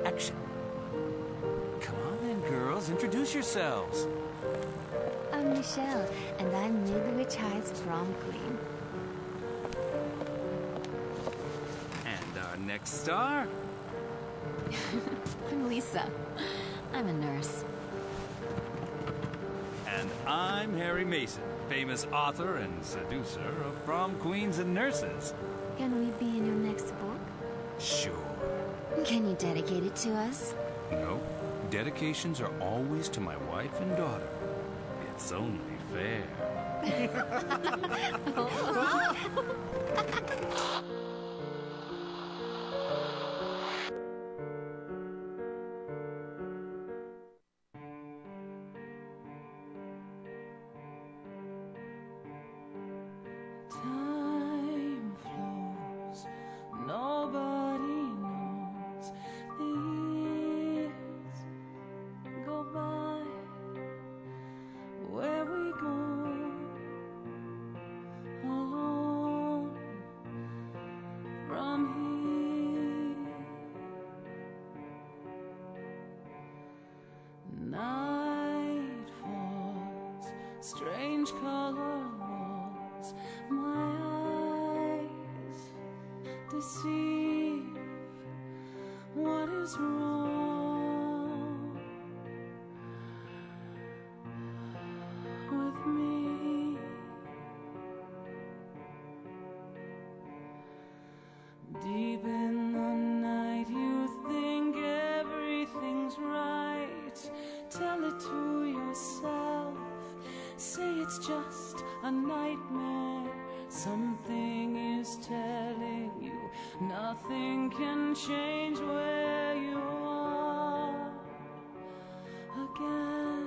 Action. Come on then, girls. Introduce yourselves. I'm Michelle, and I'm Midwich High's prom queen. And our next star? I'm Lisa. I'm a nurse. And I'm Harry Mason, famous author and seducer of prom queens and nurses. Can we be in your next book? Sure. Can you dedicate it to us? No, dedications are always to my wife and daughter. It's only fair. Time flows, nobody knows. The years go by. Where we go alone from here. Night falls, strange color walls. My eyes deceive. What is wrong with me? Deep in the night you think everything's right. Tell it to yourself. Say it's just a nightmare. Something is telling you nothing can change where you are again.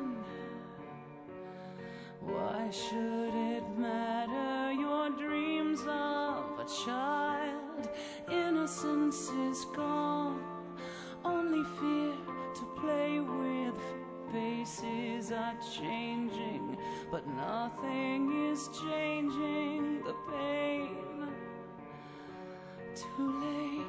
Why should it matter? Your dreams of a child, innocence is gone. Only fear to play with. Faces are changing, but nothing is changing the pain. Too late.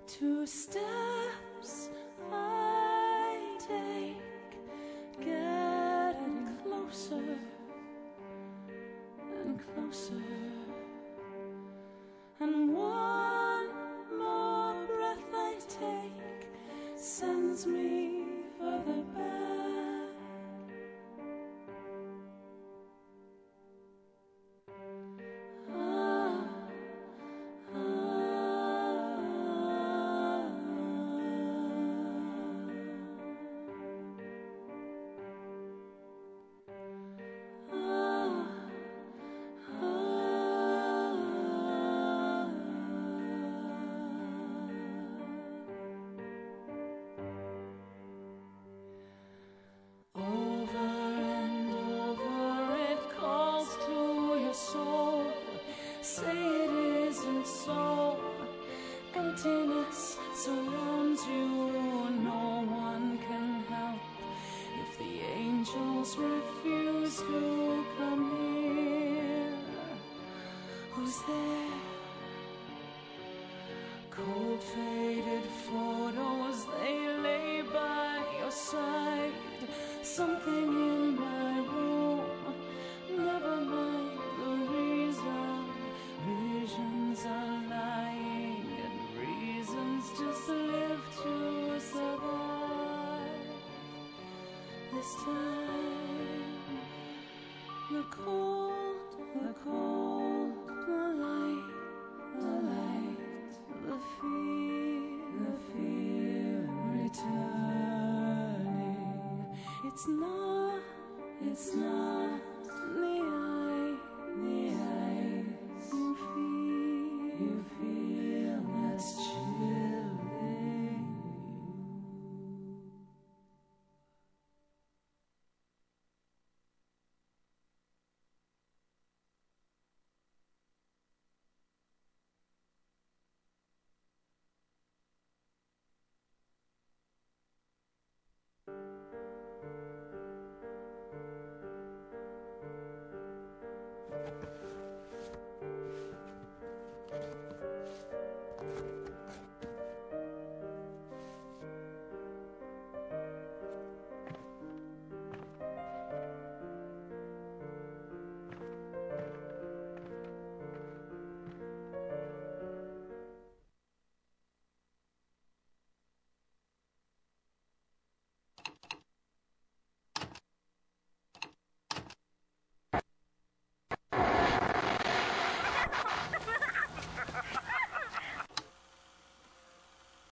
Two steps I take, getting closer and closer, and one more breath I take sends me further back. Emptiness surrounds you, no one can help if the angels refuse to come here. Who's there? Cold faded photos, they lay by your side. Something in my room, never mind the reason. Visions are lying and reasons just live to survive. This time, the cold, the light, the fear returning. It's not